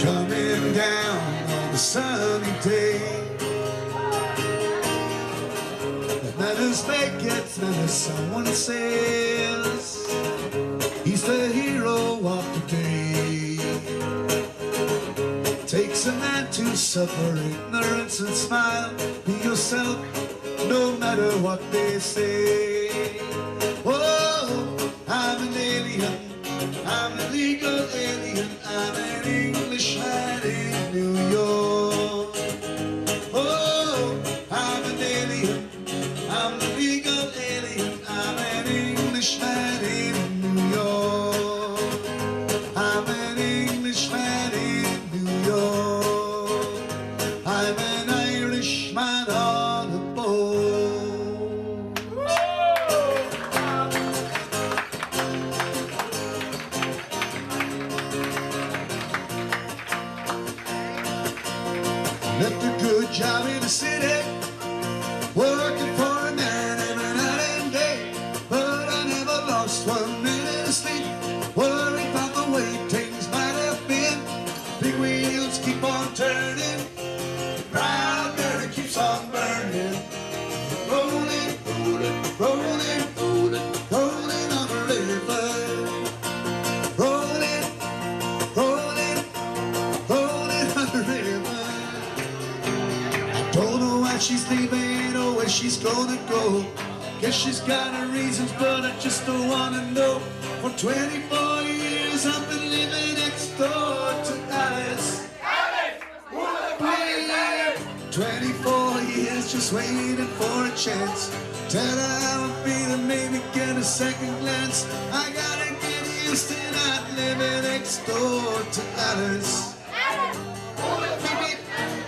coming down on a sunny day. Let us make it, let us someone says he's the hero of the day. Takes a man to suffer ignorance and smile. Be yourself, no matter what they say. Oh, I'm an alien, I'm an illegal alien, I'm an Englishman in New York. Oh, I'm an alien, I'm an illegal alien, I'm an Englishman in New York. I'm an Englishman in New York. I'm an Irishman on a boat. Left a good job in the city, working for a man every night and day, but I never lost 1 minute of sleep, worried about the way things might have been. Big wheels keep on turning, proud dirty keeps on burning, rolling, rolling, rolling, rolling, rolling on the river, rolling, rolling, rolling on the river. I don't know why she's leaving or where she's gonna go. Guess she's got her reasons, but I just don't wanna know. For 24 years I've been living next door to Alice. 24 years just waiting for a chance. Tell her how I'm feeling, maybe get a second glance. I gotta get used to not living next door to Alice.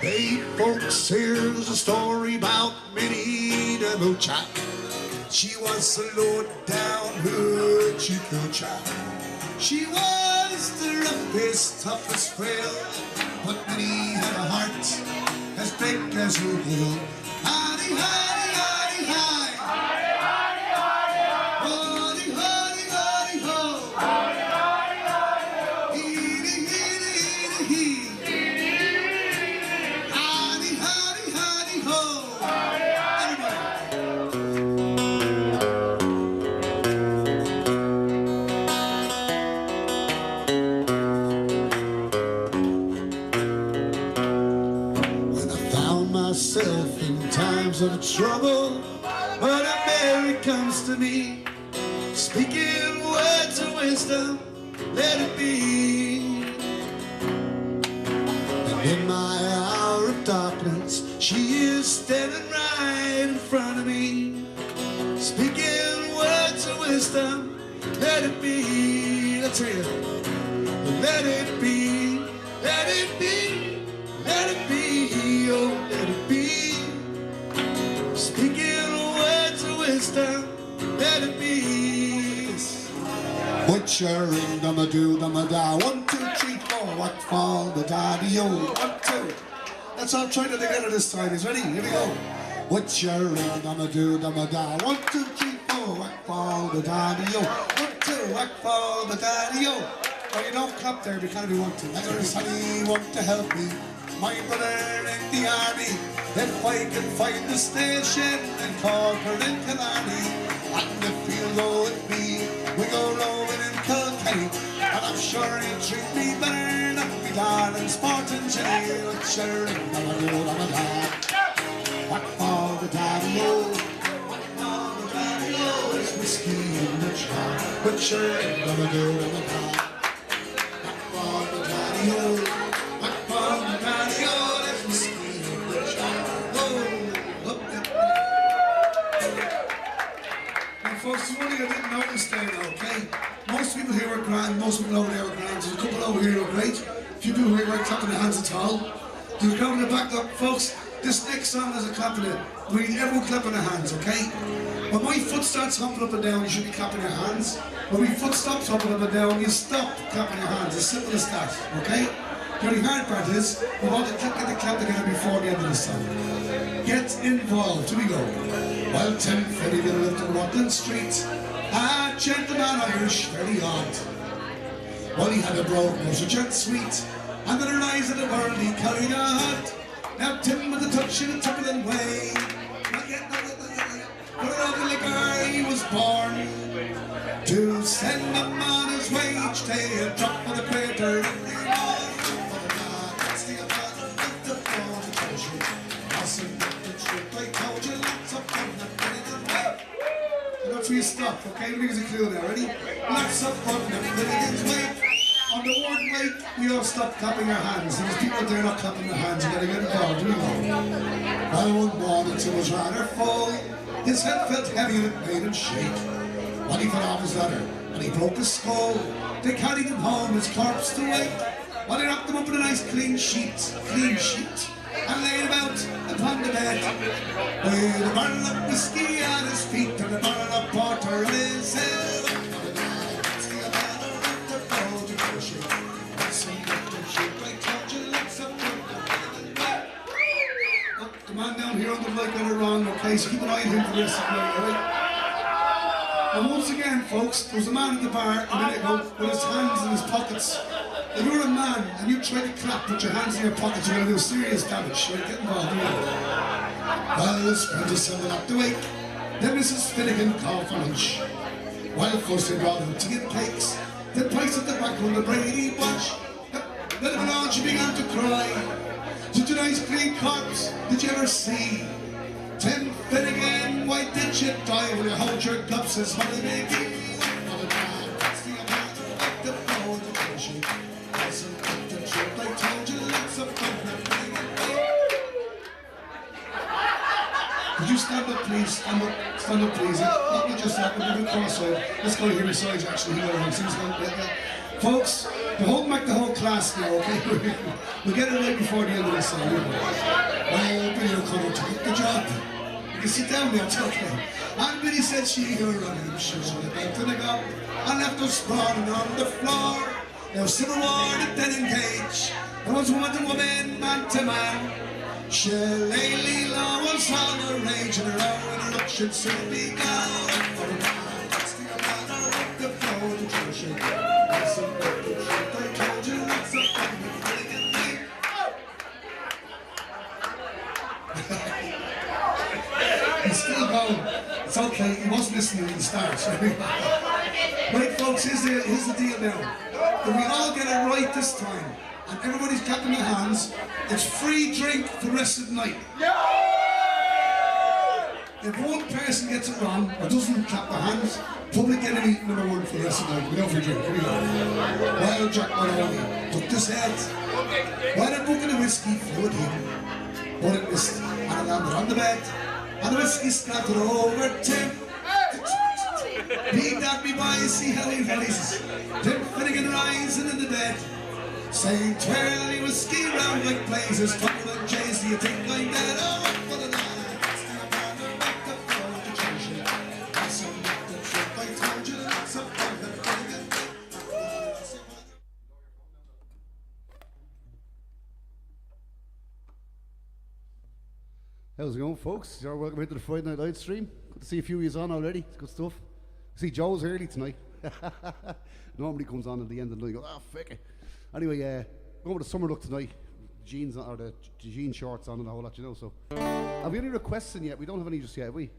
Hey folks, here's a story about Minnie the Moochie. She was a low down hood Chico child. She was the roughest, toughest frail, but Minnie had a heart as big as her hill. Hidey, hidey, hidey, hi. Hidey, hidey, hidey, ho. Hidey, hidey, hidey, ho. Hidey, hidey, hidey, ho. Heedy, heedy, heedy, hee. Heedy, heedy, hee. Hidey, hidey, hidey, ho. Hidey, hidey, myself in times of trouble, but a Mary comes to me, speaking words of wisdom, let it be. And in my hour of darkness, she is standing right in front of me, speaking words of wisdom, let it be. Let's hear it. Let it be, let it be, let it be, oh, let it be. Speaking words of wisdom, let it be. Butchering, dum-a-do, dum-a-da. 1, 2, 3, 4, what fall the daddy-o. 1, 2. Let's all try it together this time. Is ready? Here we go. Butchering, dum-a-do, dum-a-da. 1, 2, 3, 4, what fall the daddy-o. 1, 2, what fall the daddy-o. Oh, you don't clap there, we can't be one to. There's anyone to help me, my brother in the army. If I can find the station and call her in Killarney, and if he'll go with me, we go rowing in Kilkenny, and I'm sure he'll treat me better than me darling Sporting Jenny. But sure, what for the daddy-o, what for the daddy-o, is whiskey in the jar. But sure, what for the daddy-o, is whiskey in the jar. Now folks, there's one thing I didn't notice there now, okay? Most people here are grand, most people over there are grand. There's a couple over here who are great. A few people here weren't clapping their hands at all. There's a crowd in the back. Look, folks, this next song is a clapping it. We need everyone clapping their hands, okay? When my foot starts humping up and down, you should be clapping your hands. When my foot stops humping up and down, you stop clapping your hands. As simple as that, okay? The only hard part is, we want to get the clap together before the end of the song. Get involved. Here we go. Well, Tim Freddy lived on Rockland Street. A gentleman Irish, very odd. Well, he had a brogue nose, a gent sweet. And then a eyes of the world, he carried a hat. Now Tim with a touch in a tickling way. Not yet, not yet, not yet, not yet. But an ugly liquor he was born to send him on his way each day and drop for the crater in the morn. For the God, that's the father with the phone to tell you. Awesome with the trip, I told you lots of fun and winning and way. And that's where you stop, okay? Let me give you a clue there, ready? Lots of fun and winning and way. On the word wake, we all stop clapping our hands. And there's people there not clapping their hands, you gotta get involved, we know. Well, one morning Tim was rather full. His head felt heavy and it made him shake. When he fell off his ladder and he broke his skull, they carried him home, his corpse to wake. While they wrapped him up in a nice clean sheet, and laid him out upon the bed. With a barrel of whiskey on his feet and a barrel of porter on his head. Come on down here on the mic on the wrong, okay? So keep an eye on him for the rest of the night, alright? And once again, folks, there was a man at the bar a minute ago with his hands in his pockets. If you're a man and you try to clap with your hands in your pockets, you're going to do serious damage. Right? Get involved, Well, his friend is sending up the wake. Then Mrs. Finnegan called for lunch. Well, first they brought out tea and cakes. Then placed at the back on the Brady bunch. Then along she began to cry. Such a nice clean corpse, did you ever see? Tim Finnegan, why did you die? Will you hold your cups as honey may be? Could you stand up, please? Stand up, please. Not just that, but give it cross-eyed. Let's go here besides, actually. Folks, we're holding back the whole class now, okay? We'll get it right before the end of this song. Well, Billy O'Connor took the job. You can sit down now, it's okay. And Billy said she her running, she was on the bed to the go, and left us sprawling on the floor. Now Civil War did then engage. There was woman to woman, man to man. Shillelagh law was all the rage, and her own interruption soon began. For the man, that's the manner of the flow to treasure. That's a bit of truth, I told you, that's a fun with Finnegan me. He's still going. It's okay, he wasn't listening at the start. Right, folks, here's the deal now. If we all get it right this time, and everybody's clapping their hands, it's free drink for the rest of the night. If one person gets it wrong or doesn't clap their hands, public enemy number one for the rest of the night. We go for a drink. Here we go. Well, Jack Maloney took this head. While a bucket of whiskey flowed in, but it missed and it landed on the bed. And the whiskey scattered over Tim. He got me by, see how he rises. Tim Finnegan rising in the bed. Saying twirly whiskey round like blazes, Tumble and Jays, do you think I'm dead? Oh, for the night, it's the abandon, make the floor to change it. That's a bit the truth, I told you, that's a fun that Finnegan. How's it going, folks? You're welcome into the Friday night live stream. Good to see a few of you on already. It's good stuff. See, Joe's early tonight. Normally comes on at the end of the night. Go, ah, fuck it. Anyway, going with the summer look tonight. Jeans or the jean shorts on and a whole lot, you know. So, have we any requests in yet? We don't have any just yet, have we?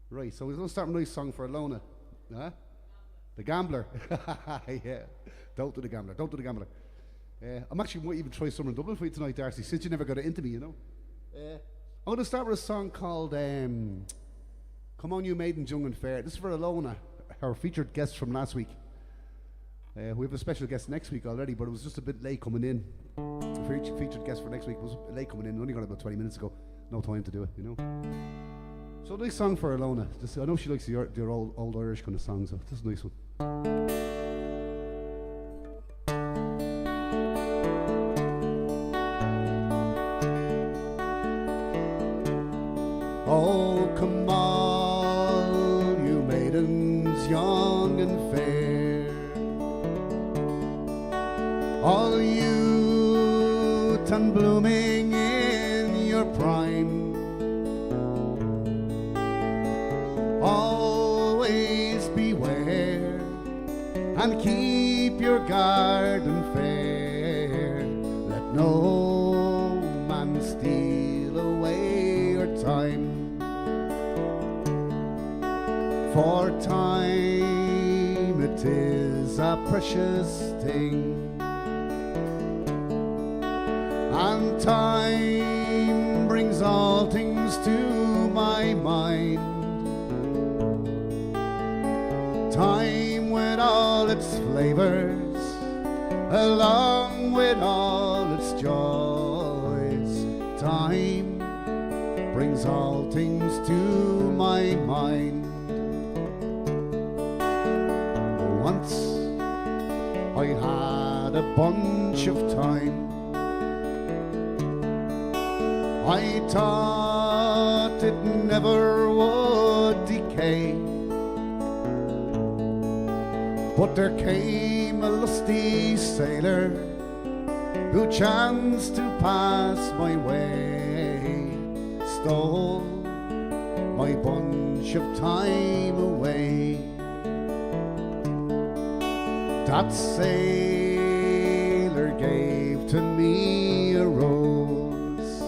Right. So we're going to start a nice song for Alona. Huh? The Gambler. Yeah. Don't do the Gambler. Don't do the Gambler. I'm actually might even try summer in Dublin for you tonight, Darcy. Since you never got it into me, you know. I'm going to start with a song called "Come On You Maidens Young and Fair." This is for Alona, our featured guest from last week. We have a special guest next week already, but it was just a bit late coming in. The featured guest for next week was late coming in. We only got it about 20 minutes ago. No time to do it, you know. So a nice song for Alona. I know she likes the old Irish kind of songs, so this is a nice one. Oh, come on, you maidens young and fair. All youth and blooming in your prime, always beware and keep your garden fair, For time, it is a precious thing, and time brings all things to my mind. Time with all its flavors, along with all its joys. Time brings all things to my mind. Once I had a bunch of time. I thought it never would decay, but there came a lusty sailor who chanced to pass my way, stole my bunch of time away. That sailor gave to me a rose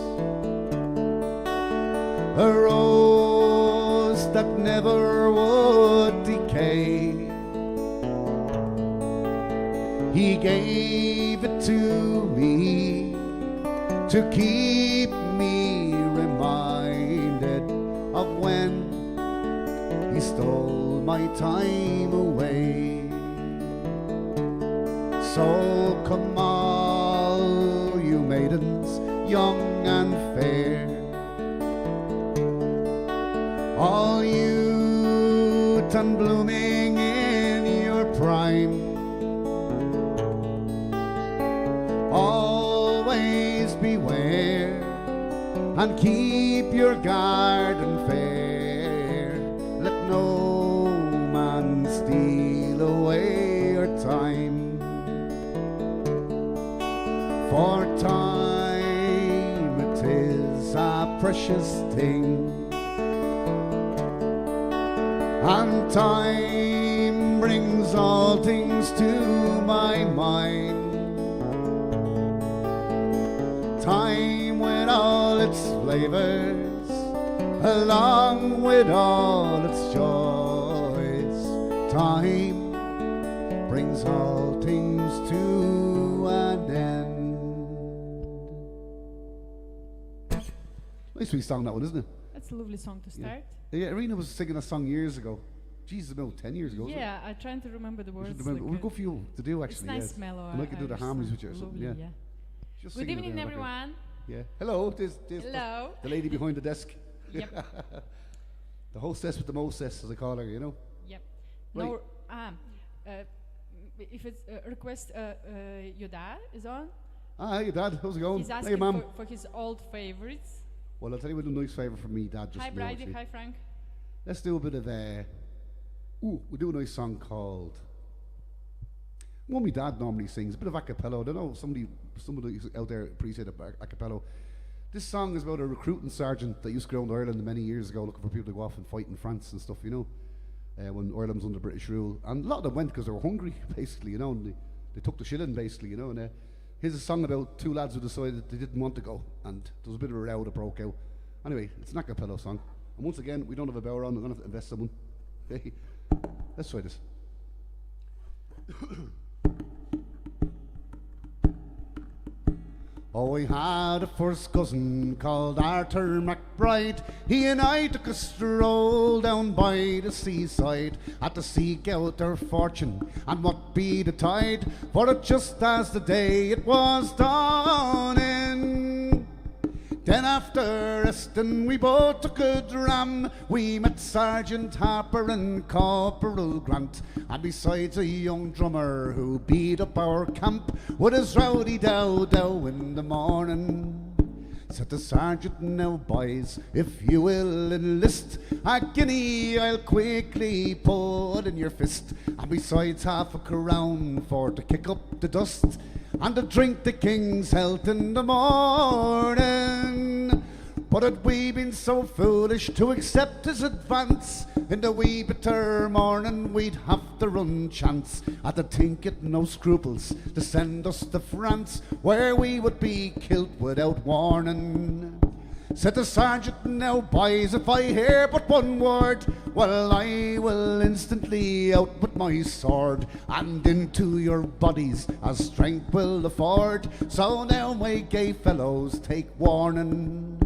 that never would decay. He gave it to me to keep me reminded of when he stole my time away. So come all you maidens young and fair, all youth and blooming in your prime, always beware and keep your garden fair. Let no man steal away your time, for time it is a precious thing, and time brings all things to my mind. Time with all its flavors, along with all its joys. Time brings all things to an end. Nice wee song, that one, isn't it? That's a lovely song to start. Yeah, Irina was singing a song years ago. Jesus, about 10 years ago. Yeah, I'm trying to remember the words. We'll go for you to do, actually. It's nice yes. mellow. And I can do the harmonies with you or something. Lovely, Yeah. Just Good singing evening, there, like everyone. yeah. Hello. There's Hello. the lady behind the desk. Yep. The hostess with the mostess, as I call her, you know. Yep. Right. No, if it's a request, your dad is on. Ah, hey, Dad. How's it going? He's Hey, asking Mum. for his old favorites. Well, I'll tell you what a nice favour from me, Dad. Just Hi, now, Bridie. actually. Hi, Frank. Let's do a bit of we'll do a nice song called. One my dad normally sings, a bit of a cappella. I don't know, somebody out there appreciate a cappella. This song is about a recruiting sergeant that used to go around Ireland many years ago looking for people to go off and fight in France and stuff, you know, when Ireland was under British rule. And a lot of them went because they were hungry, basically, you know, and they took the shit in, basically, you know. And here's a song about two lads who decided they didn't want to go, and there was a bit of a row that broke out. Anyway, it's an a cappella song. And once again, we don't have a bower on, we're going to have to invest someone. Okay, let's try this. Oh, I had a first cousin called Arthur McBride. He and I took a stroll down by the seaside, had to seek out their fortune and what be the tide, for it just as the day it was dawning. Then after resting we both took a dram. We met Sergeant Harper and Corporal Grant, and besides a young drummer who beat up our camp with his rowdy dow in the morning. Said the sergeant, now boys, if you will enlist, a guinea I'll quickly put in your fist, and besides half a crown for to kick up the dust and to drink the king's health in the morning. But had we been so foolish to accept his advance, in the wee bitter morning we'd have to run chance at the think it no scruples to send us to France, where we would be killed without warning. Said the sergeant, now boys, if I hear but one word, well, I will instantly out with my sword, and into your bodies as strength will afford. So now, my gay fellows, take warning.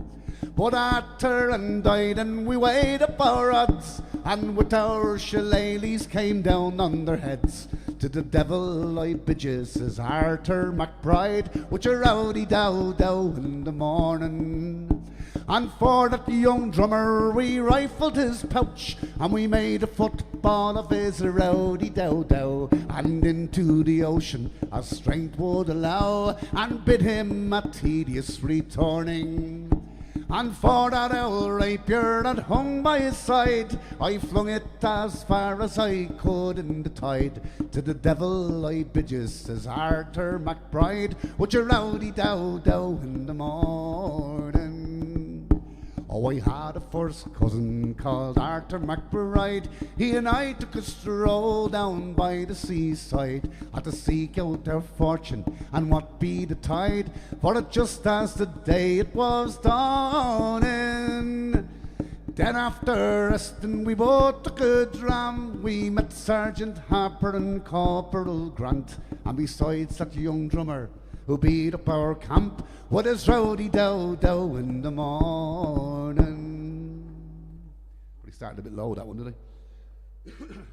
But after and died, and we weighed up our odds, and with our shillelaghs came down on their heads. To the devil I bid you, says Arthur MacBride, with your rowdy dow in the morning. And for that young drummer we rifled his pouch, and we made a football of his rowdy dow, and into the ocean as strength would allow, and bid him a tedious returning. And for that old rapier that hung by his side, I flung it as far as I could in the tide. To the devil I bid you, says Arthur MacBride, with your rowdy dow in the morning. Oh, I had a first cousin called Arthur MacBride. He and I took a stroll down by the seaside, had to seek out our fortune and what be the tide, for it just as the day it was dawning. Then after resting we both took a dram, we met Sergeant Harper and Corporal Grant, and besides that young drummer who beat up our camp with his rowdy dow in the morning. But he started a bit low, that one, did he?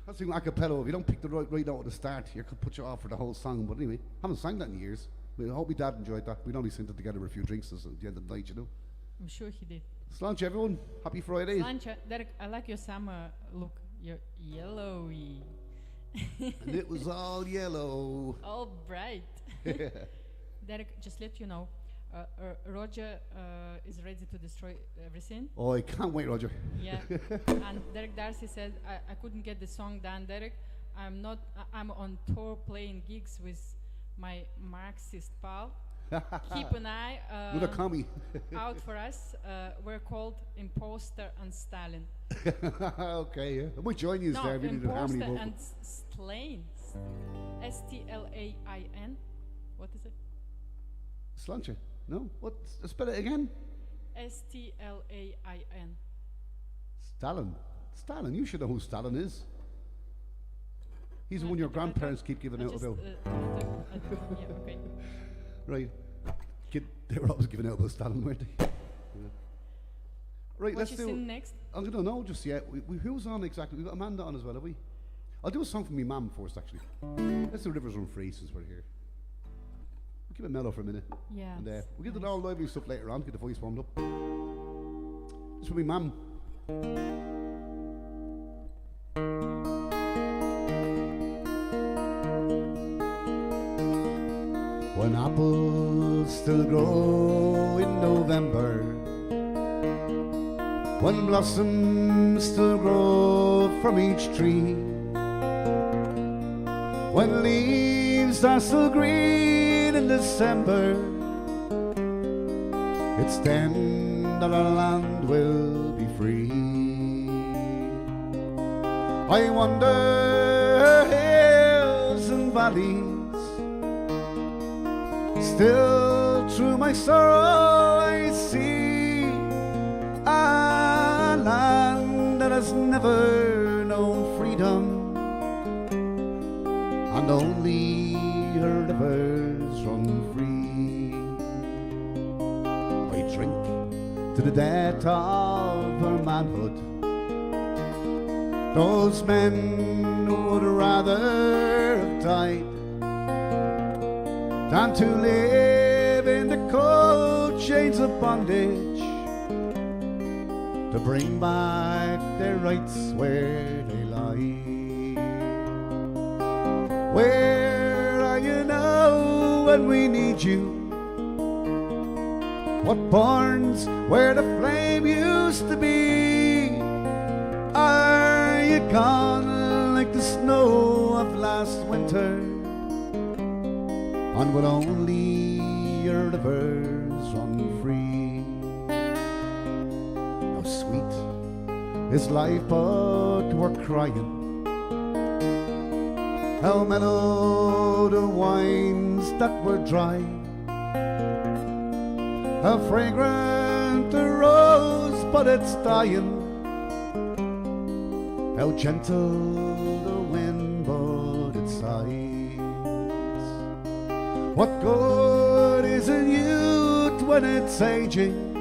That's like a cappella. If you don't pick the right note at the start, you could put you off for the whole song. But anyway, haven't sang that in years. I hope my dad enjoyed that. We'd only sing it together with a few drinks at the end of the night, you know. I'm sure he did. Sláinte, everyone. Happy Friday. Sláinte, Derek, I like your summer look. You're yellowy. And it was all yellow. All bright. Derek, just let you know, Roger is ready to destroy everything. Oh, I can't wait, Roger. Yeah. And Derek Darcy said, I couldn't get the song done, Derek. I'm on tour playing gigs with my Marxist pal. Keep an eye With a commie. out for us. We're called Imposter and Stalin. Okay, yeah. I might join you there. We need a harmony Imposter vocal. and Stalin. Stlain. What is it? Sláinte? No? What? Spell it again. Stlain. Stalin. Stalin. You should know who Stalin is. He's the one your grandparents keep giving out about. Yeah, okay. Right. They were always giving out about Stalin, weren't they? Yeah. Right, What let's you do. sing next? I don't know just yet. Who's on exactly? We've got Amanda on as well, have we? I'll do a song from me mum first, actually. Let's do Rivers Run Free since we're here. We'll keep it mellow for a minute. Yeah. And we'll get the all lively stuff later on, get the voice warmed up. This will be mum. When apples still grow in November, when blossoms still grow from each tree, when leaves are still green in December, it's then that our land will be free. I wander hills and valleys, still through my sorrow I see a land that has never known freedom, and only her rivers run free. I drink to the death of her manhood, those men who would rather have died than to live in the cold chains of bondage, to bring back their rights where they lie. Where are you now when we need you? What burns where the flame used to be? Are you gone like the snow of last winter? And will only your rivers run free? How sweet is life, but we're crying. How mellow the wines that were dry. How fragrant plant a rose, but it's dying. How gentle the wind, but it sighs. What good is in youth when it's aging?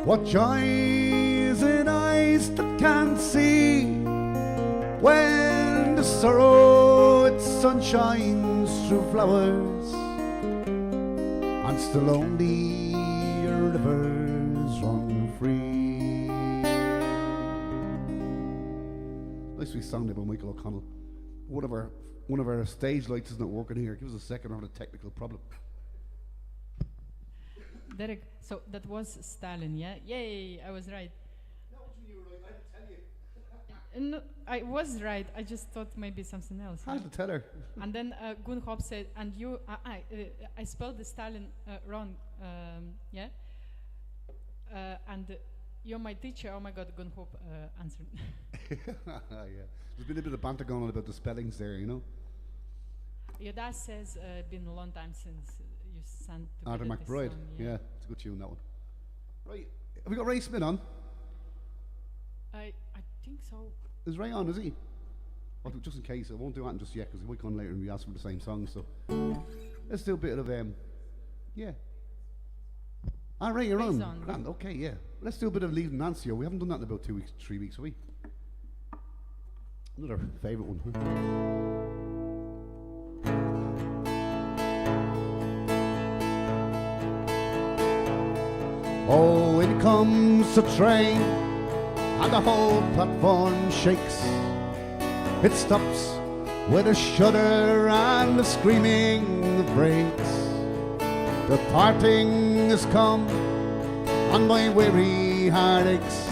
What joy is in eyes that can't see? When the sorrow its sun shines through flowers, and still only your rivers run free. Nice wee song there by Michael O'Connell. One of our stage lights isn't working here. Give us a second, on a technical problem. Derek, so that was Stalin, yeah? Yay, I was right. No, you were right. I had to tell you. No, I was right. I just thought maybe something else. I had to tell her. And then Gunhop said, and you, I spelled the Stalin wrong, yeah? And you're my teacher. Oh my God, Gunhop answered. Yeah. There's been a bit of banter going on about the spellings there, you know? Your dad says been a long time since you sang together Arthur this McBride. song, Yeah, it's a good tune, that one. Right, have we got Ray Smith on? I think so. Is Ray on, is he? Well, just in case, I won't do that just yet, because he might come on later and we ask for the same song, so. Let's do a bit of, yeah. Ah, Ray, you're Ray's on. on. Grand, okay, yeah. Let's do a bit of Leaving Nancy. We haven't done that in about 2 weeks, 3 weeks, have we? Another favourite one, huh? Oh, in comes the train, and the whole platform shakes. It stops with a shudder and a screaming of brakes. The parting has come, and my weary heart aches.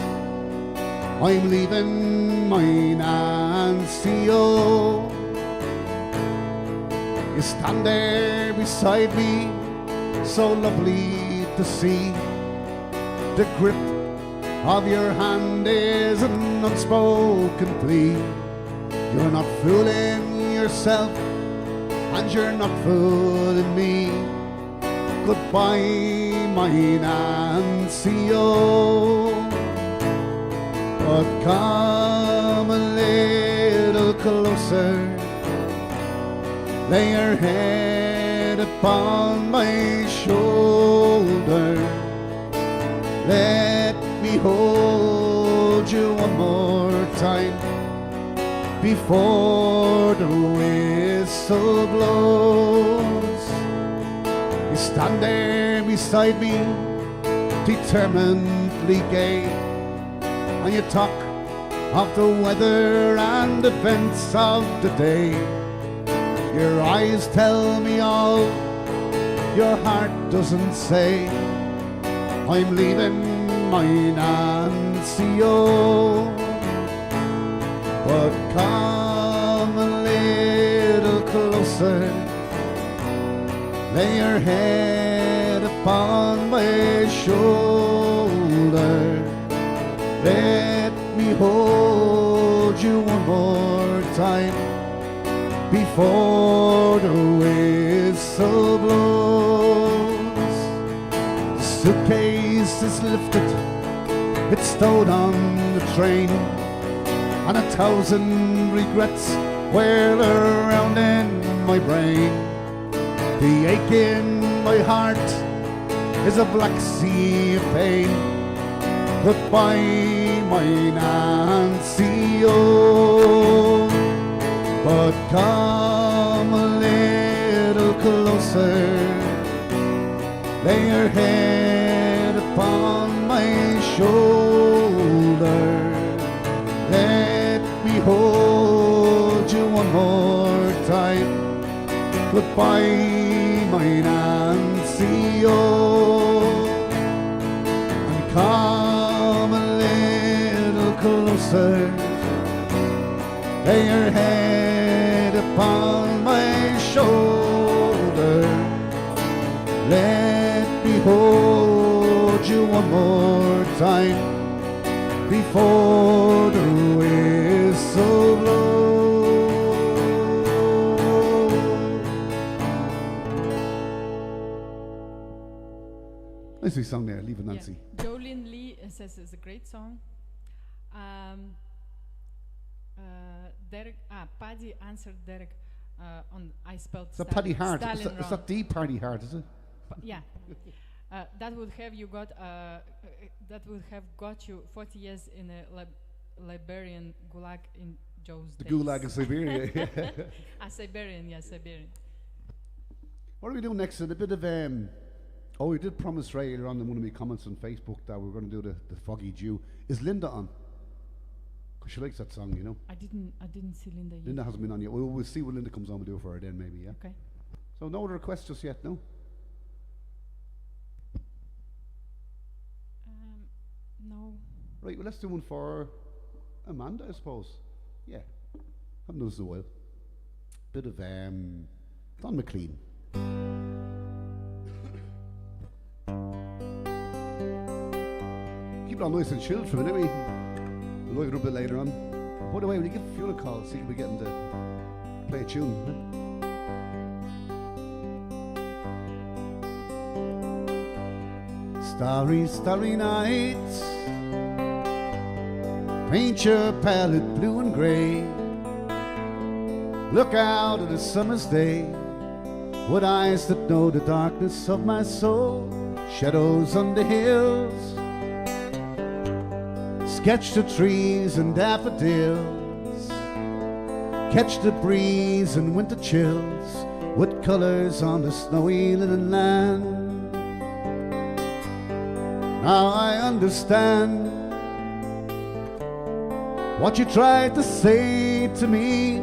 I'm leaving my Nancy, oh. You stand there beside me, so lovely to see. The grip of your hand is an unspoken plea. You're not fooling yourself, and you're not fooling me. Goodbye, my Nancy, oh. But come a little closer, lay your head upon my shoulder. Let me hold you one more time before the whistle blows. You stand there beside me, determinedly gay, and you talk of the weather and events of the day. Your eyes tell me all your heart doesn't say. I'm leaving my Nancy, oh. But come a little closer, lay your head upon my shoulder. Let me hold you one more time before the whistle blows. The suitcase is lifted, it's stowed on the train, and 1,000 regrets whirl around in my brain. The ache in my heart is a black sea of pain. Goodbye, my Nancy, oh. But come a little closer, lay your head upon my shoulder. Let me hold you one more time. Goodbye, my Nancy, oh. And come a little closer, lay your head upon my shoulder. Let me hold you one more time before the whistle blows. Nice wee song there, Leave It Nancy. Yeah. Jolene Lee says it's a great song. Paddy answered Derek on I spelled Is that Paddy Hart? Stalin Is wrong. that the Paddy Hart, is it? Yeah. That would have got you 40 years in a Liberian gulag in Joe's The days. Gulag in Siberia. Yeah. Siberian, yeah, Siberian. What are we doing next? A bit of we did promise Ray earlier on in one of my comments on Facebook that we were going to do the Foggy Jew. Is Linda on? Because she likes that song, you know. I didn't see Linda yet. Linda hasn't been on yet. We'll see when Linda comes on. We'll do it for her then, maybe. Yeah. Okay. So no other requests just yet, no. No. Right. Well, let's do one for Amanda, I suppose. Yeah. Haven't done this in a while. Bit of Don McLean. Keep it on nice and chilled for a minute. We'll look it up a bit later on. By the way, when you give Fiona a call, see if we get him to play a tune. Huh? Starry, starry nights, paint your palette blue and gray. Look out at a summer's day with eyes that know the darkness of my soul. Shadows on the hills, sketch the trees and daffodils, catch the breeze and winter chills with colors on the snowy linen land. Now I understand what you tried to say to me,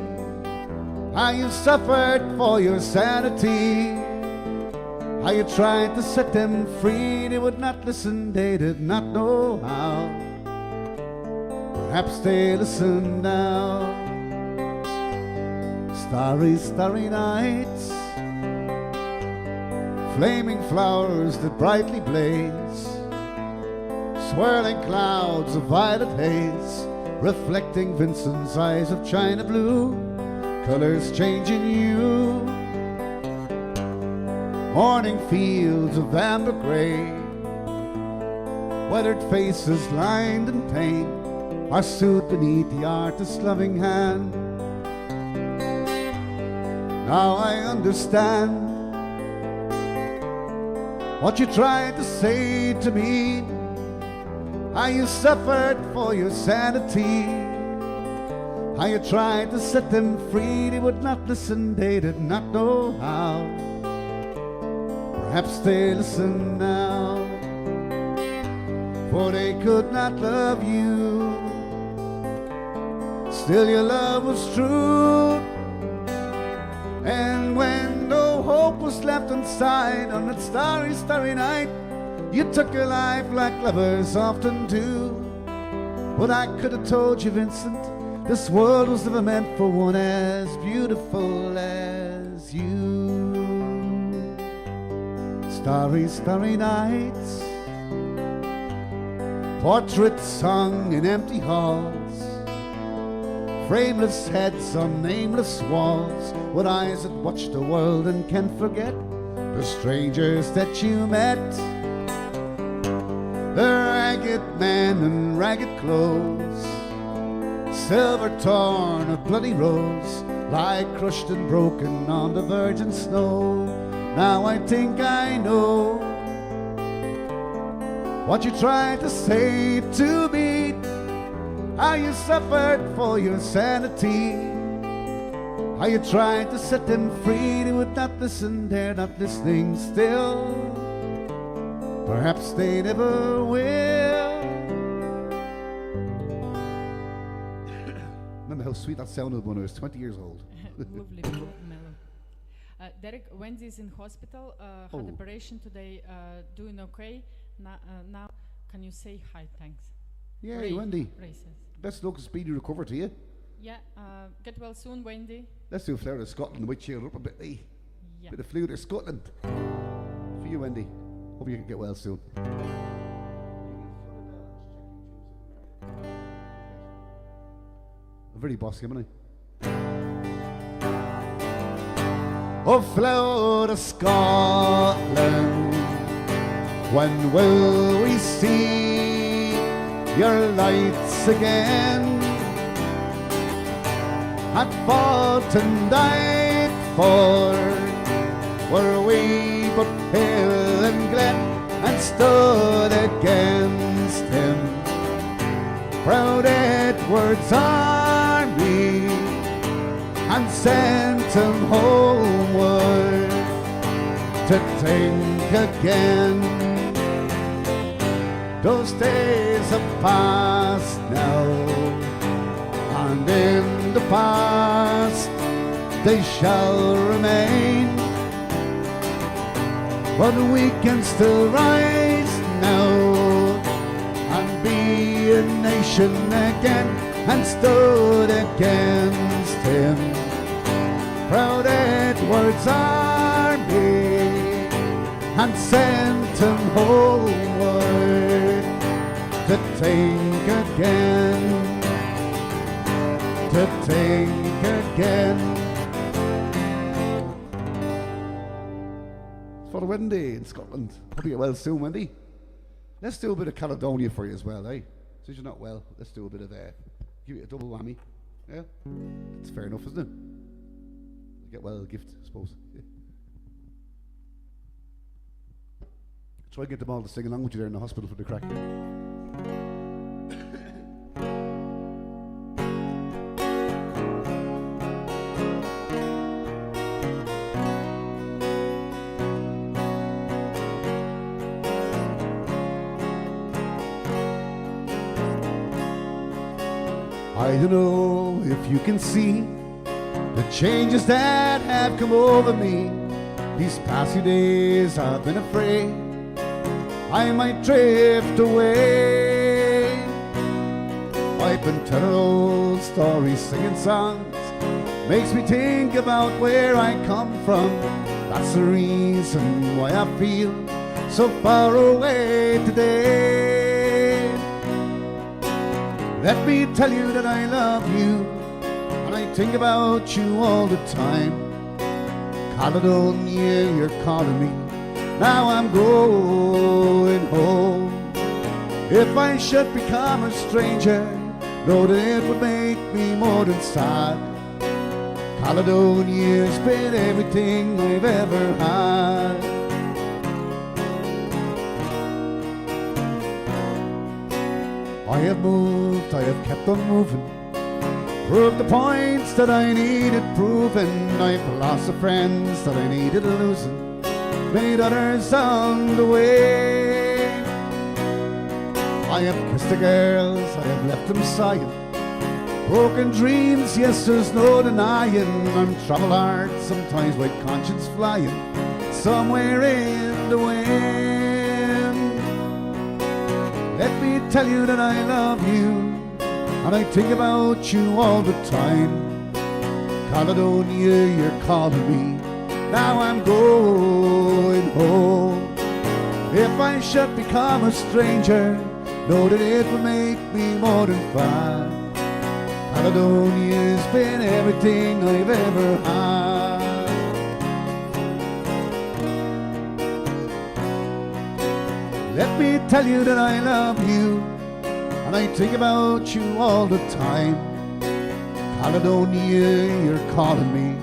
how you suffered for your sanity, how you tried to set them free. They would not listen, they did not know how. Perhaps they listen now. Starry, starry nights, flaming flowers that brightly blaze, swirling clouds of violet haze, reflecting Vincent's eyes of china blue, colors changing hue, morning fields of amber gray, weathered faces lined in pain are soothed beneath the artist's loving hand. Now I understand what you tried to say to me, how you suffered for your sanity, how you tried to set them free. They would not listen, they did not know how. Perhaps they listen now, for they could not love you. Still your love was true, and when no hope was left inside on that starry, starry night, you took your life like lovers often do. But I could have told you, Vincent, this world was never meant for one as beautiful as you. Starry, starry nights, portraits hung in empty halls, frameless heads on nameless walls, with eyes that watch the world and can't forget the strangers that you met. The ragged man in ragged clothes, silver torn, a bloody rose, lie crushed and broken on the virgin snow. Now I think I know what you tried to say to me, how you suffered for your sanity, how you tried to set them free. They would not listen, they're not listening still. Perhaps they never will. Remember how sweet that sounded when I was 20 years old. Lovely mellow. Derek, Wendy's in hospital, had operation today, doing okay. Now, can you say hi, thanks? Yeah, Ray, Wendy. Ray says. Best luck, speedy recover to you. Yeah, get well soon, Wendy. Let's do a flare of Scotland, which cheer up a bit, eh? Yeah. Bit of flute of Scotland. For you, Wendy. Hope you can get well soon. I'm very bossy, haven't I? Oh, float of Scotland, When will we see your lights again? At fought and died for, were we but hill and glen, and stood against him. Proud Edward's army, and sent him homeward to think again. Those days have passed now, and in the past they shall remain. But we can still rise now and be a nation again, and stood against him. Proud Edward's army, and sent him homeward to think again, to think again. It's for the wedding day in Scotland. Hope you get well soon, Wendy. Let's do a bit of Caledonia for you as well, eh? Since you're not well, let's do a bit of give you a double whammy. Yeah? That's fair enough, isn't it? Get well gift, I suppose. Yeah. Try and get them all to sing along with you there in the hospital for the crack. I don't know if you can see the changes that have come over me. These past few days I've been afraid I might drift away. I've been telling old stories, singing songs, makes me think about where I come from. That's the reason why I feel so far away today. Let me tell you that I love you, and I think about you all the time. Caledonia, you're calling me, now I'm going home. If I should become a stranger, know that it would make me more than sad. Caledonia's been everything I've ever had. I have moved, I have kept on moving, proved the points that I needed proven. I've lost the friends that I needed losing, made others on the way. I have kissed the girls, I have left them sighing, broken dreams, yes, there's no denying. I'm travel hard, sometimes with conscience flying, somewhere in the wind. Let me tell you that I love you, and I think about you all the time. Caledonia, you're calling me, now I'm going home. If I should become a stranger, know that it will make me more than fine. Caledonia's been everything I've ever had. Let me tell you that I love you, and I think about you all the time. Caledonia, you're calling me,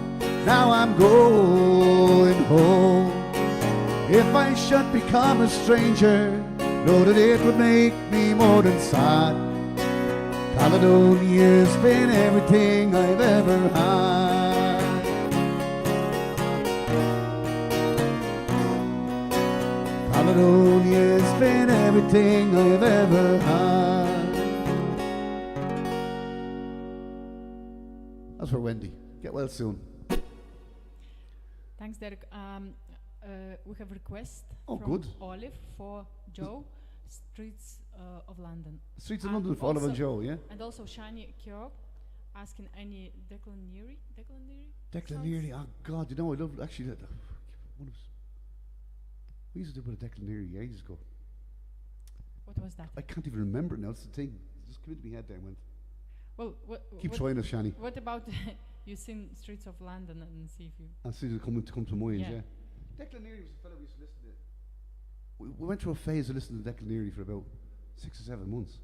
now I'm going home. If I should become a stranger, know that it would make me more than sad. Caledonia's been everything I've ever had. Caledonia's been everything I've ever had. That's for Wendy. Get well soon. Thanks, Derek. We have a request Oh, from good. Olive for Joe, Streets of London. Streets of And London for Olive and also- Joe, yeah? And also Shani Kyo asking any Declan Declan Neary, oh God, you know, I love, actually, we used to do a bit of Declan Neary ages ago. What was that? I can't even remember now, that's the thing. It just came into my head there and went, Well, keep trying us, Shani. What about you sing Streets of London and see if you... I'll see it come to mind, Yeah. yeah. Declan Neary was a fellow we used to listen to we went through a phase of listening to Declan Leary for about 6 or 7 months.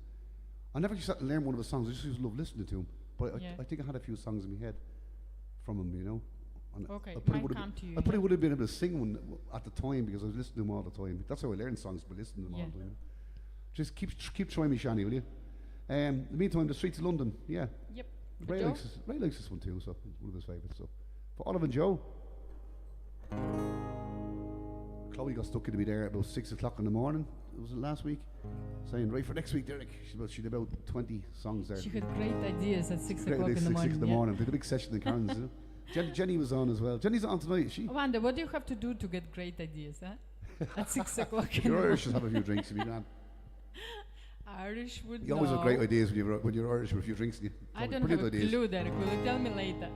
I never just sat and learned one of his songs. I just used to love listening to him. But I think I had a few songs in my head from him, you know. And Okay, I probably might would come to you. I probably would have been able to sing one at the time because I was listening to him all the time. That's how I learned songs, by listening to them all the time. Just keep trying me, Shani, will you? In the meantime, The Streets of London, yeah. Yep. Ray likes this one too, so it's one of his favourites. So for Olive and Joe. Chloe got stuck into me there at about 6 o'clock in the morning. Was it last week? Saying, right for next week, Derek. She did about 20 songs there. She had great ideas at 6 o'clock in the 6 morning. in the morning. Did a big session in Cairns. You know? Jenny was on as well. Jenny's on tonight, is she? Wanda, what do you have to do to get great ideas, huh? At 6 o'clock If in the you're morning. Irish, just have a few drinks and be grand. Irish would You always know. have great ideas when you're Irish with a few drinks. I don't brilliant have a ideas. clue, Derek. Will you tell me later?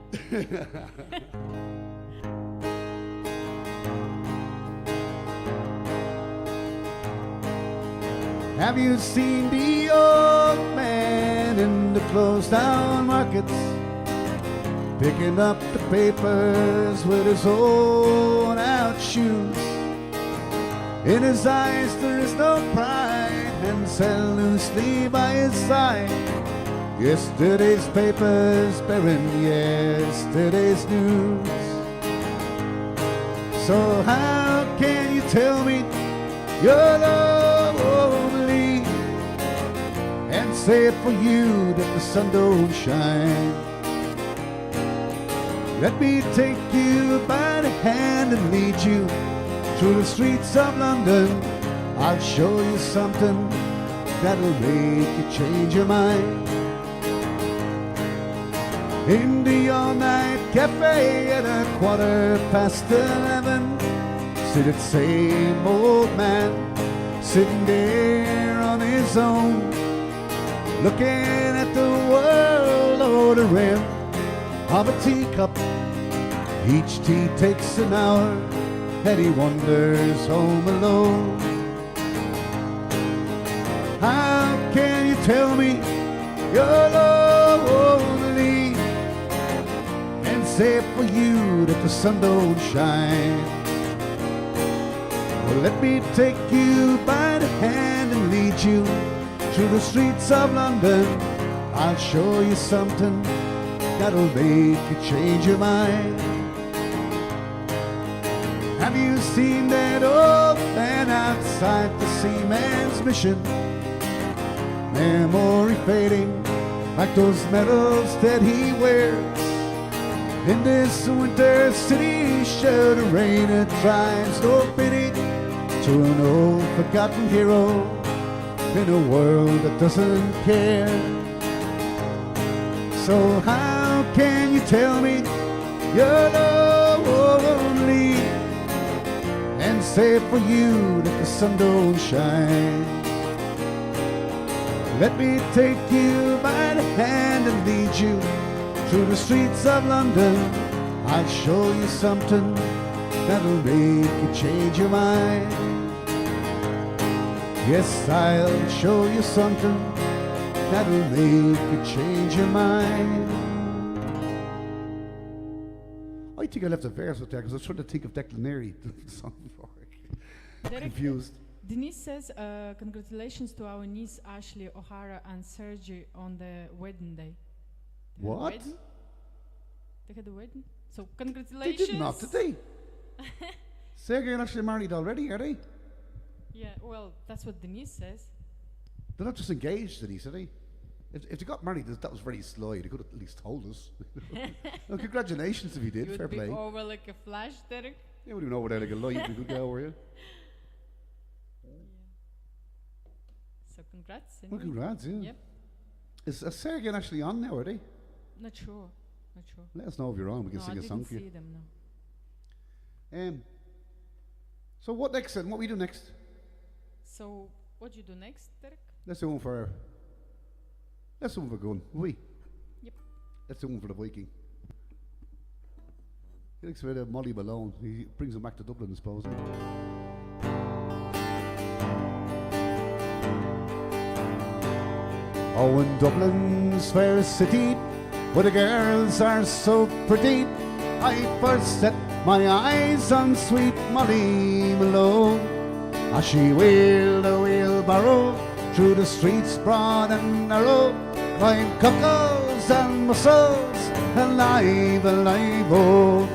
Have you seen the old man in the closed down markets, picking up the papers with his worn out shoes? In his eyes there is no pride, and held loosely by his side yesterday's papers bearing yesterday's news. So how can you tell me your love won't leave, and say for you that the sun don't shine? Let me take you by the hand and lead you through the streets of London. I'll show you something that'll make you change your mind. In the all-night cafe at 11:15, see that same old man sitting there on his own, looking at the world over the rim of a teacup. Each tea takes an hour, and he wanders home alone. How can you tell me your love won't leave, and say for you that the sun don't shine? Well, let me take you by the hand and lead you through the streets of London. I'll show you something that'll make you change your mind. Have you seen that old man outside the Seaman's Mission? Memory fading like those medals that he wears. In this winter city, sure the rain it drives no pity to an old forgotten hero in a world that doesn't care. So how can you tell me your love won't leave, and say for you that the sun don't shine? Let me take you by the hand and lead you through the streets of London. I'll show you something that'll make you change your mind. Yes, I'll show you something that'll make you change your mind. I think I left a verse out there because I was trying to think of Declan Leary, the song before. Derek, Confused. Denise says, congratulations to our niece Ashley O'Hara and Sergi on the wedding day. They had a What? wedding? They had a wedding? So They congratulations. did not, did they? Sergey and Ashley are married already, are they? Yeah, well, that's what Denise says. They're not just engaged, Denise, are they? If they got married, that was very sly. They could have at least told us. Well, congratulations if you did. You Fair would be play. over like a flash, Derek. You wouldn't even know where they're like a light. We could go, were you? So congrats. Well, anyway. congrats, yeah. Yep. Is Sergey and Ashley on now, are they? Not sure. Not sure. Let us know if you're on. We can No, sing I a song didn't for you. see them, no. So what next then? What we do next? So what do you do next, Derek? Let's do one for Gun, will we? Yep. Let's do one for the Viking. He likes a bit of Molly Malone. He brings him back to Dublin, I suppose. Oh, in Dublin's fairest city, where the girls are so pretty, I first set my eyes on sweet Molly Malone. As she wheeled a wheelbarrow through the streets broad and narrow, crying cockles and mussels, alive, alive, oh,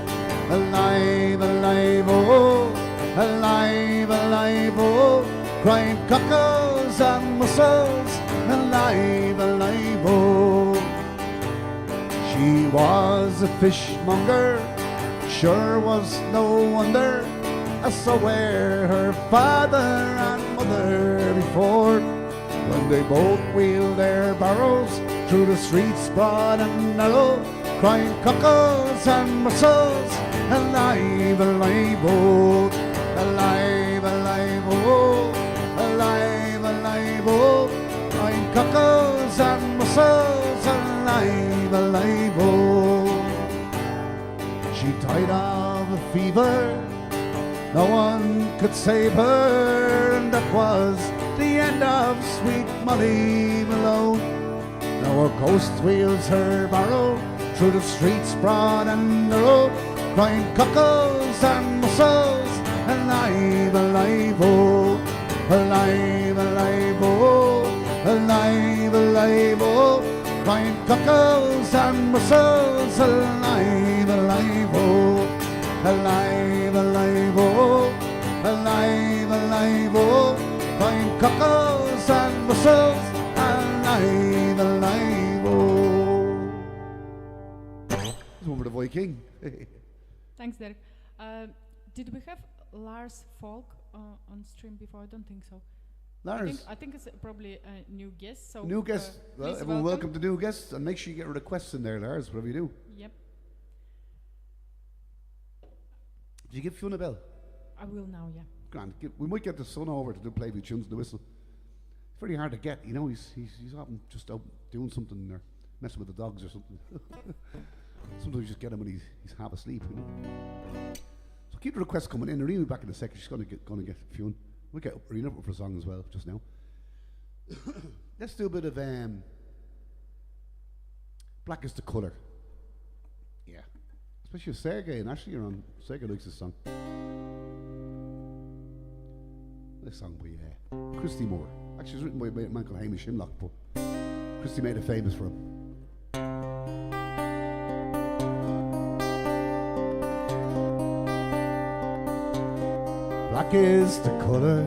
alive, alive, oh, alive, alive, oh, crying cockles and mussels, alive, alive, oh. She was a fishmonger, sure was no wonder, I saw where her father and mother before, when they both wheeled their barrows through the streets broad and narrow, crying cockles and mussels, alive, alive, oh, alive, alive, oh, alive, alive, oh, crying cockles and mussels, alive, alive, oh. She died of a fever, no one could save her, and that was the end of sweet Molly Malone. Now her ghost wheels her barrow through the streets broad and narrow, crying cockles and mussels, alive, alive, oh, alive, alive, oh, alive, alive, oh, crying cockles and mussels, alive, alive, oh, alive, alive, oh, alive, alive, oh, crying cockles and mussels, alive, alive, oh. It's one for the Viking. Thanks, Derek. Did we have Lars Falk on stream before? I don't think so. Lars? I think it's probably a new guest. So New guest. Well, please everyone welcome to new guests, and make sure you get requests in there, Lars, whatever you do. Yep, Did you give Fionn a bell? I will now. Yeah. Grand. We might get the son over to do play with tunes and the whistle. It's very hard to get, you know. He's often just out doing something or messing with the dogs or something. Sometimes you just get him when he's half asleep, you know. So keep the requests coming in. Irene will be back in a second. She's gonna get Fionn. We'll get Irene up for a song as well just now. Let's do a bit of Black is the Colour. Yeah. Especially if Sergey and Ashley are on. Sergey likes this song. This song by Christy Moore. Actually, it's written by a man called Hamish Himlock, but Christy made it famous for him. Black is the colour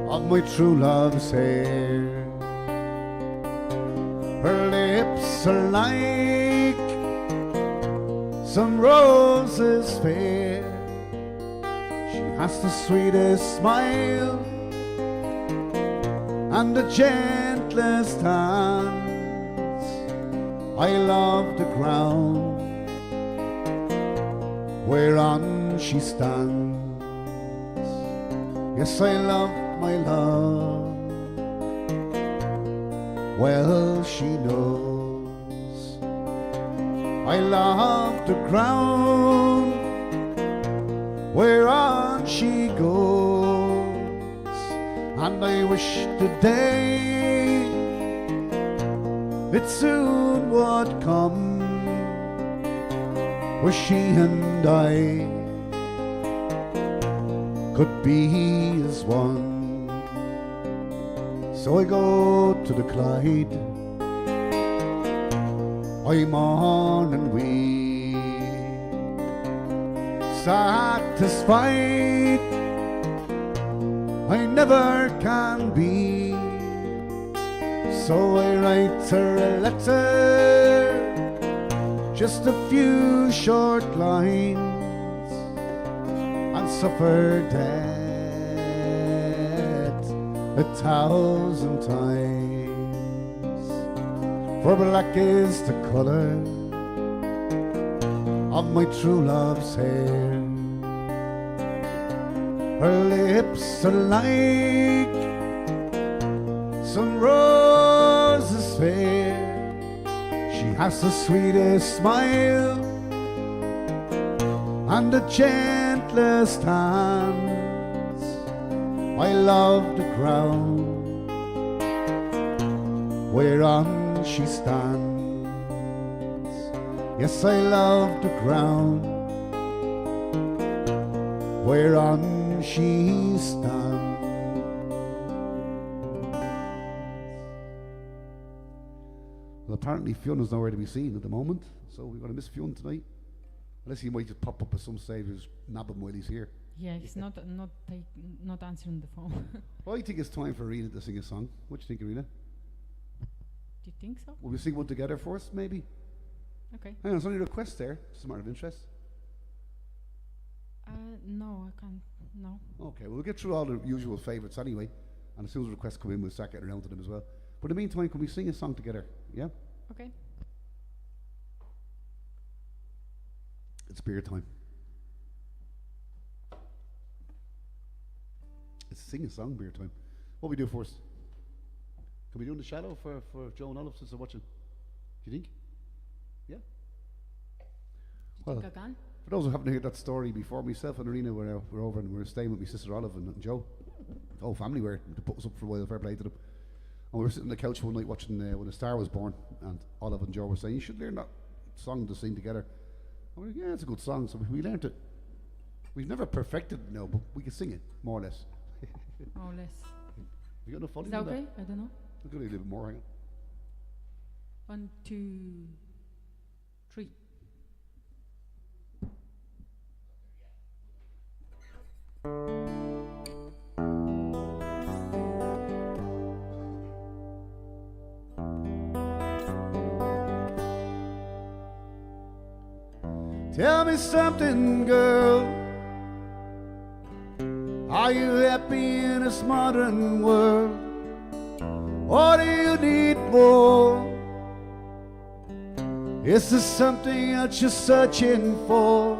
of my true love's hair. Her lips are like some roses fair. She has the sweetest smile and the gentlest hands. I love the ground whereon she stands. Yes, I love my love. Well, she knows I love the ground whereon she goes, and I wish the day it soon would come where she and I could be as one. So I go to the Clyde, I mourn and weep, satisfied I never can be. So I write her a letter, just a few short lines, and suffer death 1,000 times. For black is the colour of my true love's hair. Her lips are like some roses fair. She has the sweetest smile and the gentlest hands. I love the ground whereon she stands. Yes, I love the ground whereon and she stands. Well, apparently Fiona's nowhere to be seen at the moment, so we're going to miss Fiona tonight. Unless he might just pop up at some stage and just nab him while he's here. Yeah, he's not answering the phone. Well, I think it's time for Rena to sing a song. What do you think, Rena? Do you think so? Will we sing one together first, maybe? Okay. Hang on, there's only a request there. Just a matter of interest. No, I can't. No. Okay, well, we'll get through all the usual favourites anyway. And as soon as the requests come in, we'll start getting around to them as well. But in the meantime, can we sing a song together? Yeah? Okay. It's beer time. It's sing a song beer time. What we do first? Can we do in the shadow for Joe and Olive since they're watching? Do you think? Yeah? Do you think I can? For those who haven't heard that story before, myself and Arena were over and we were staying with my sister Olive and Joe. The whole family were. They put us up for a while, fair play to them. And we were sitting on the couch one night watching When a Star Was Born, and Olive and Joe were saying, you should learn that song to sing together. And we were like, yeah, it's a good song, so we learned it. We've never perfected it, no, but we can sing it, more or less. More or less. You got enough fun? Is that okay? I don't know. We'll do a little bit more, hang on. 1, 2, 3. Tell me something, girl. Are you happy in this modern world? Or do you need more? Is there something that you're searching for?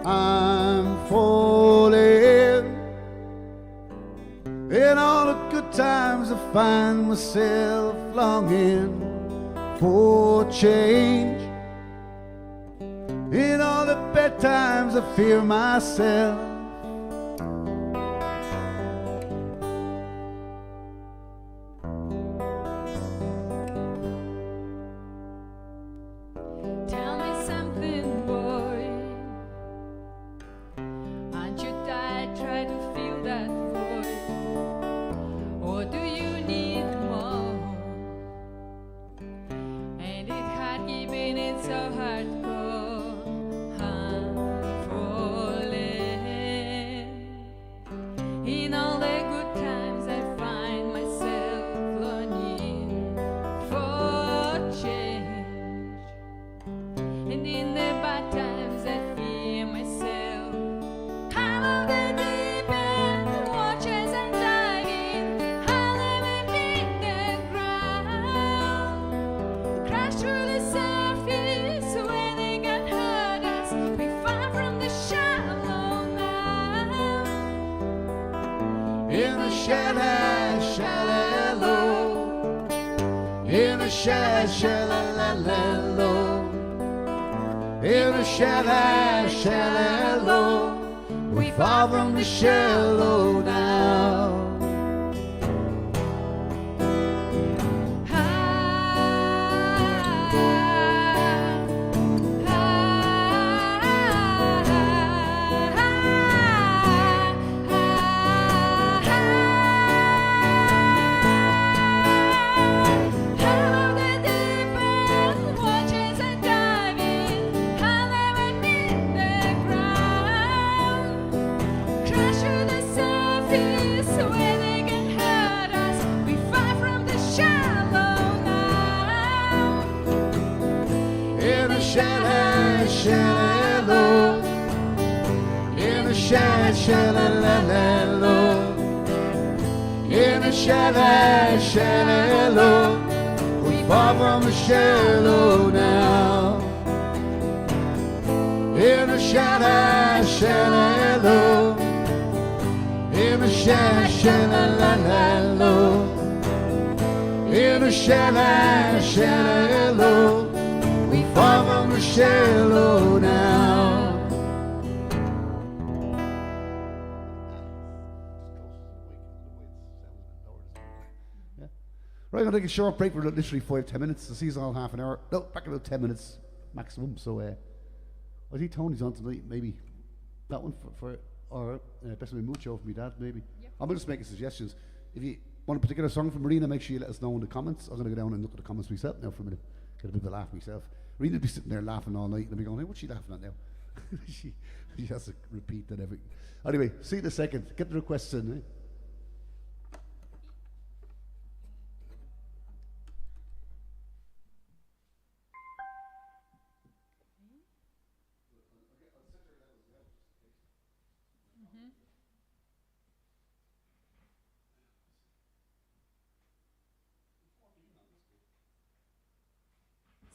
I'm falling. In all the good times I find myself longing for change. In all the bad times I fear myself. Tell me something, boy. Aren't you tired trying to fill that void? Or do you need more? And it's hard keeping it so hardcore. In all the good times I find myself longing for change. And in the bad times I fear myself. I'm on the deep end, watch as I dive in. I'll never meet the ground. Crash through the surface where they can hurt us. We far from the shallow now. In the shallow, shallow, in the shallow, shallow, in the shallow, shallow, we fall from the shallow now. Shallow, shallow, in the shallow, shallow, in the shallow, shallow, we fall from the shallow now. In the shallow, shallow, in the shallow, shallow, in the shallow, shallow. Far from the shallow now. Yeah. Right, I'm going to take a short break. We're literally 5-10 minutes. The season all half an hour. No, back about 10 minutes maximum. So I think Tony's on tonight. Maybe that one for or Besame Mucho from my dad, maybe. Yep. I'm just making suggestions. If you want a particular song from Marina, make sure you let us know in the comments. I'm going to go down and look at the comments myself now for a minute. Get a bit of a laugh myself. Marina would be sitting there laughing all night, and I'd be going, hey, what's she laughing at now? she has to repeat that every... Anyway, see you in a second. Get the requests in, eh?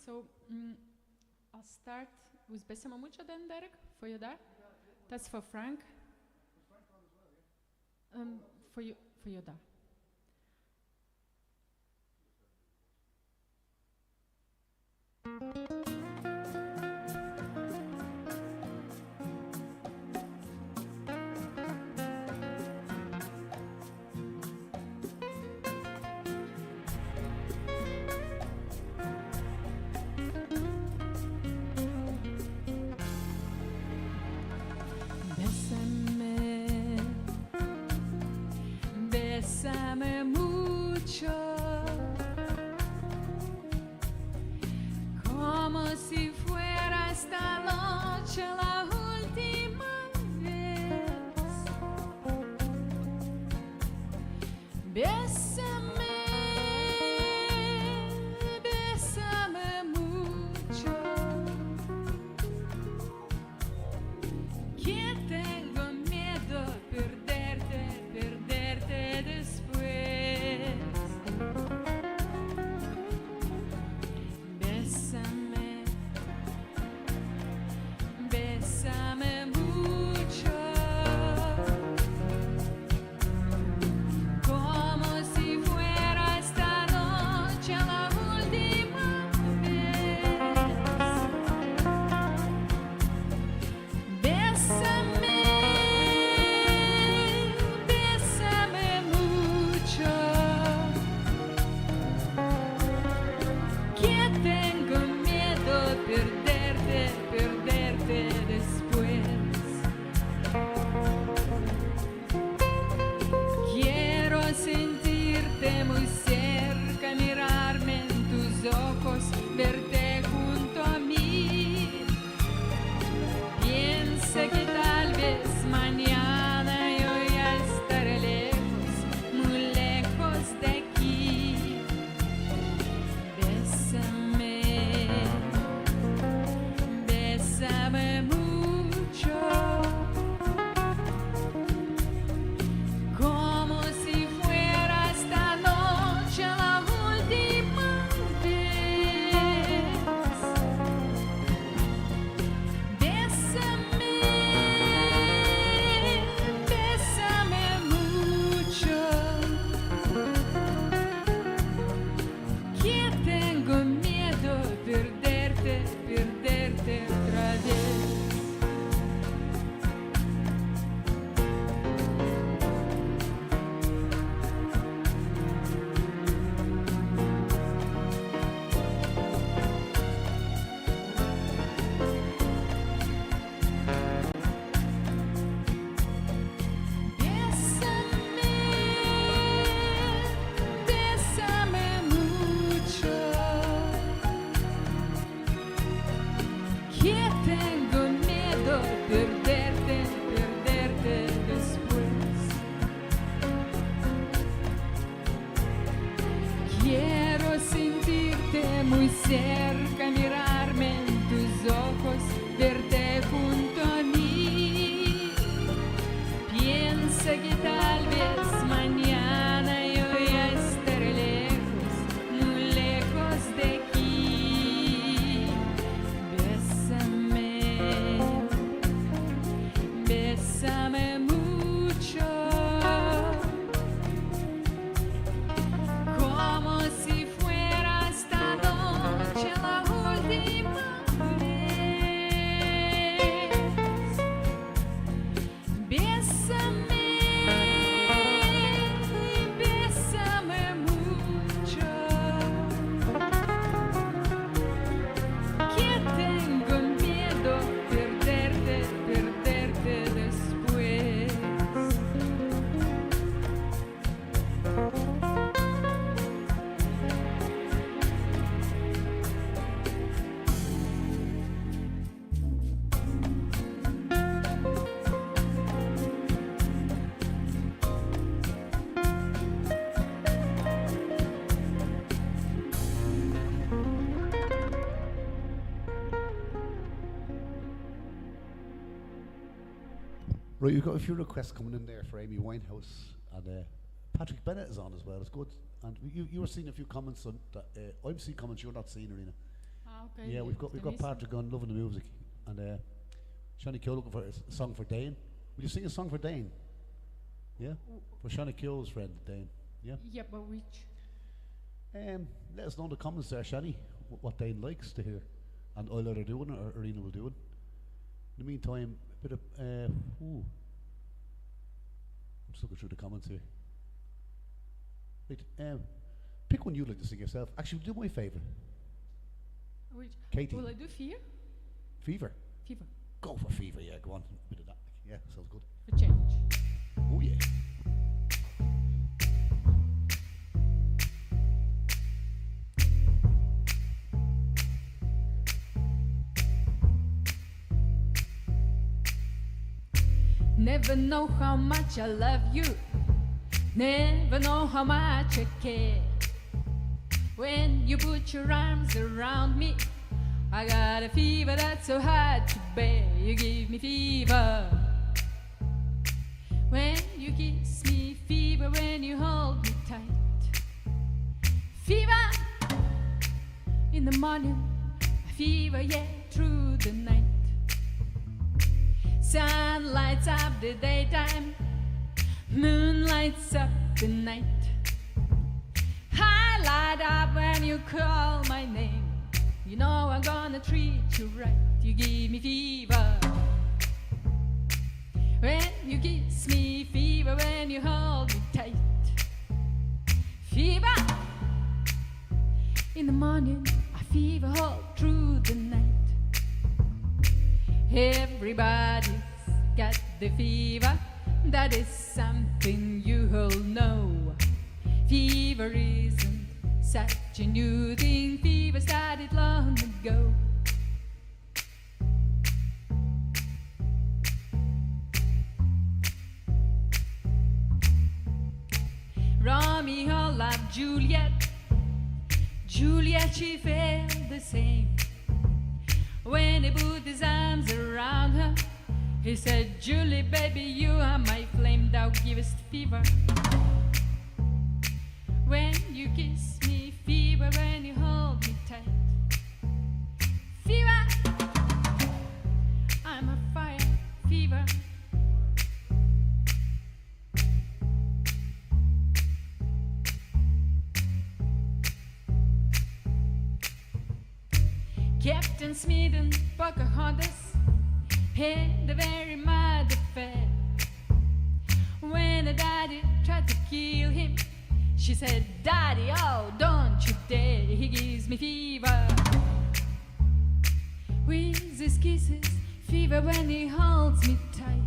So I'll start with Besame Mucho then, Derek, for your dad. That's for Frank. For you, for your dad. Bésame mucho, como si fuera esta noche la última vez. Bésame, bésame mucho, que tengo miedo perderte, perderte después. Bésame, bésame mucho, como si fuera esta noche la última vez. Bésame, bésame mucho, que tengo miedo perderte, perderte después. Quiero sentirte muy cerca, mirarme en tus ojos, verte junto a mí. Piensa que tal vez mañana yo ya estaré lejos, muy lejos de aquí. Bésame, bésame mucho, como si fuera esta noche la última vez. Bésame, bésame mucho, que tengo miedo perderte, perderte otra vez. Bésame, bésame mucho, que tengo miedo perderte, perderte después. Quiero sentirte muy cerca, mirarme en tus ojos, verte junto a mí. Piensa que tal vez mañana yo ya estaré lejos, muy lejos de aquí. Bésame, bésame mucho, como si fuera esta noche la última vez. Bésame, Right, you've got a few requests coming in there for Amy Winehouse, and Patrick Bennett is on as well. It's good. And you were seeing a few comments on that. I'm seeing comments you're not seeing, Arena. Ah, okay. Yeah, we've got Patrick on loving the music, and Shani Kyo looking for a song for Dane. Will you sing a song for Dane? Yeah, for Shani Kyo's friend Dane. Yeah. Yeah, but which? Let us know in the comments there, Shani, what Dane likes to hear, and I'll either do it or Arena will do it. In the meantime, a bit of I'm just looking through the comments here. Right, pick one you'd like to sing yourself. Actually, do my favour. Which? Katie. Will I do Fear? Fever. Fever. Go for Fever, yeah, go on. A bit of that. Yeah, sounds good. For change. Oh yeah. Never know how much I love you. Never know how much I care. When you put your arms around me, I got a fever that's so hard to bear. You give me fever when you kiss me, fever when you hold me tight. Fever in the morning, fever, yeah, through the night. Sun lights up the daytime, moon lights up the night. I light up when you call my name. You know I'm gonna treat you right. You give me fever when you kiss me, fever when you hold me tight. Fever in the morning, a fever all through the night. Everybody's got the fever, that is something you all know. Fever isn't such a new thing, fever started long ago. Romeo loved Juliet, Juliet she felt the same. When he put his arms around her, he said, Julie, baby, you are my flame, thou givest fever. When you kiss me, fever, when you hold me tight. Fever, I'm a fire, fever. Captain Smith and Pocahontas had a very mad affair. When a daddy tried to kill him, she said, Daddy, oh, don't you dare, he gives me fever. With his kisses, fever when he holds me tight.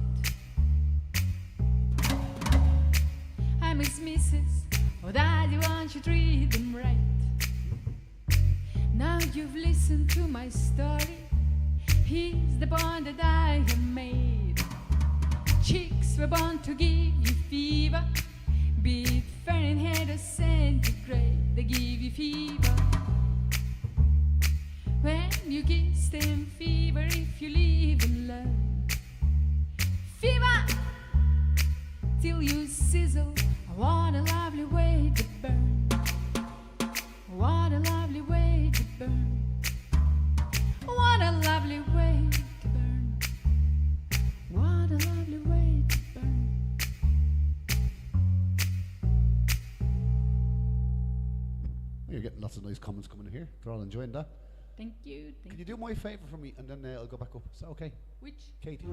I'm his missus, oh Daddy, won't you treat them right? Now you've listened to my story, he's the bond that I have made. Chicks were born to give you fever, be it Fahrenheit or centigrade, they give you fever. When you kiss them, fever if you live in love. Fever till you sizzle, what a lovely way to burn. What a lovely way to burn. What a lovely way to burn. What a lovely way to burn. You're getting lots of nice comments coming in here. They're all enjoying that. Thank you. Can you do my favour for me, and then I'll go back up? Is that okay? Which? Katie.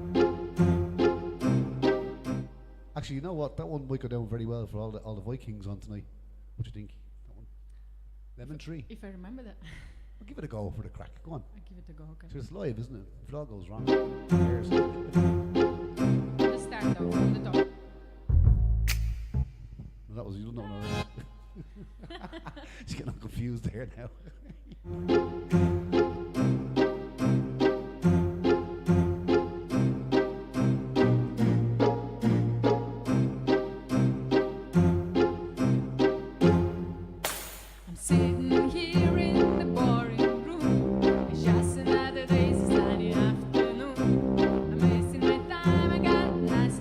Actually, you know what? That one might go down very well for all the Vikings on tonight. What do you think? That one. Lemon Tree. If I remember that. We'll give it a go for the crack. Go on. I'll give it a go, okay. So it's live, isn't it? If it all goes wrong. Let's start though, from the top. Well, that was you don't know already. She's getting all confused there now. I'm sitting here in the boring room. It's just another day, it's sunny afternoon. I'm wasting my time, I got nice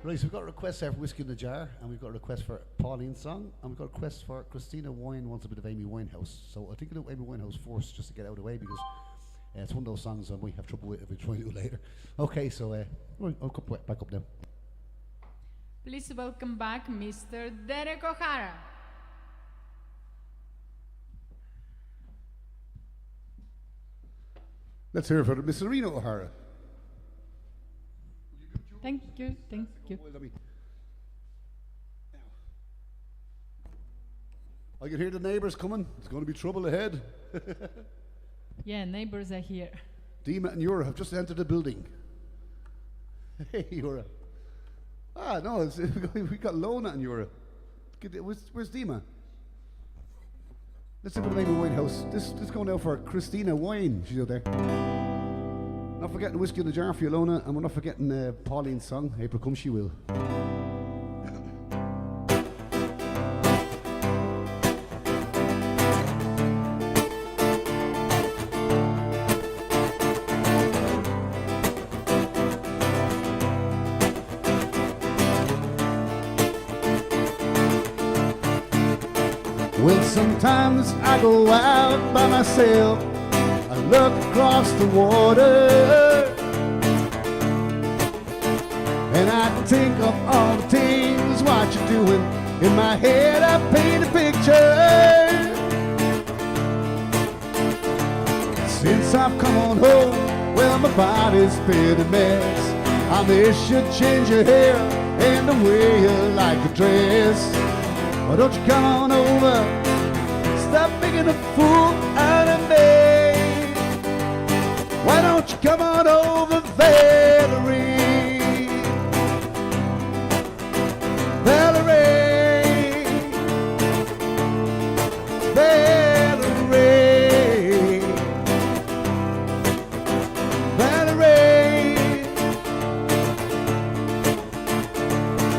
Right, so we've got a request there for Whiskey in the Jar, and we've got a request for Pauline's song, and we've got a request for Christina Wine wants a bit of Amy Winehouse. So I think I'll do Amy Winehouse first, just to get out of the way, because it's one of those songs I might have trouble with if we try to do it later. Okay, so I'll come back up now. Please welcome back Mr. Derek O'Hara. Let's hear it for Miss Serena O'Hara. Thank you, thank you. I can hear the neighbours coming. There's going to be trouble ahead. Yeah, neighbors are here. Dima and Yura have just entered the building. Hey, Yura. Ah, no, we got Lona and Yura. Where's Dima? Let's have a maybe Winehouse. This going out for Christina Wine. She's out there. Not forgetting Whiskey in the Jar for you, Lona, and we're not forgetting Pauline's song, April Come She Will. Well, sometimes I go out by myself, I look across the water, and I think of all the things what you're doing. In my head I paint a picture. Since I've come on home, well, my body's been a mess. I miss you change your hair and the way you like to dress. Why don't you come on over, stop making a fool out of me. Why don't you come on over, Valerie? Valerie, Valerie, Valerie.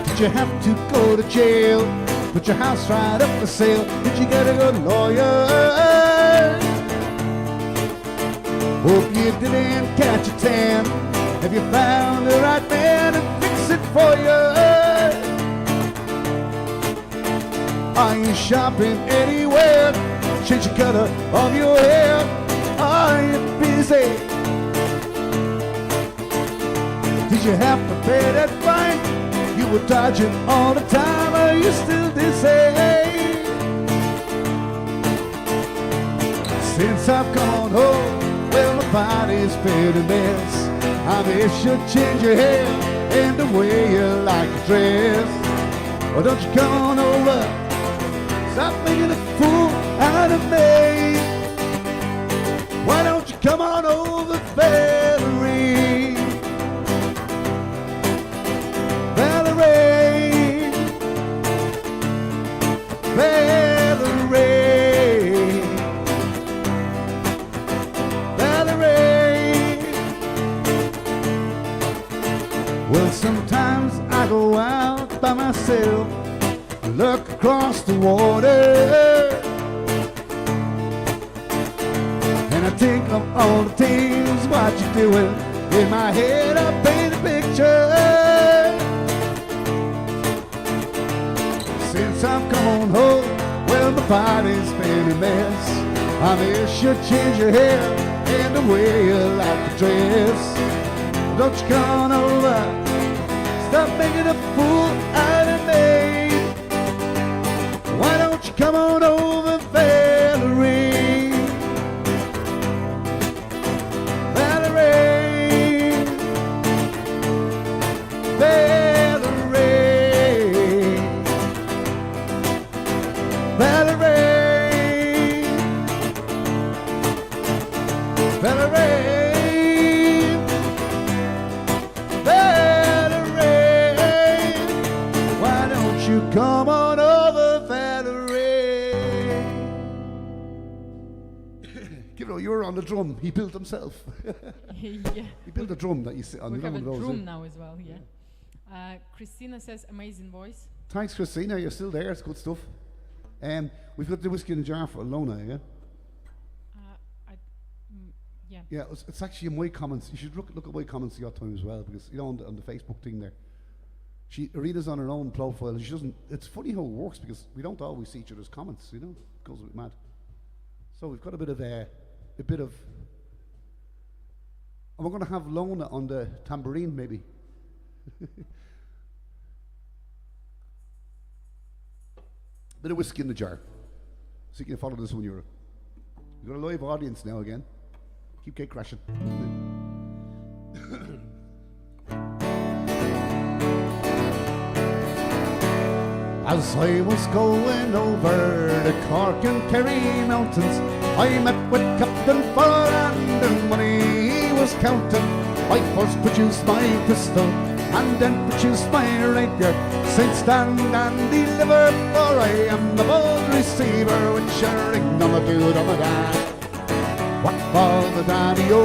Did you have to go to jail? Put your house right up for sale? Did you get a good lawyer? Hope you didn't catch a tan. Have you found the right man to fix it for you? Are you shopping anywhere? Change the color of your hair? Are you busy? Did you have to pay that fine? You were dodging all the time. Are you still dizzy? Since I've gone home, well, my body's been a mess. I miss you change your hair and the way you like to dress. Why don't you come on over, stop making a fool out of me. Why don't you come on over, Valerie? Valerie, Valerie, Valerie. Well, sometimes I go out by myself, look across the water, and I think of all the things what you're doing. In my head I paint a picture. Since I've come on home, well, my body's been a mess. I miss you change your hair and the way you like to dress. Don't you come on over, stop making a fool out of me. Why don't you come on over, Valerie? Valerie, Valerie, Valerie, Valerie, Valerie. Why don't you come on over, Valerie? Give it, you're on the drum. He built himself. Yeah. He built a drum that you sit on. We You know have a one of those, drum eh? now as well, yeah. Christina says, amazing voice. Thanks, Christina. You're still there. It's good stuff. We've got the whiskey in the jar for Lona, yeah? Yeah. Yeah, it's actually in my comments. You should look at my comments the odd time as well, because, you know, on the Facebook thing there. Rita's on her own profile. She doesn't. It's funny how it works because we don't always see each other's comments. You know, it goes a bit mad. So we've got a bit of. And we're going to have Lona on the tambourine, maybe. Bit of whiskey in the jar. So you can follow this when you've got a live audience now again. Keep cake crashing. As I was going over the Cork and Kerry mountains, I met with Captain Farrar and the money he was counting. I first produced my pistol and then produced my rapier. Saint stand and deliver, for I am the bold receiver with your ring on the dude on the dad. What for the daddy-o,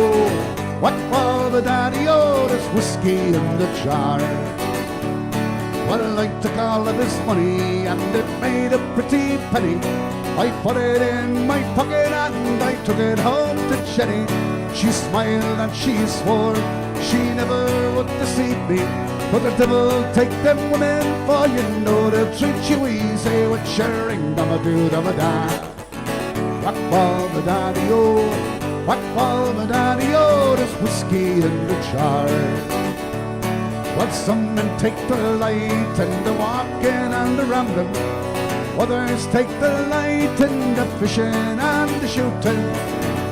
what for the daddy-o, there's whiskey in the jar. Well, I took all of his money and it made a pretty penny. I put it in my pocket and I took it home to Jenny. She smiled and she swore she never would deceive me. But the devil take them women, for you know they'll treat you easy with your ring-dum-a-doo-dum-a-da. What for the daddy-o, what for the daddy-o, there's whiskey in the jar. Well, some men take the light in the walking and the rambling, others take the light in the fishing and the shooting.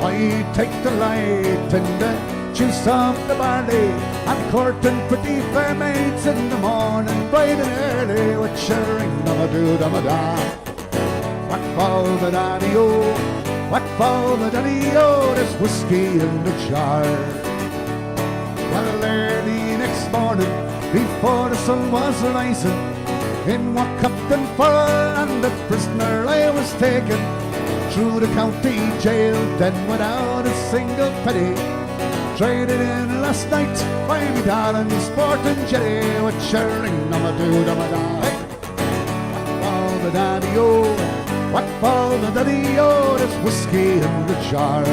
I take the light in the juice of the barley and courting pretty fair maids in the morning, bright and early, with your ring-dum-a-doo-dum-a-da. What for the daddy-o, what for the daddy-o, there's whiskey in the jar. Well, early next morning, before the sun was rising, in walked Captain Farrar and the prisoner I was taken through the county jail, then without a single penny. Traded in last night by me darling sporting Jenny, with your ring-dum-a-doo-dum-a-da. What for the daddy-o, what for the daddy-o, there's whiskey in the jar.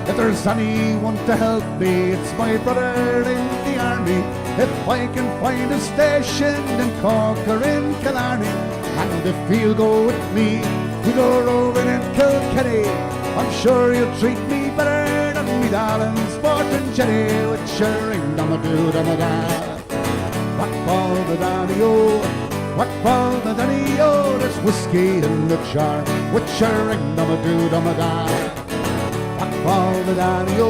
If there's anyone to help me, it's my brother in the army. If I can find a station in Cork or in Killarney, and if you'll go with me, we go roving in Kilkenny, I'm sure you'll treat me better than me darling sporting Jenny, with your ring-dum-a-doo-dum-a-da. What for the daddy-o, what for the daddy-o, there's whiskey in the jar, with your ring-dum-a-doo-dum-a-da. What for the daddy-o,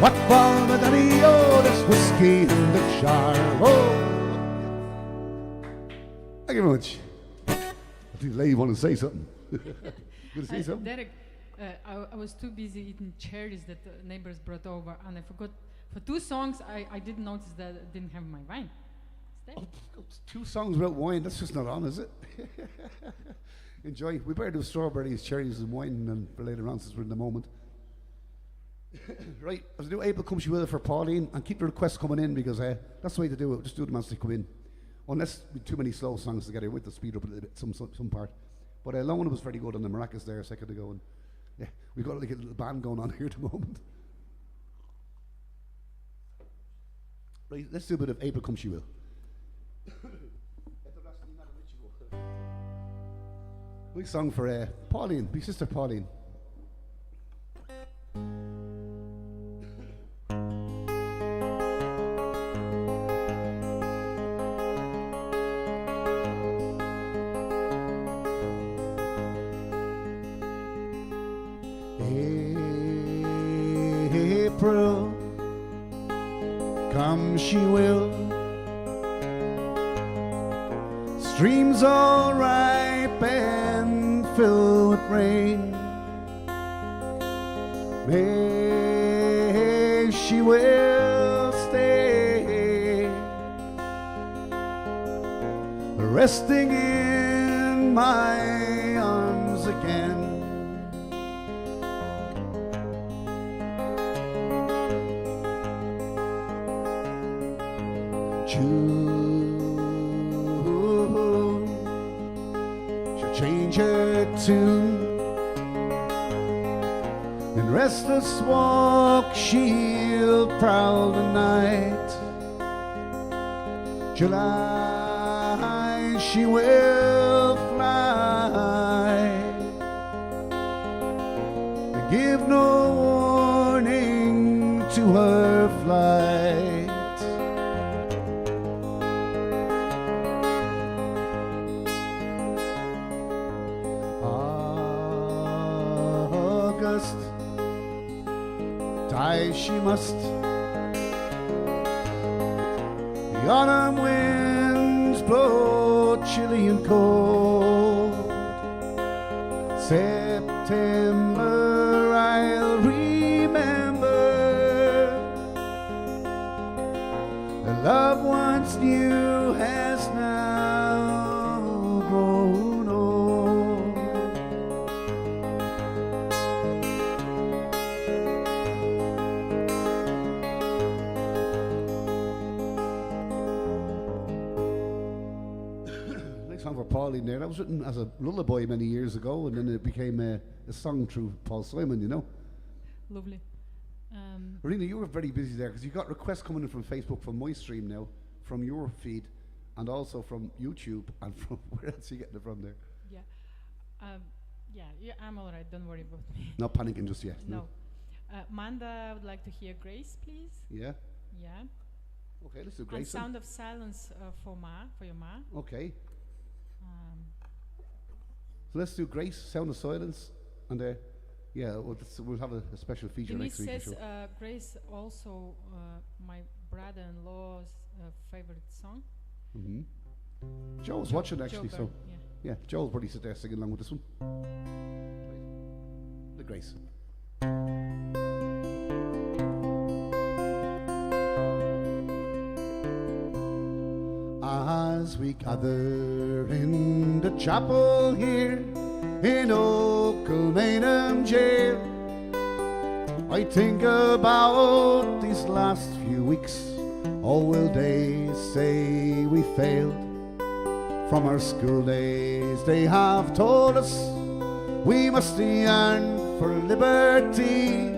what for the daddy-o, there's whiskey in the jar. Oh. Thank you very much. I think the lady wanted to say something. You say something? Derek, I was too busy eating cherries that the neighbors brought over, and I forgot. For 2 songs, I didn't notice that I didn't have my wine. Oh, 2 songs without wine, that's just not on, is it? Enjoy. We better do strawberries, cherries, and wine and for later on, since we're in the moment. Right, I'll do April Come She Will for Pauline, and keep the requests coming in, because that's the way to do it. Just do them as they come in. Unless we too many slow songs together, with the speed up a little bit, some part. But Lona was very good on the maracas there a second ago, and yeah, we've got like a little band going on here at the moment. Right, let's do a bit of April Come She Will. Nice song for Pauline, big sister Pauline. April, come she will. Streams all ripe and filled with rain. May she will stay, resting in my arms again. June she'll change her tune. In restless walk she'll prowl the night. July she will fly, give no warning to her flight. August, die she must. The autumn winds blow chilly and cold. September I'll remember. The love once new has now grown old. Nice song for Pauline there. That was written as a lullaby many years ago, and then it became a song through Paul Simon, you know. Lovely. Marina, you were very busy there because you got requests coming in from Facebook, from my stream now, from your feed, and also from YouTube, and from where else are you getting it from there? Yeah. Yeah, I'm all right. Don't worry about me. Not panicking just yet. No. Manda, I would like to hear Grace, please. Yeah. Yeah. Okay, let's do And Grace. then. Sound of Silence for your ma. Okay. So let's do Grace, Sound of Silence, and yeah, we'll have a special feature Denise next week. says For sure. Grace also my brother-in-law's favorite song. Joe's watching actually, Joe so Byrne, yeah. yeah, Joe'll probably sit there singing along with this one. The Grace. As we gather in the chapel here in Oaklemanham jail, I think about these last few weeks. Oh, will they say we failed? From our school days they have told us we must yearn for liberty,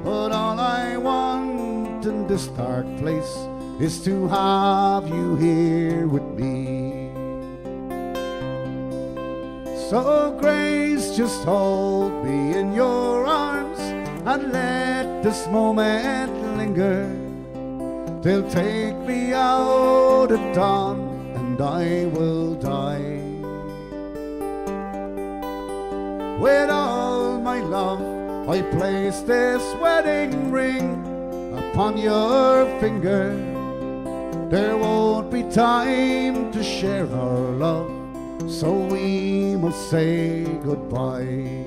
but all I want in this dark place is to have you here with me. So Grace, just hold me in your arms and let this moment linger. They'll take me out at dawn and I will die. With all my love I place this wedding ring upon your finger. There won't be time to share our love, so we must say goodbye.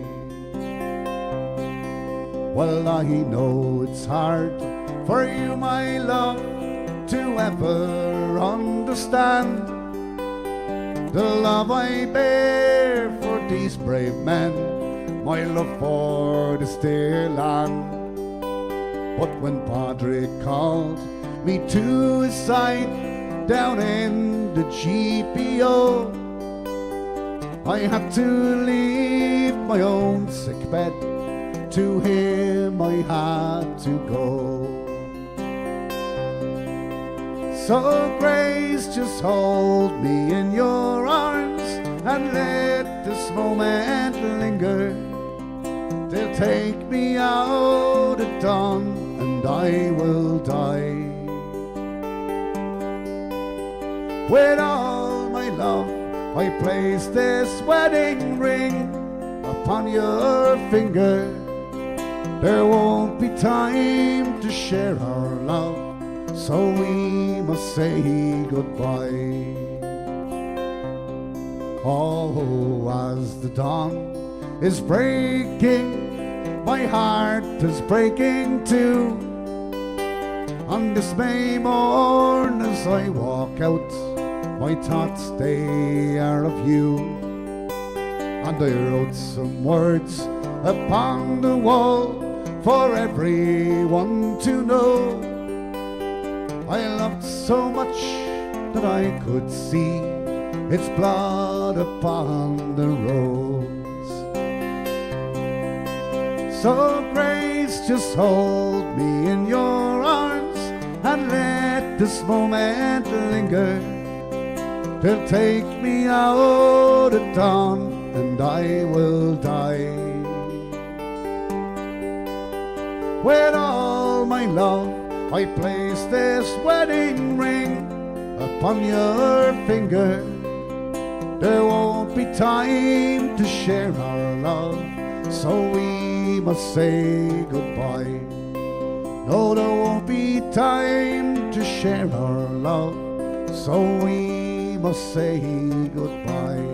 Well, I know it's hard for you, my love, to ever understand the love I bear for these brave men, my love for this dear land. But when Padre called me to his side down in the GPO, I had to leave my own sick bed. To him I had to go. So Grace, just hold me in your arms and let this moment linger. They'll take me out at dawn and I will die. With all my love I place this wedding ring upon your finger. There won't be time to share our love, so we must say goodbye. Oh, as the dawn is breaking, my heart is breaking too. On this May morn as I walk out, my thoughts they are of you. And I wrote some words upon the wall for everyone to know. I loved so much that I could see its blood upon the rose. So Grace, just hold me in your arms and let let this moment linger till take me out at dawn and I will die. With all my love I place this wedding ring upon your finger. There won't be time to share our love, so we must say goodbye. No, there won't be time to share our love, so we must say goodbye.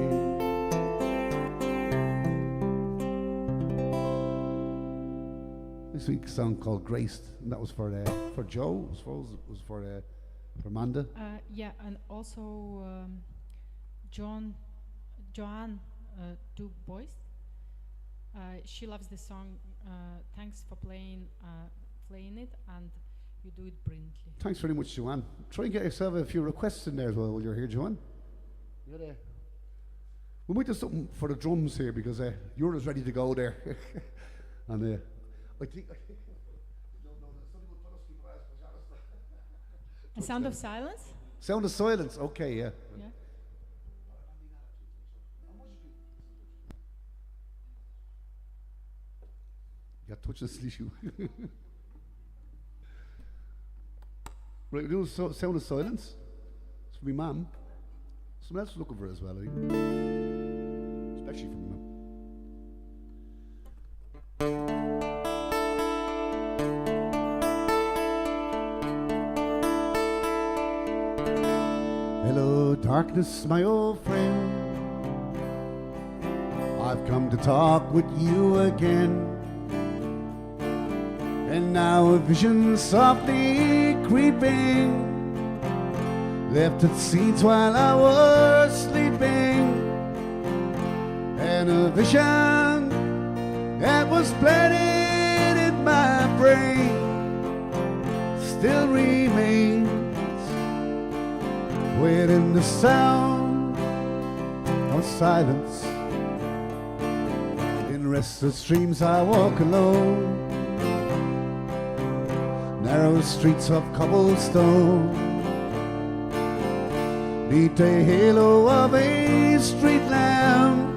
This week's song called Graced, and that was for Joe, I suppose it was for Amanda. Yeah, and also Joanne, two boys. She loves the song. Thanks for playing it, and you do it brilliantly. Thanks very much, Joanne. Try and get yourself a few requests in there as well while you're here, Joanne. We might do something for the drums here because Eura's ready to go there. And I think... A Sound of Silence? Sound of Silence, okay, yeah. Yeah, touch this issue. Right, we do Sound of Silence. It's for me mum. Someone else is looking for it as well, I think. Especially for me mum. Hello, darkness, my old friend. I've come to talk with you again. And now a vision softly creeping left its seeds while I was sleeping. And a vision that was planted in my brain still remains within the sound of silence. In restless dreams I walk alone, narrow streets of cobblestone, neath the halo of a street lamp.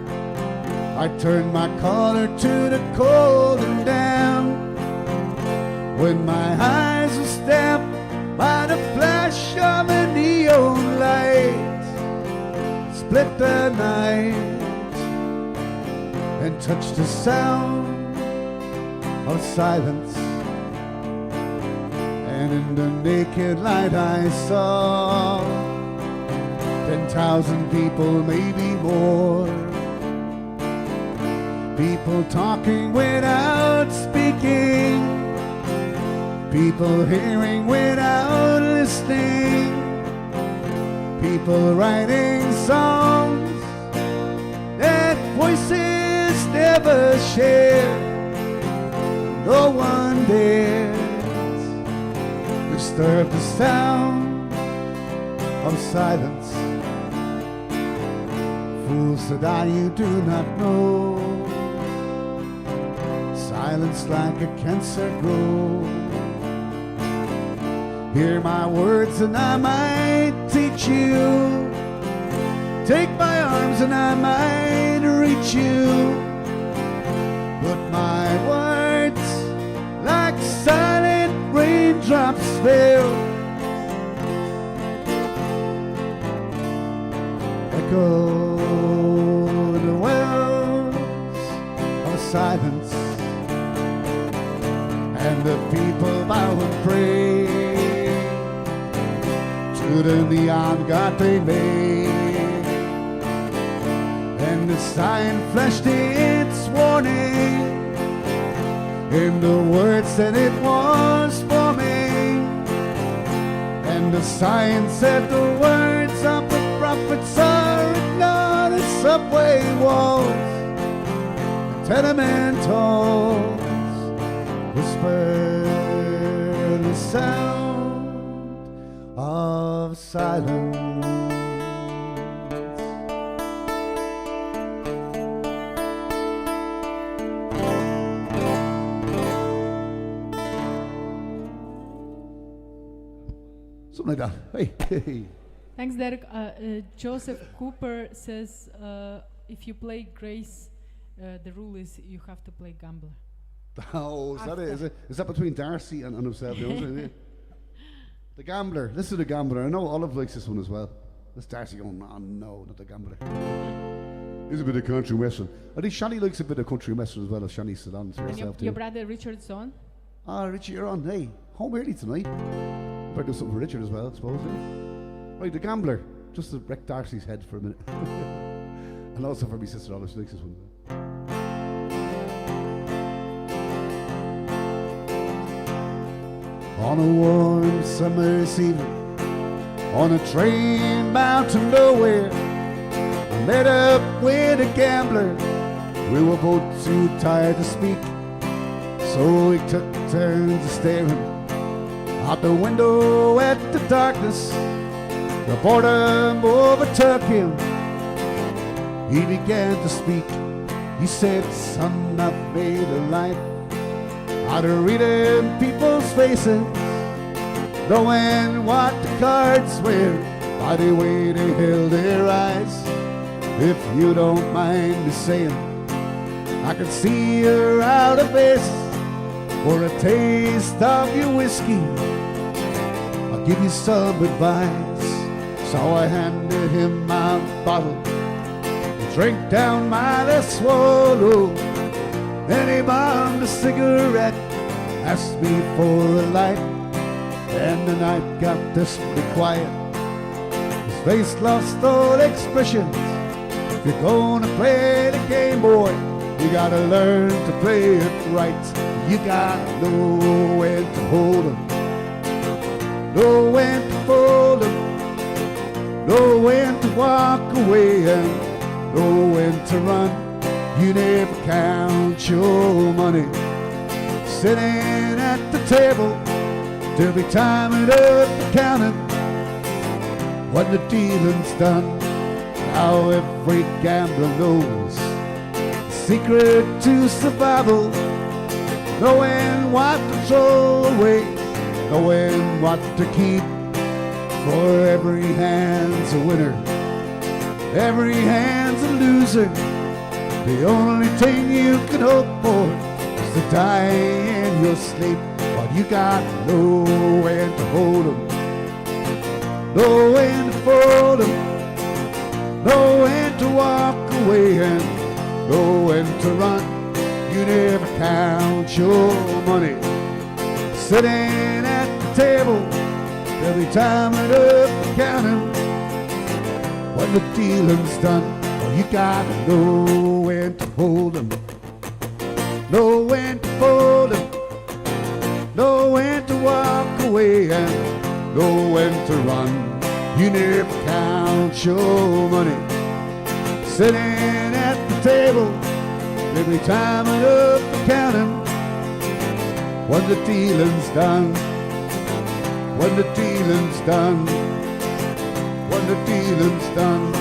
I turn my collar to the cold and damp. When my eyes are stabbed by the flash of a neon light, split the night and touch the sound of silence. And in the naked light I saw 10,000 people, maybe more. People talking without speaking, people hearing without listening, people writing songs that voices never share. No one dares disturb the sound of silence. Fools that you do not know, silence like a cancer grows. Hear my words and I might teach you, take my arms and I might reach you, but my words like silent raindrops fail, echo the wells of silence. And the people bow and pray to the neon god they made. And the sign flashed its warning in the words that it was forming. And the sign said the words of the prophets are written on the subway walls, the tenement halls. Whisper the sound of silence. Something like that. Hey. Thanks, Derek. Joseph Cooper says if you play Grace, the rule is you have to play Gambler. Oh, is that it? Is that between Darcy and himself? The Gambler. Listen to the Gambler. I know Olive likes this one as well. This Darcy going, oh no, not the Gambler. He's a bit of country western. I think Shani likes a bit of country western as well, as Shani said on to herself too. Your brother Richard's on? Ah, Richie, you're on. Hey, home early tonight. Better do something for Richard as well, I suppose. Eh? Right, the Gambler. Just to wreck Darcy's head for a minute. And also for my sister Olive, she likes this one. On a warm summer's evening, on a train bound to nowhere, I met up with a gambler. We were both too tired to speak, so we took turns staring out the window at the darkness. The boredom overtook him. He began to speak. He said, son, I've made a life out of reading people's faces, knowing what the cards were by the way they held their eyes. If you don't mind me saying, I can see you're out of base for a taste of your whiskey. I'll give you some advice. So I handed him my bottle, he drank down my last swallow. Then he bombed a cigarette, asked me for a light, and the night got desperately quiet. His face lost all expression. If you're gonna play the game, boy, you gotta learn to play it right. You gotta know when to hold 'em, know when to fold 'em, know when to walk away, and know when to run. You never count your money sitting at the table. There'll be time enough for counting when the dealing's done. Now every gambler knows the secret to survival, knowing what to throw away, knowing what to keep. For every hand's a winner, every hand's a loser. The only thing you can hope for is to die in your sleep. But you gotta know when to hold 'em, know when to fold 'em, know when to walk away, and know when to run. You never count your money sitting at the table. There'll be time enough for counting when the dealing's done. Well, you gotta know when to hold 'em, know when to fold 'em, know when to walk away, and know when to run. You never count your money sitting at the table. There'll be time enough for counting when the dealing's done. When the dealing's done, when the dealing's done.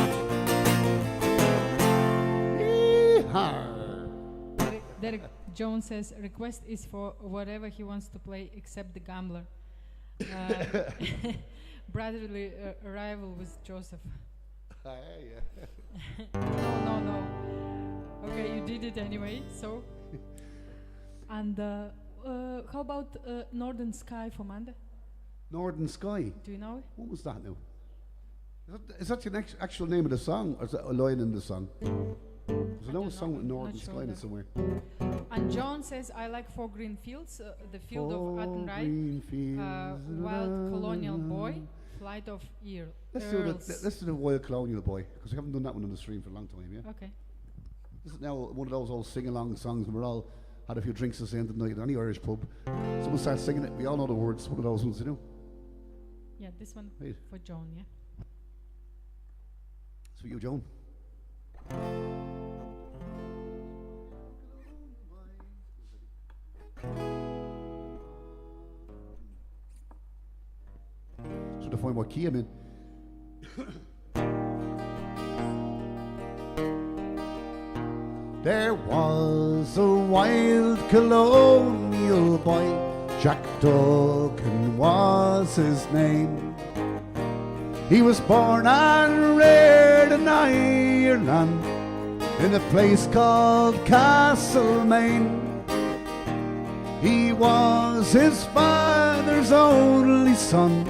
Derek Jones says request is for whatever he wants to play except the Gambler. Brotherly arrival with Joseph. No. Okay, you did it anyway, so. And how about Northern Sky for Monday? Northern Sky. Do you know it? What was that now? Is that the actual name of the song, or is that a line in the song? There's a song with Northern Sky in it somewhere. And John says, I like Four Green Fields, the field of Attenry, Wild Colonial Boy, Flight of Earls. Let's do the Wild Colonial Boy, because we haven't done that one on the stream for a long time, yeah? Okay. This is now one of those old sing-along songs, and we're all had a few drinks at the end of the night at any Irish pub. Someone starts singing it, we all know the words, one of those ones, you know? Yeah, this one right. for John, yeah? It's for you, Joan. Trying to find what key I'm in. There was a wild colonial boy, Jack Dog and was his name. He was born and reared in Ireland, in a place called Castlemaine. He was his father's only son,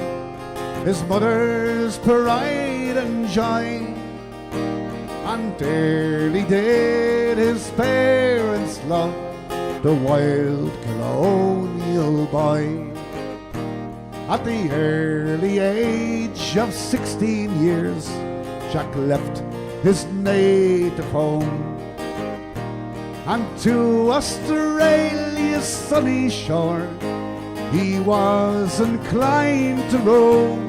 his mother's pride and joy, and dearly did his parents love the wild colonial boy. At the early age of 16 years, Jack left his native home and to Australia's sunny shore he was inclined to roam.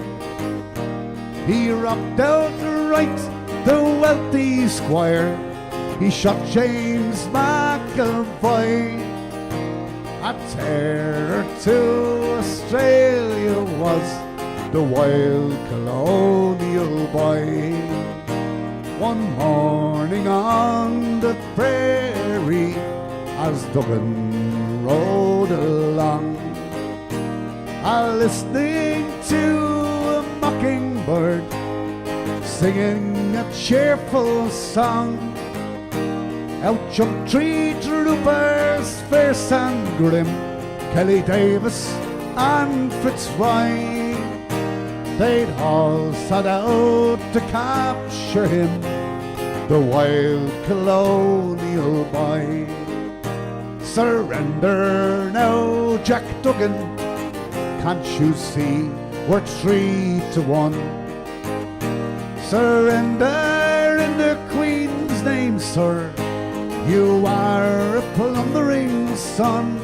He robbed outright the wealthy squire, he shot James McAvoy. A terror to Australia was the wild colonial boy. One morning on the prairie, as Duggan rode along, listening to a mockingbird singing a cheerful song, out jumped three troopers, fierce and grim, Kelly Davis and Fitzroy. They'd all set out to capture him, the wild colonial boy. Surrender now, Jack Duggan, can't you see we're 3-1? Surrender in the Queen's name, sir, you are a plundering son.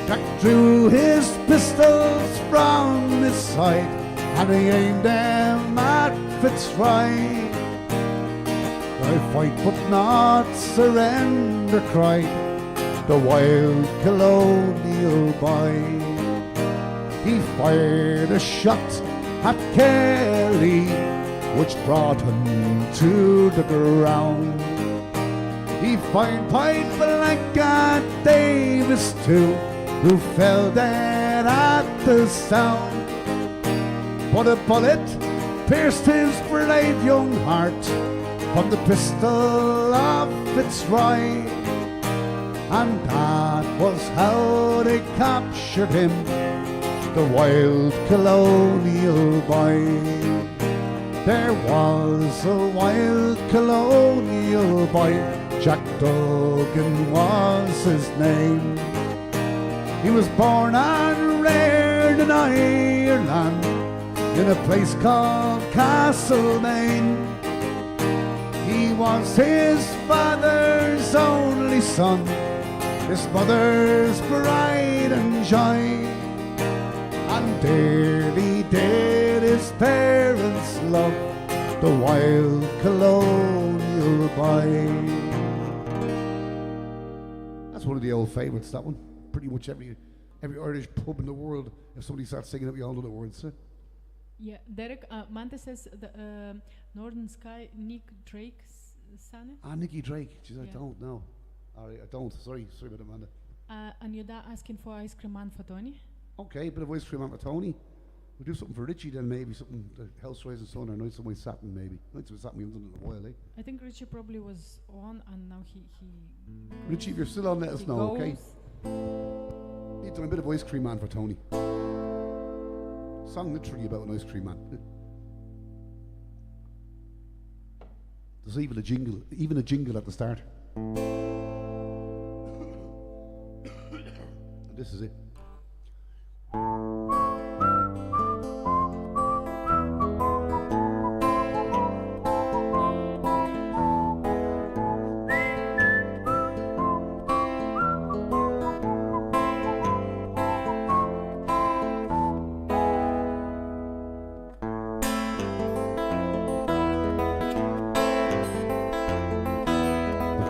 Jack drew his pistols from his side and he aimed them at Fitzroy. I fight but not surrender, cried the wild colonial boy. He fired a shot at Kelly, which brought him to the ground. He fired point blank at Davis too, who fell dead at the sound. But a bullet pierced his brave young heart from the pistol of Fitzroy, and that was how they captured him, the wild colonial boy. There was a wild colonial boy, Jack Duggan was his name. He was born and reared in Ireland, in a place called Castlemaine. He was his father's only son, his mother's pride and joy, and dearly did his parents love the wild colonial boy. That's one of the old favourites, that one. Pretty much every Irish pub in the world, if somebody starts singing it, we all know the words. Yeah, Derek, Manta says the Northern Sky, Nick Drake's son. Nicky Drake. Jeez, I Yeah. don't know. I don't. Sorry about it, Amanda. And your dad asking for ice cream man for Tony. Okay, bit of ice cream on for Tony. We'll do something for Richie then, maybe something the House Rising Sun or Nights Away Satin, maybe. Nights Away Satin we haven't done it in a while, eh? I think Richie probably was on and now he Richie, if you're still on, let us know, goes. okay? Need to do a bit of ice cream man for Tony. Song literally about an ice cream man. There's even a jingle at the start. And this is it.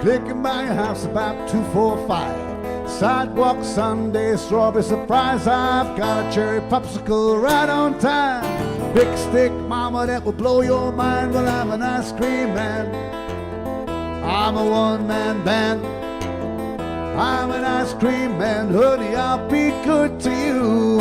Click in my house about 245. Sidewalk Sunday, strawberry surprise. I've got a cherry popsicle right on time. Big stick, mama, that will blow your mind. Well, I'm an ice cream man. I'm a one-man band. I'm an ice cream man, honey, I'll be good to you.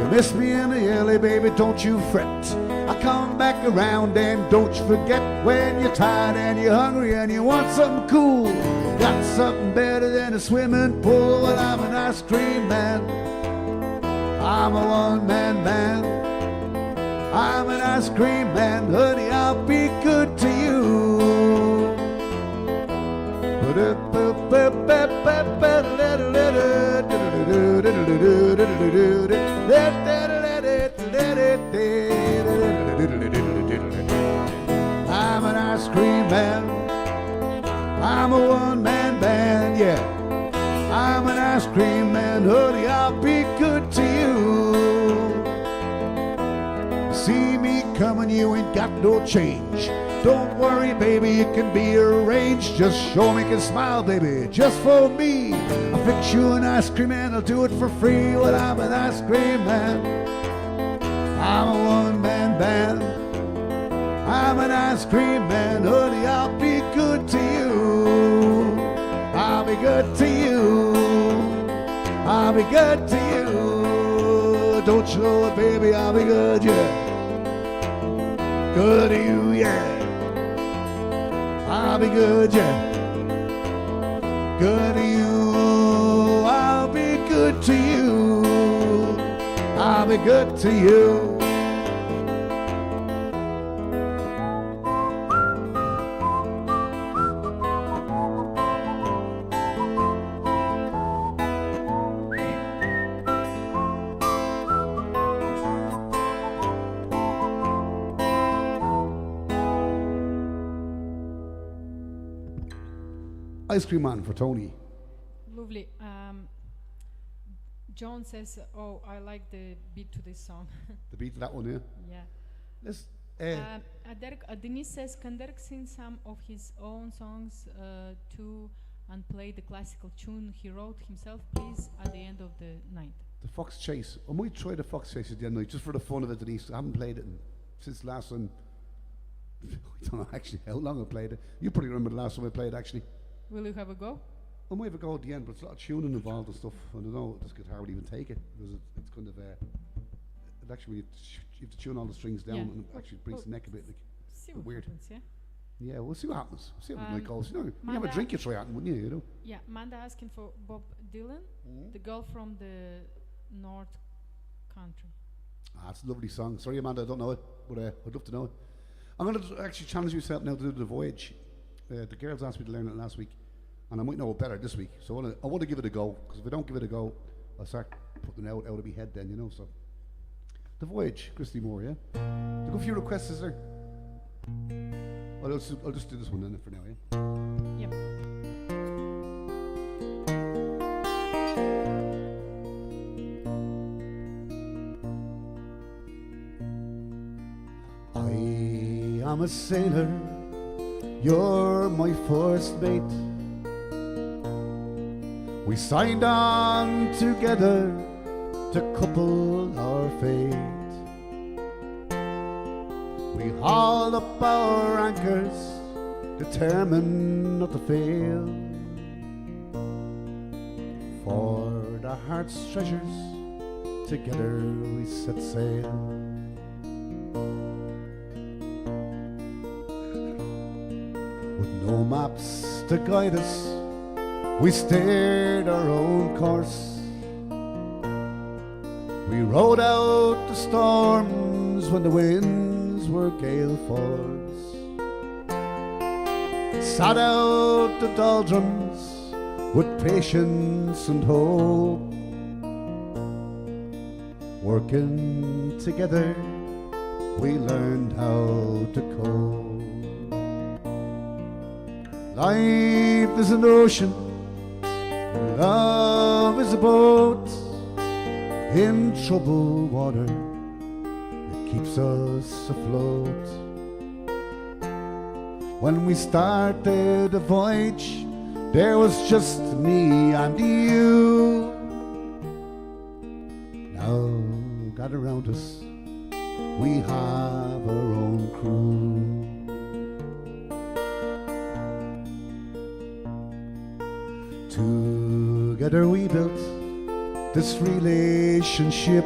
You miss me in the alley, baby, don't you fret. I come back around and don't you forget, when you're tired and you're hungry and you want something cool, got something better than a swimming pool. Well, I'm an ice cream man, I'm a one-man band. I'm an ice cream man, honey, I'll be good to you. I'm an ice cream man, I'm a one-man band, yeah. I'm an ice cream man, honey, I'll be good to you. See me coming, you ain't got no change. Don't worry, baby, it can be arranged. Just show me you can smile, baby, just for me. I'll fix you an ice cream and I'll do it for free. Well, I'm an ice cream man, I'm a one-man band. I'm an ice cream man, honey, I'll be good to you. I'll be good to you. I'll be good to you. Don't you know it, baby, I'll be good, yeah. Good to you, yeah. I'll be good, yeah. Good to you. I'll be good to you. I'll be good to you. Ice cream man for Tony. Lovely. John says, "Oh, I like the beat to this song." The beat to that one, yeah. Yeah. Let's. Denise says, "Can Derek sing some of his own songs too, and play the classical tune he wrote himself, please, at the end of the night?" The Fox Chase. I might try the Fox Chase at the end of the night, just for the fun of it, Denise. I haven't played it since last time. I don't know actually how long I played it. You probably remember the last time I played, actually. Will you have a go? I might have a go at the end, but it's a lot of tuning involved and stuff. I don't know, this guitar would even take it, because it's kind of it actually, you have to tune all the strings down, and it actually brings the neck a bit like See what weird. happens, yeah? Yeah, we'll see what happens. See how the night goes. You know, when you have a drink, you try it, wouldn't you? You know. Yeah, Manda asking for Bob Dylan, the girl from the North Country. Ah, it's a lovely song. Sorry, Amanda, I don't know it, but I'd love to know it. I'm going to actually challenge myself now to do the Voyage. The girls asked me to learn it last week, and I might know it better this week. So I want to give it a go, because if I don't give it a go, I'll start putting it out of my head then, you know. So the Voyage, Christy Moore, yeah. There's a good few requests, is there? I'll just do this one then for now, yeah. Yep. I am a sailor, you're my first mate. We signed on together to couple our fate. We hauled up our anchors, determined not to fail. For the heart's treasures, together we set sail. No maps to guide us, we steered our own course. We rode out the storms when the winds were gale force. Sat out the doldrums with patience and hope. Working together, we learned how to cope. Life is an ocean, love is a boat. In troubled water, it keeps us afloat. When we started the voyage, there was just me and you. Now, gather around us, we have our own crew. Together we built this relationship.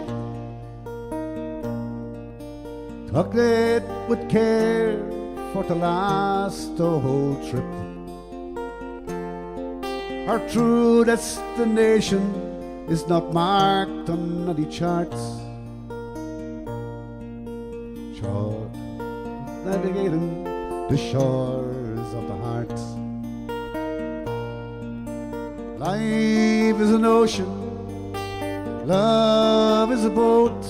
Took it with care for to last the whole trip. Our true destination is not marked on any charts. Short, navigating the shores of the heart. Life is an ocean, love is a boat.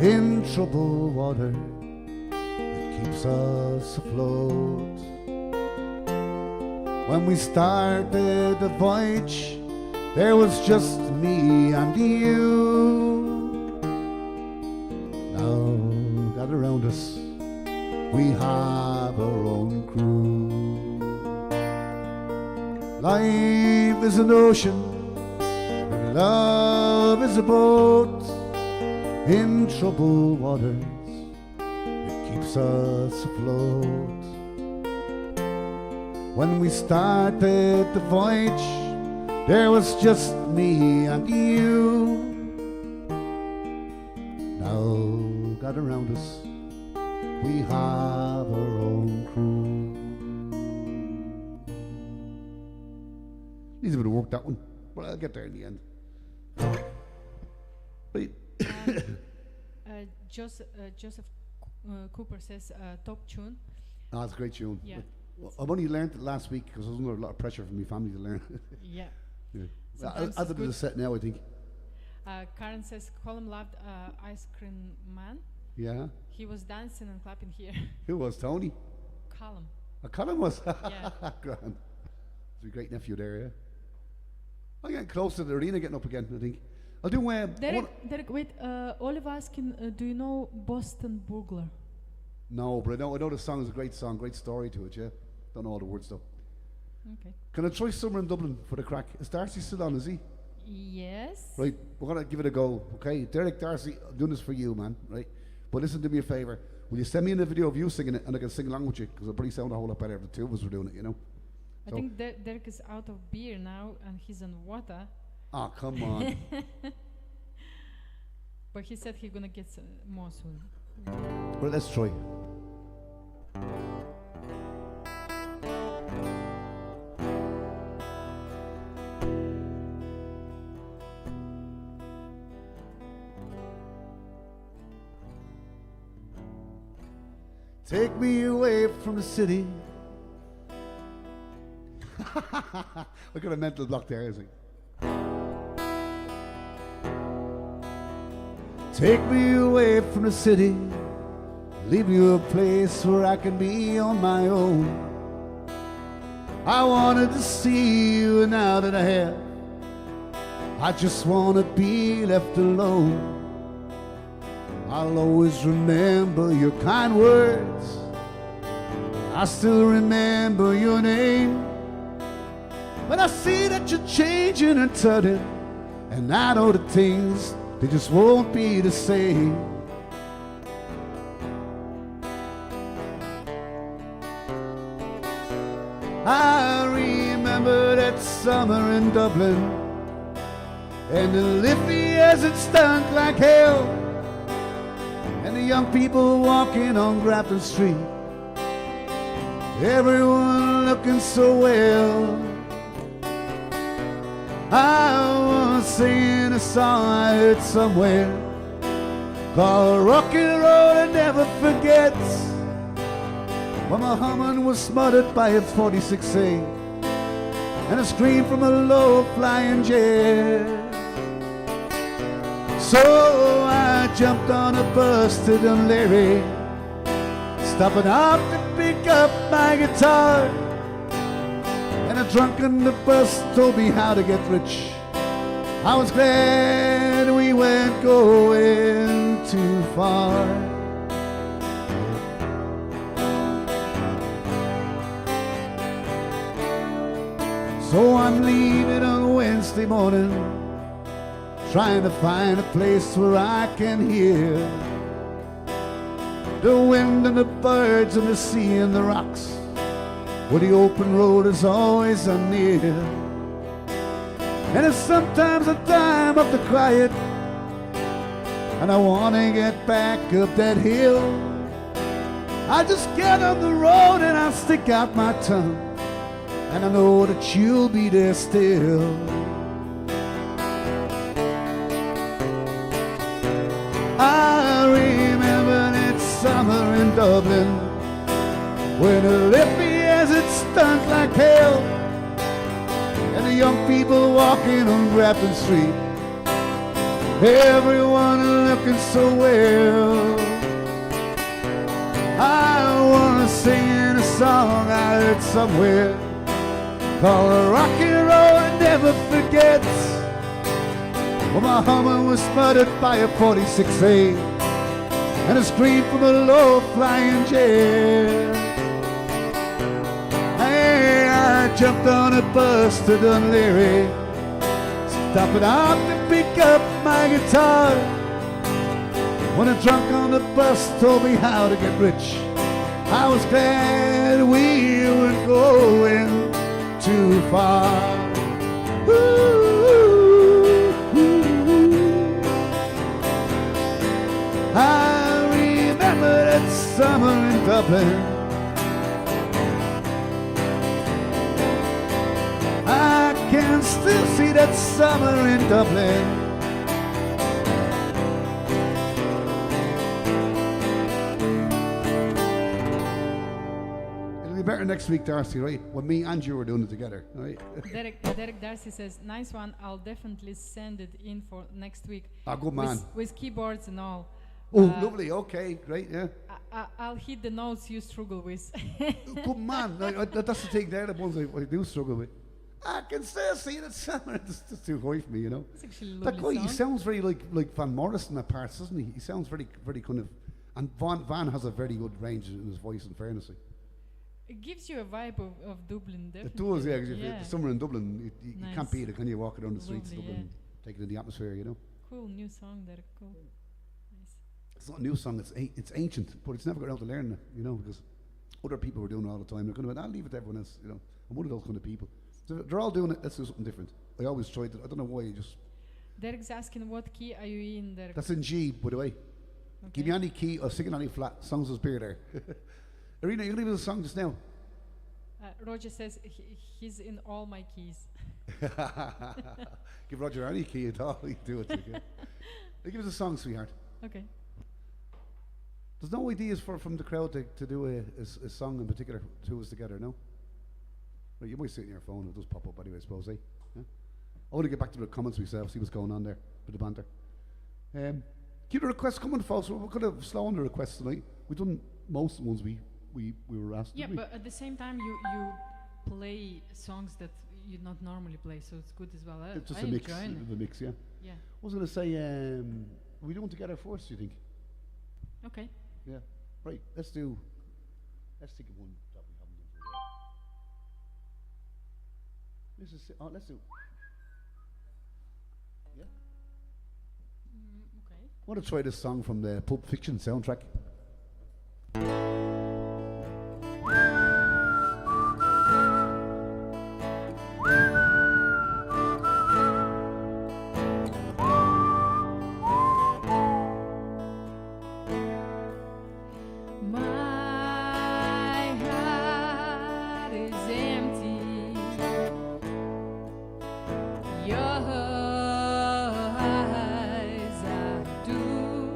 In troubled water, it keeps us afloat. When we started the voyage, there was just me and you. Now that around us, we have our own crew. Life is an ocean, and love is a boat. In troubled waters, it keeps us afloat. When we started the voyage, there was just me and you. Now, God around us, we have our own crew. Needs a bit of work, that one, but I'll get there in the end. But Joseph Cooper says top tune. oh, it's a great tune. Yeah. Well, I've only learned it last week because I was under a lot of pressure from my family to learn. Yeah. Yeah. Sometimes I'll it's do the good. set now, I think. Karen says Colin loved Ice Cream Man. Yeah. He was dancing and clapping here. Who was Tony? Colin. Colin was. Yeah. Grand. It's a great nephew there, yeah. I'm getting close to the arena getting up again, I think. I'll do Derek, wait. Olive asking, do you know Boston Burglar? No, but I know the song is a great song, great story to it, yeah. Don't know all the words though. Okay. Can I try Summer in Dublin for the crack? Is Darcy still on, is he? Yes. Right, we're gonna give it a go, okay? Derek, Darcy, I'm doing this for you, man, right? But listen, do me a favour. Will you send me in a video of you singing it and I can sing along with you? Because it'll probably sound a whole lot better if the two of us were doing it, you know? I think Derek is out of beer now and he's on water. Oh, come on. But he said he's gonna get some more soon. Well, let's try. Take me away from the city. I got a mental block there, I think. Take me away from the city, leave me a place where I can be on my own. I wanted to see you, and now that I have, I just want to be left alone. I'll always remember your kind words, I still remember your name. But I see that you're changing and turning, and I know the things, they just won't be the same. I remember that summer in Dublin, and the Liffey as it stunk like hell, and the young people walking on Grafton Street, everyone looking so well. I was singing a song I heard somewhere called Rock and Roll and Never Forgets, when my humming was smothered by a 46A and a scream from a low-flying jet. So I jumped on a bus to Dunleary, stopping off to pick up my guitar, and a drunk on the bus told me how to get rich. I was glad we weren't going too far. So I'm leaving on Wednesday morning, trying to find a place where I can hear the wind and the birds and the sea and the rocks, where the open road is always near. And it's sometimes a time of the quiet and I wanna get back up that hill. I just get on the road and I stick out my tongue, and I know that you'll be there still. I remember that summer in Dublin when it left me as it stunk like hell, and the young people walking on Grafton Street, everyone looking so well. I wanna sing a song I heard somewhere called Rock and Roll Never Forgets. Well, my Hummer was spotted by a 46A and a scream from a low-flying jet. Hey, I jumped on a bus to Dunleary, stopping off to pick up my guitar. When a drunk on the bus told me how to get rich, I was glad we weren't going too far. Ooh. I remember that summer in Dublin. I can still see that summer in Dublin. It'll be better next week, Darcy, right? When me and you were doing it together, right? Derek Darcy says, nice one, I'll definitely send it in for next week. Ah, good man. With keyboards and all. Oh, lovely, okay, great, yeah. I'll hit the notes you struggle with. Good man, that's the thing, they're the ones I do struggle with. I can still see that summer, it's just too high for me, you know. It's actually a That lovely guy, he song. sounds very like Van Morrison at parts, doesn't he? He sounds very, very kind of, and Van has a very good range in his voice, in fairness. It gives you a vibe of Dublin, It definitely. does, yeah, because if summer in Dublin, you Nice. can't beat it, can you, walking down the streets of Lovely, Dublin, taking in the atmosphere, you know. Cool, new song, Derek, cool. Nice. It's not a new song, it's ancient, but it's never got out to learn it, you know, because other people were doing it all the time. They're kind of, I'll leave it to everyone else, you know. I'm one of those kind of people. So they're all doing it, let's do something different. I always tried it, I don't know why, Derek's asking what key are you in, Derek? that's in G, by the way. Okay. Give me any key, or sing it any flat, songs with beer there. Irina, you're going to leave us a song just now. Roger says he's in all my keys. Give Roger any key at all, he can do it. Okay. Give us a song, sweetheart. Okay. There's no ideas from the crowd to do a song in particular, two of us together, no? Well, you might see it in your phone, it does pop up anyway, I suppose, eh? Yeah? I want to get back to the comments myself, see what's going on there with the banter. Keep the requests coming, folks. We're kind of slow on the requests tonight. We've done most of the ones we were asked. Yeah, didn't we? but at the same time, you play songs that you not normally play, so it's good as well. It's just I a mix, enjoy it. the mix, yeah. Yeah. I was going to say, are we doing together first, do you think? Okay. Yeah. Right, let's think of one that we haven't done for a while. Let's do. Yeah. Okay. I want to try this song from the Pulp Fiction soundtrack. My heart is empty. Your eyes are blue.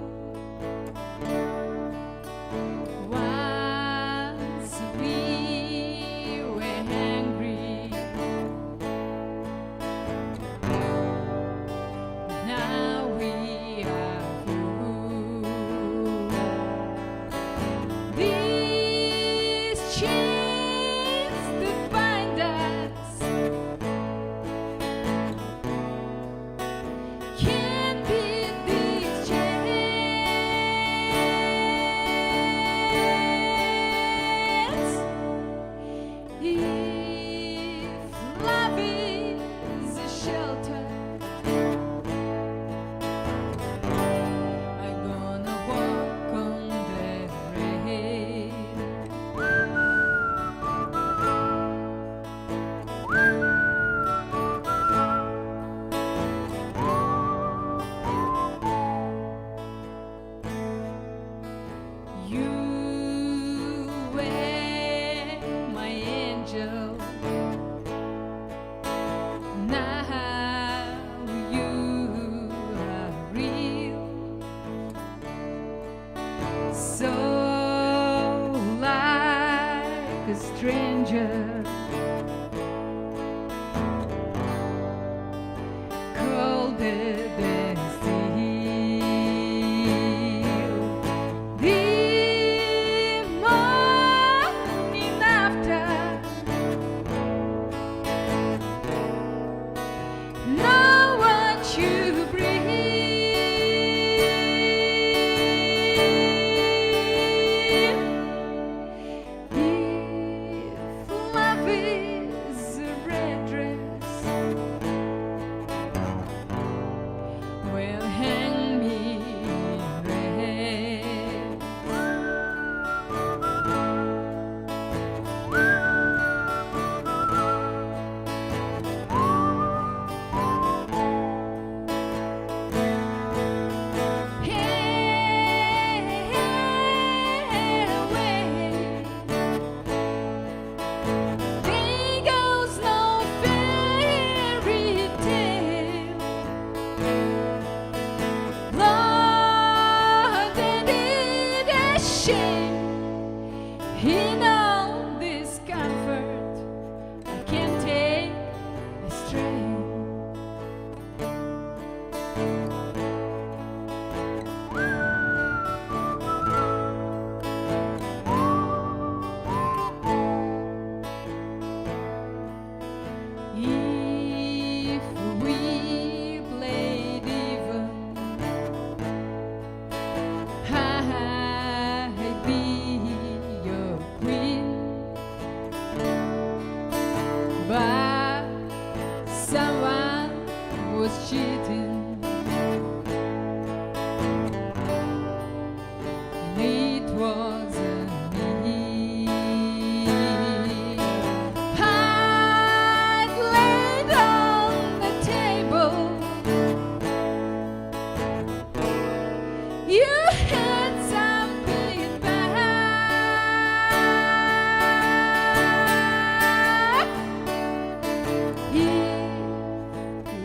so like a stranger. Colder than steel. The morning after, know what you breathe. If love is a red dress, well, hang me red. There goes no fairy tale. Lord, and it a shame. In all this comfort, I can't take a strain. If we played even, I'd be your queen. But someone was cheating, and it wasn't me. I'd laid on the table you had something back. If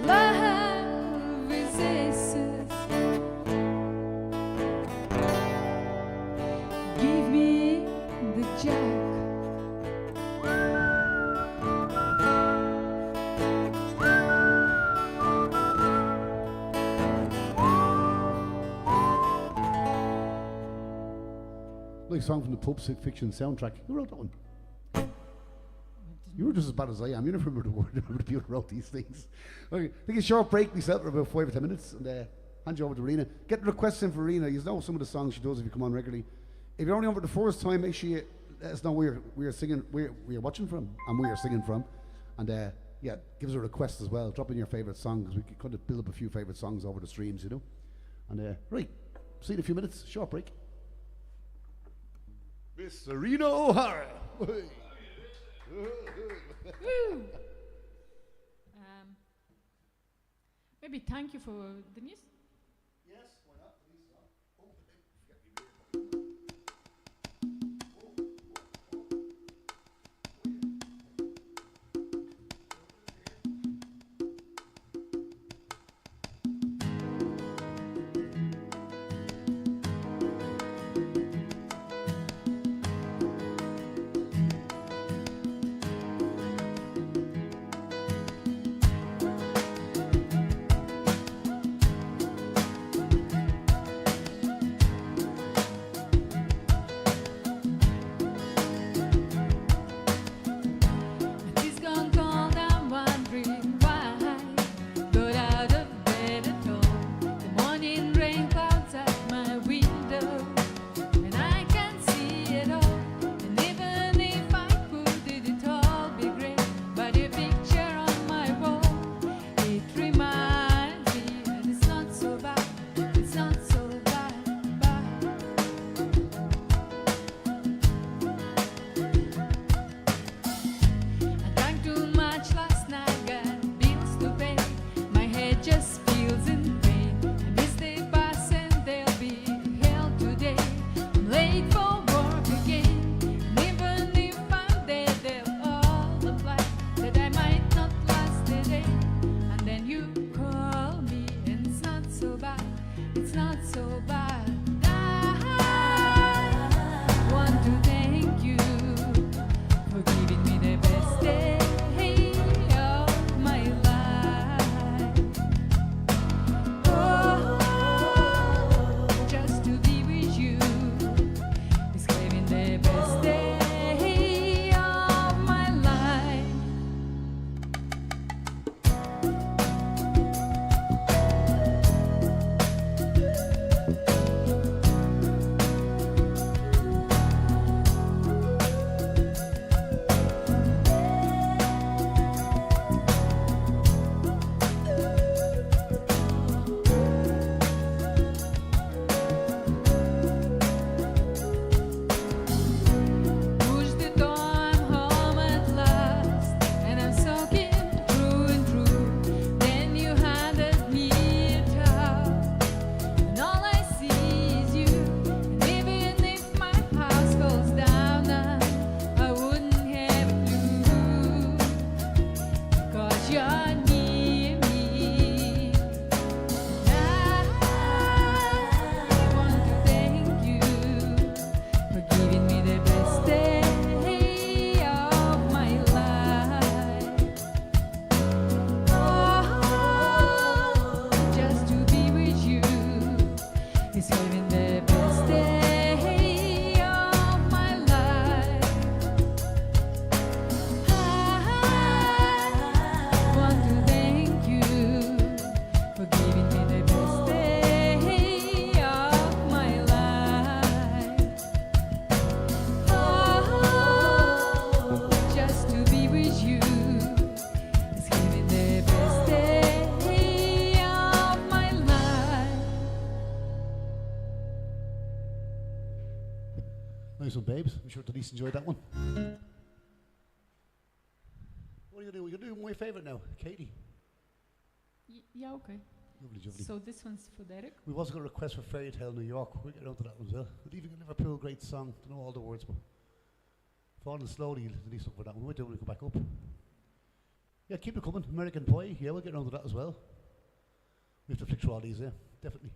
love is aces, give me the jack. Like a song from the Pulp Fiction soundtrack. Who wrote that one? You were just as bad as I am. You never remember the word. Remember the people who wrote these things. Okay, take a short break myself for about 5 or 10 minutes and hand you over to Rena. Get requests in for Rena. You know some of the songs she does if you come on regularly. If you're only on for the first time, make sure you let us know where you're singing, where you're watching from, and where you're singing from. And yeah, give us a request as well. Drop in your favourite song because we could kind of build up a few favourite songs over the streams, you know. And right, see you in a few minutes. Short break. Miss Serena O'Hara. Maybe thank you for the news. Yes, why not? Please, is having the best day of my life. I want to thank you for giving me the best day of my life. Oh, just to be with you is giving the best day of my life. Nice one, babes. I'm sure Denise enjoyed that one. What are you doing? You're doing my favourite now, Katie. Yeah, okay. Lovely, lovely. So this one's for Derek. We've also got a request for Fairy Tale New York. We'll get onto that one as well. Leaving Liverpool, great song. Don't know all the words, but falling slowly, Denise up for that one. We might do it when we come back up. Yeah, keep it coming. American Pie. Yeah, we'll get onto that as well. We have to flick through all these, yeah, definitely.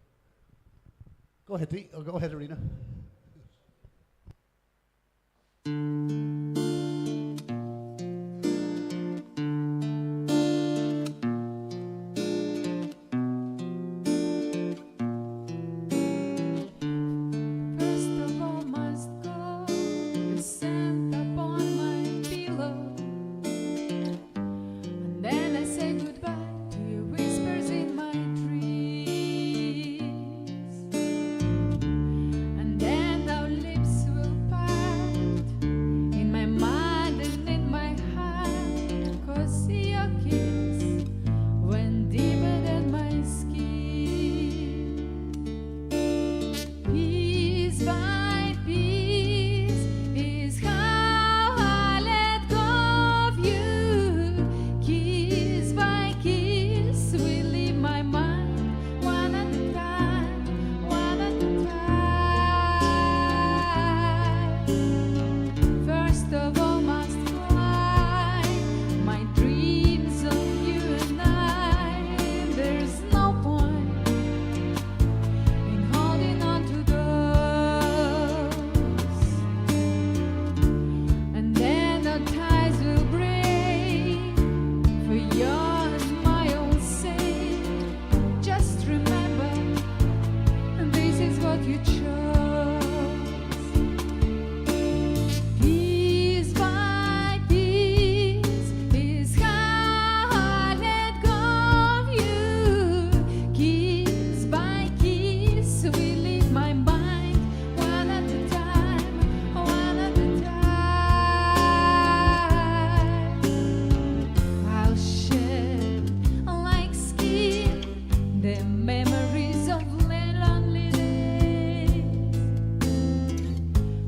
Go ahead, Dee. Or go ahead, Arena. First of all must go your scent upon my pillow, and then I say goodbye to your whispers in my dreams, and then our lips will part in my mind and in my heart, 'cause your kiss went deeper than my skin. Piece by piece is how I let go of you. Kiss by kiss, we leave my mind one at a time, one at a time. First of all must fly my dreams of you and I. There's no point in holding on to those, and then the ties will break for your and my own sake. Just remember, this is what you chose. Piece by piece is how I let go of you. Kiss by kiss, we leave my mind one at a time, one at a time. I'll shed like skin the memories of lonely days,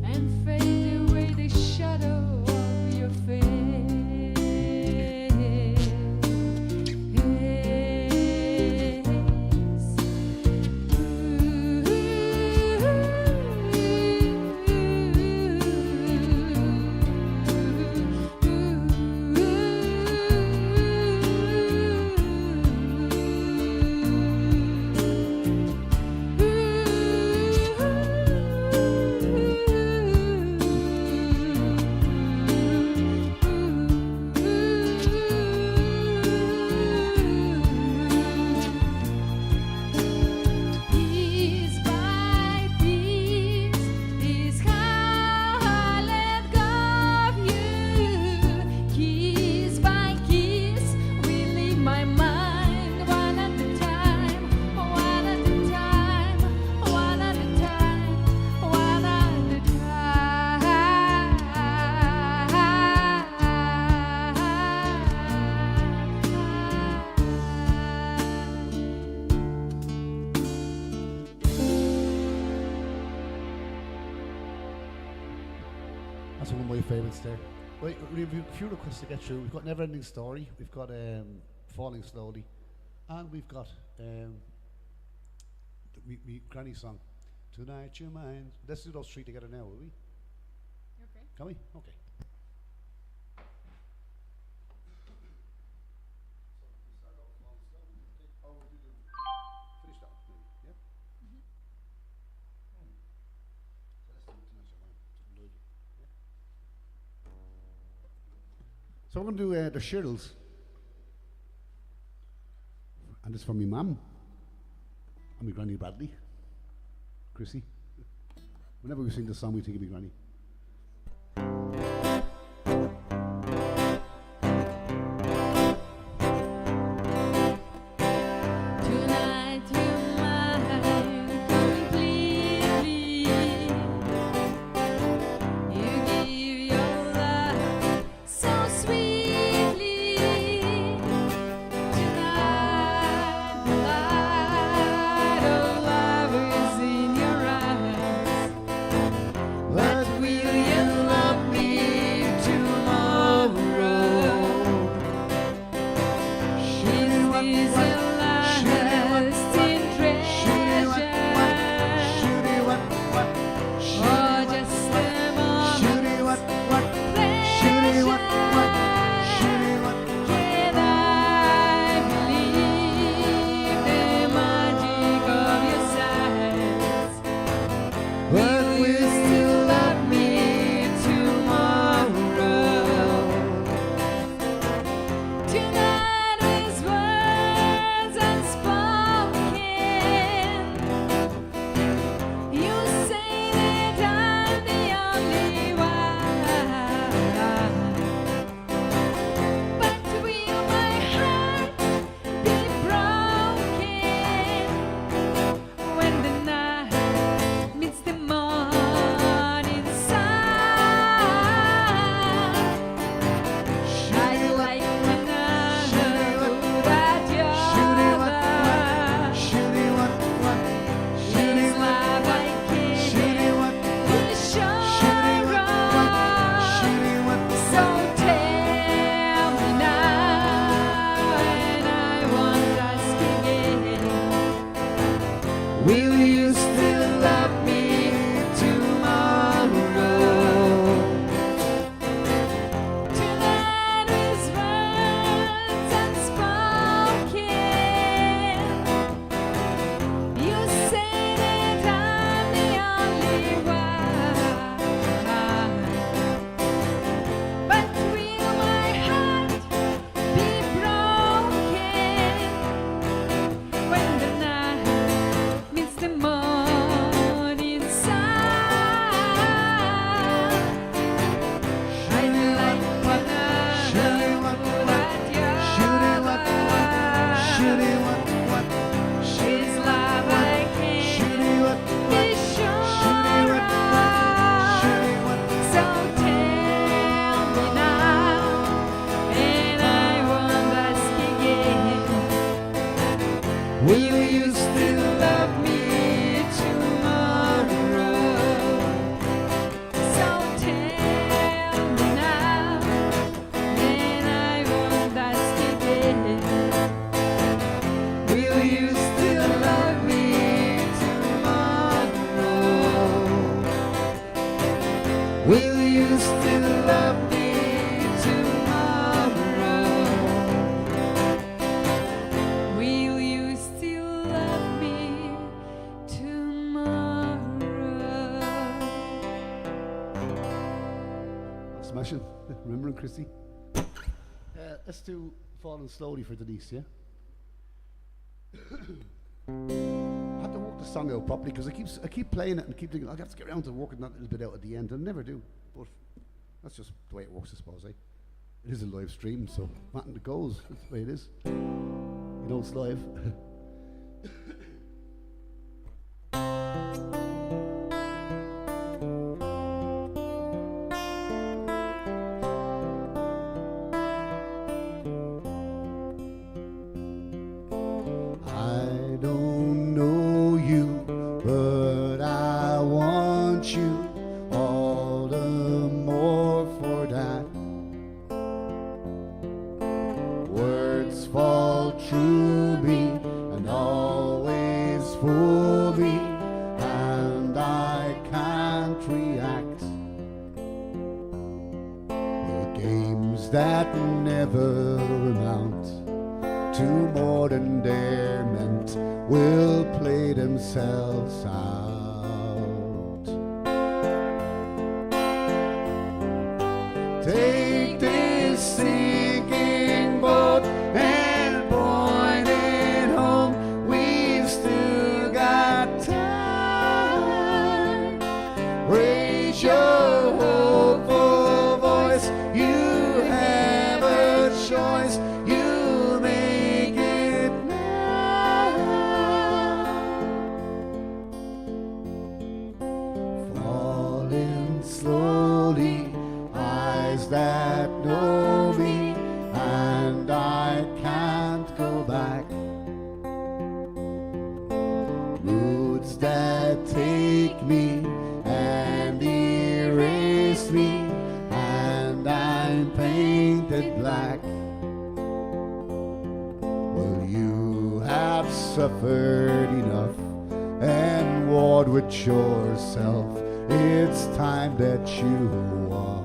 and fade away the shadow of your face. Piece by piece is how I let go of you. Kiss by kiss, we leave my mind one at a time, one at a time, one at a time, one at a That's one of my favourites there. Right, we have a few requests to get through. We've got Never Ending Story, we've got Falling Slowly, and we've got me granny song, Tonight You're Mine. Let's do those three together now, will we? Okay. Can we? Okay. Finish that up, maybe. Yep. So we're going to do the Shirtles. And it's from my mum and my granny Bradley. Chrissy. Whenever we sing this song, we think of me granny. Tonight you're mine completely. You give your love so sweetly. Tonight the light of love is in your eyes. But will you love me tomorrow? Is this a lasting treasure? Or just a moment's pleasure? Can I believe the magic of your sighs? Will you still love me tomorrow? Tonight is words unspoken. You say that I'm the only one, but will my heart be broken when the night meets the morning sun? I like when I look at your love. It's love I can't be sure of. So tell me now, and I won't ask again. Will you still love me tomorrow? Tonight is words unspoken. You say that I'm the only one, but will my heart be broken when the night meets the morning sun? I like when I look at your love. She's love I can't be sure of. So tell me now, and I won't ask again. Will you still love me tomorrow? So tell me now, and I won't ask again. Will you still love me tomorrow? Will you still love me tomorrow? Will you still love me tomorrow? Smashing. Remembering Chrissy. Let's do Falling Slowly for Denise, yeah? I had to work the song out properly because I keep playing it and keep thinking I have to get around to working that little bit out at the end, and I never do. But that's just the way it works, I suppose, eh? It is a live stream, so nothing that goes. That's the way it is. You know it's live. I don't know you, but I want you all the more for that. Words fall through me and always fool me, and I can't react. The games that never amount to more than they're meant will play themselves out. Take this sinking boat and point it home. We've still got time. that know me, and I can't go back. Moods that take me and erase me, and I'm painted black. Well, you have suffered enough, and warred with yourself. It's time that you won.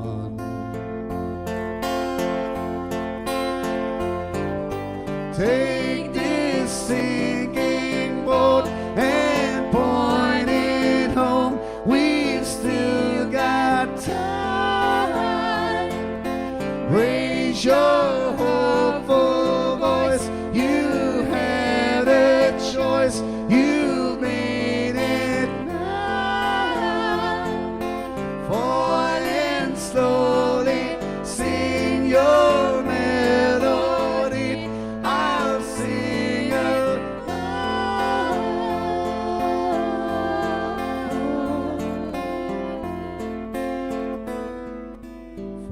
Take this sinking boat and point it home. We've still got time. Raise your hopeful voice. You had a choice. You've made it now. Falling slowly, sing your melody. I'll sing along.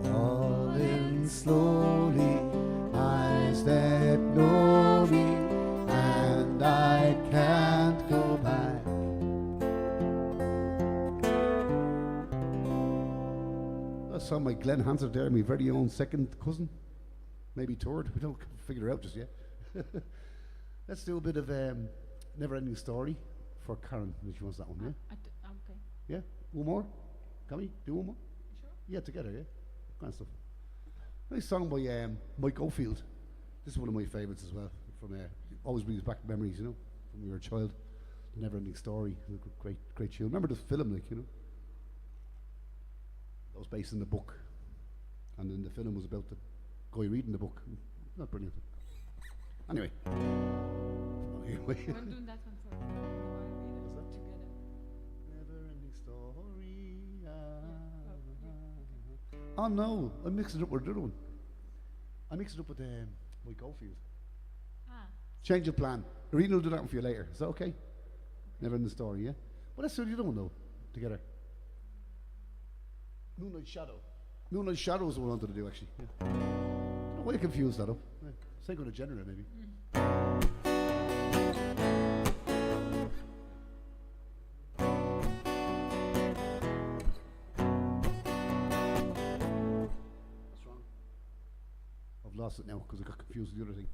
Falling slowly, eyes that know me, and I can't go back. That sound like Glenn Hansard there, my very own second cousin, maybe third. We don't figure it out just yet. Let's do a bit of Never Ending Story for Karen, if she wants that one, yeah? Okay. Yeah? One more? Can we do one more? Sure. Yeah, together, yeah? Grand stuff. Nice song by Mike Oldfield. This is one of my favourites as well. From always brings back memories, you know, from when you were a child. The Never Ending Story. It was a great tune. Remember the film, like, you know? That was based in the book. And then the film was about the guy reading the book. Not brilliant. Anyway. You want to do that one for me? What's that? Together. Never Ending Story. Oh no, I mixed it up with the other one. I mixed it up with Mike Oldfield. Ah. Change of plan. Irene will do that one for you later. Is that okay? Never Ending Story, yeah? Well, let's do the other one though, together. Moonlight Shadow. Moonlight Shadow is what I wanted to do actually. Yeah. I don't know why I confused that up. Yeah. Same kind of genre maybe. What's wrong? I've lost it now because I got confused with the other thing.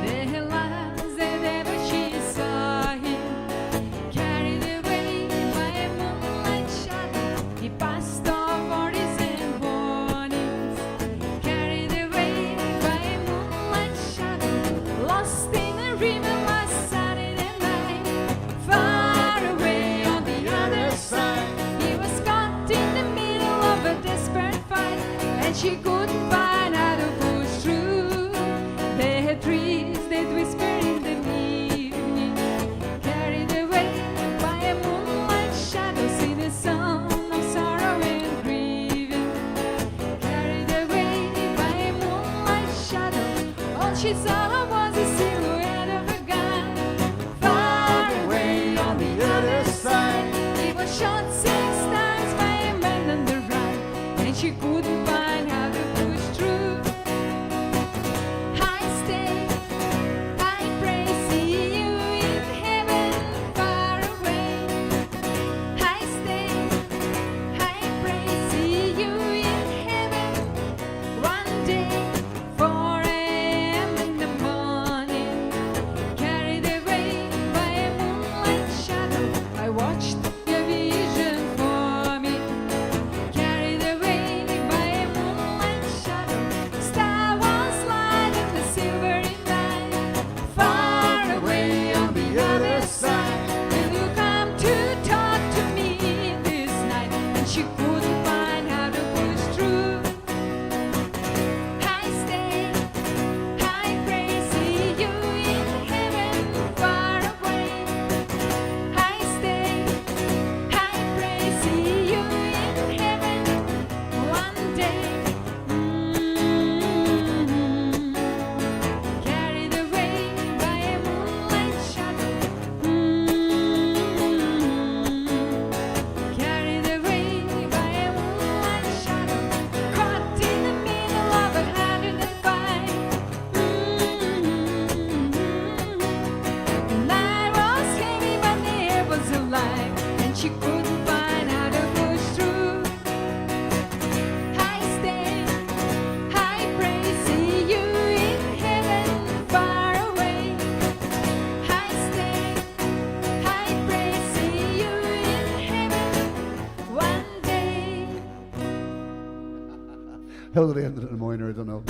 There lies that ever she saw him, carried away by a moonlight shadow. He passed off orders and warnings, carried away by a moonlight shadow. Lost in a river last Saturday night, far away on the other side. He was caught in the middle of a desperate fight, and she couldn't find how to push through. They had trees that whisper in the evening, carried away by a moonlight shadow. See the sound of sorrow and grieving, carried away by a moonlight shadow. All she saw was a silhouette of a gun, far away on the other side. He was shot 6 times by a man on the right, and she couldn't find how to push through. I stay, I pray, see you in heaven, far away. I stay, I pray, see you in heaven. One day, 4 a.m. in the morning, How did they end it in a minor? I don't know.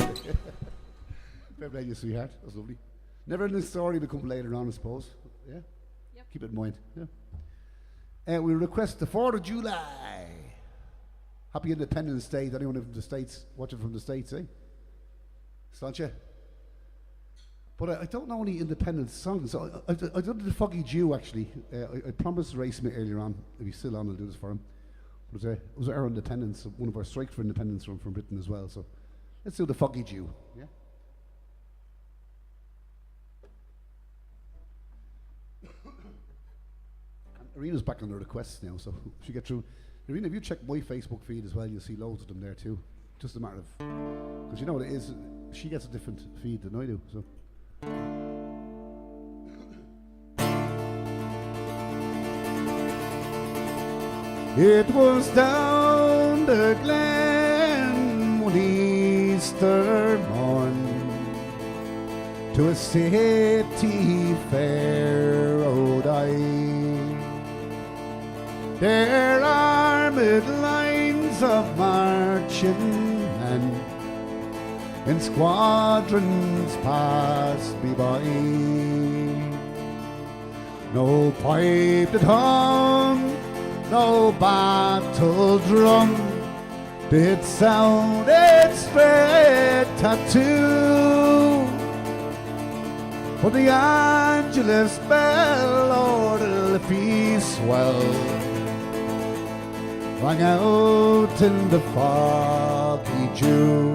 Fair play to you, sweetheart. That's lovely. Never ending story will come later on, I suppose. Yeah? Yep. Keep it in mind. Yeah. We request the 4th of July. Happy Independence Day to anyone from the States, watching from the States, eh? Sláinte. But I don't know any independent songs. So I did the Foggy Jew, actually. I promised Ray Smith earlier on, if he's still on, I'll do this for him. It was our independence, one of our strikes for independence from Britain as well. So let's do the Foggy Jew. Yeah. Irina's back on the requests now, so she get through. Irina, if you check my Facebook feed as well, you'll see loads of them there too. Just a matter of, because you know what it is, she gets a different feed than I do. So. It was down the glen one Easter morn to a city fair rode I. There armed lines of marching men in squadrons passed me by. No pipe that hung, no battle drum did sound its dread tattoo, but the Angelus bell o'er the peace well rang out in the foggy Dew.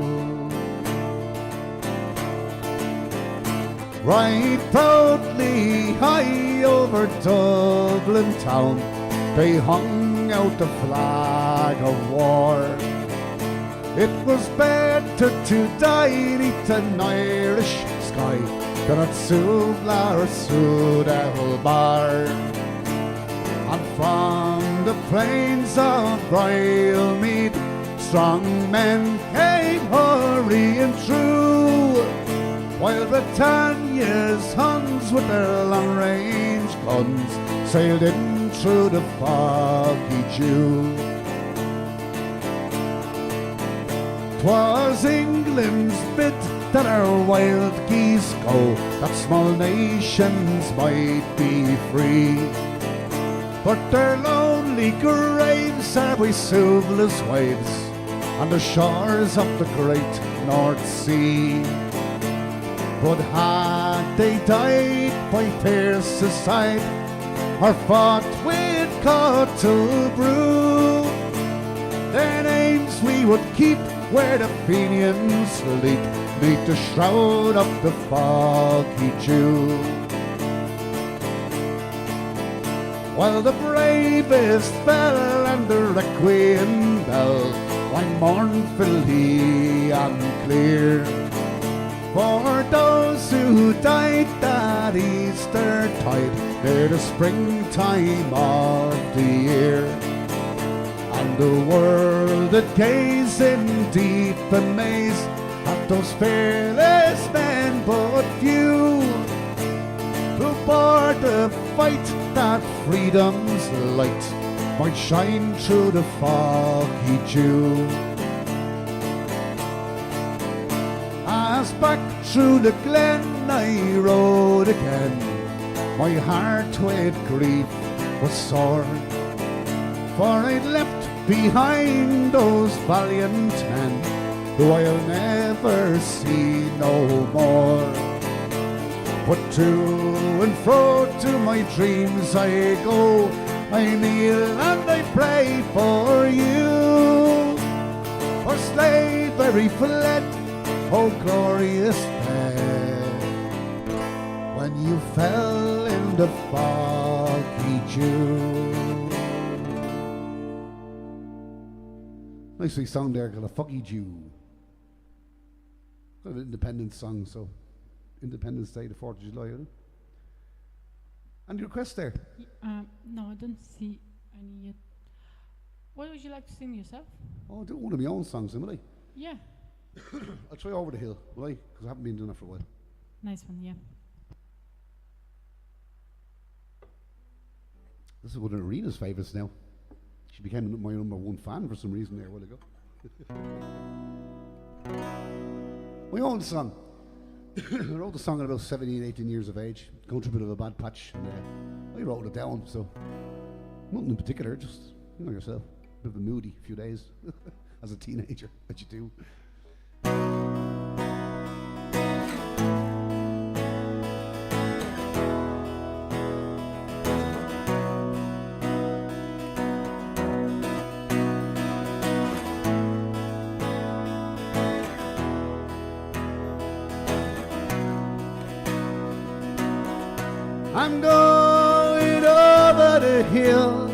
Right proudly high over Dublin town they hung out the flag of war. It was better to die neath an Irish sky than at Suvla or Sudalbar. And from the plains of Brialmead strong men came hurrying through, while Britannia's Huns with their long-range guns sailed in through the foggy Dew. 'Twas England's bid that our wild geese go, that small nations might be free. But their lonely graves are by Suvla's waves on the shores of the great North Sea. But had they died by Pearse's side, or fought with Cottle Brew, their names we would keep where the Fenians sleep, neath the shroud of the foggy Dew. While the bravest fell and the requiem bell rang mournfully and clear, for those who died that Easter tide near the springtime of the year. And the world that gazed in deep amaze at those fearless men but few, who bore the fight that freedom's light might shine through the foggy Dew. As back through the glen I rode again, my heart with grief was sore, for I'd left behind those valiant men who I'll never see no more. But to and fro to my dreams I go, I kneel and I pray for you. For slavery fled, oh glorious day, when you fell in the foggy Dew. Nicely sung there, called a foggy Dew. Kind of an independence song, so Independence Day, the 4th of July, isn't it? Any requests there? No, I don't see any yet. What would you like to sing yourself? Oh, I'll do one of my own songs, will I? Yeah. I'll try Over the Hill, will I? Because I haven't been doing that for a while. Nice one, yeah. This is one of Irina's favourites now. She became my number one fan for some reason there a while ago. My own song. I wrote the song at about 17, 18 years of age, going through a bit of a bad patch, and I wrote it down, so nothing in particular, just, you know yourself, a bit of a moody few days as a teenager, that you do. I'm going over the hill.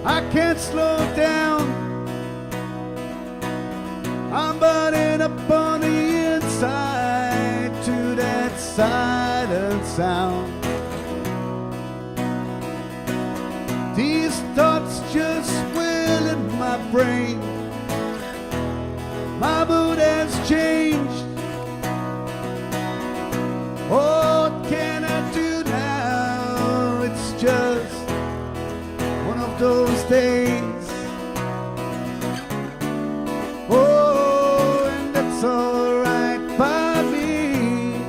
I can't slow down. I'm burning up on the inside to that silent sound. These thoughts just swirl in my brain. My mood has changed. Oh, what can I do now? It's just one of those days. Oh, and that's alright by me,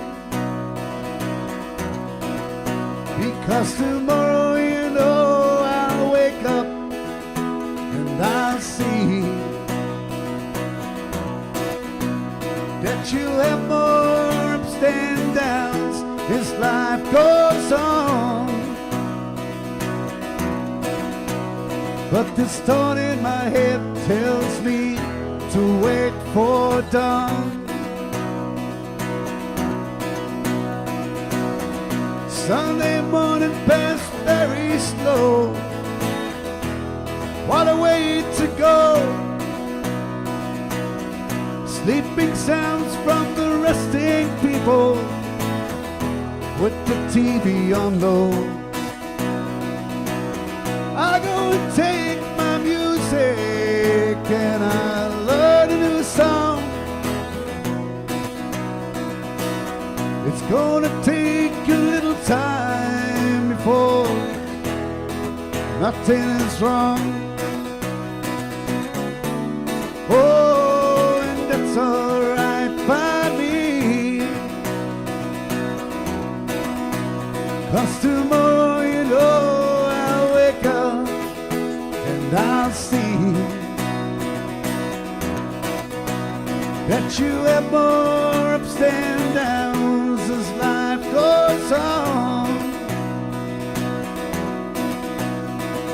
because tomorrow, you know, I'll wake up and I'll see that you have more ups and downs as life goes on. But this thought in my head tells me to wait for dawn. Sunday morning passed very slow. What a way to go. Sleeping sounds from the resting people with the TV on low. I go and take my music and I learn a new song. It's gonna take a little time before nothing is wrong. Oh, and that's alright by me, 'cause tomorrow, you know, I'll wake up and I'll see that you have more ups and downs as life goes on.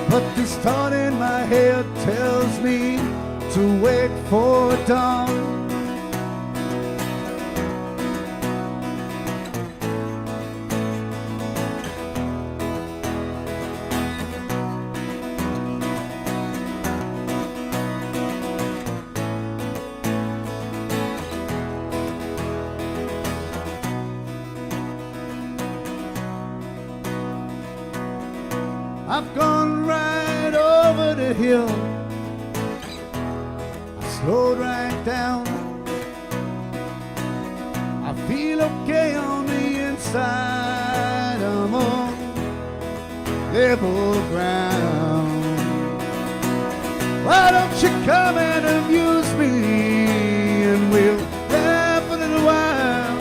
But this thought in my head tells me to wait for dawn. I've gone right over the hill. I slowed right down. I feel okay on the inside. I'm on level ground. Why don't you come and amuse me, and we'll laugh a little while.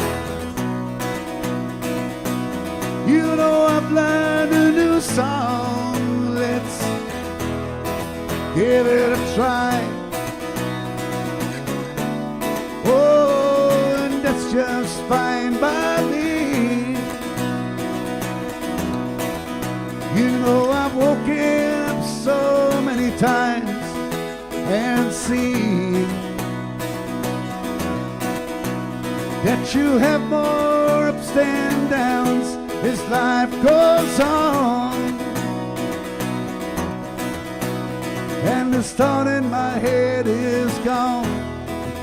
You know I've learned a new song. Let's give it a try. Oh, and that's just fine by me. You know I've woken up so many times and seen that you have more ups and downs as life goes on. And the thought in my head is gone,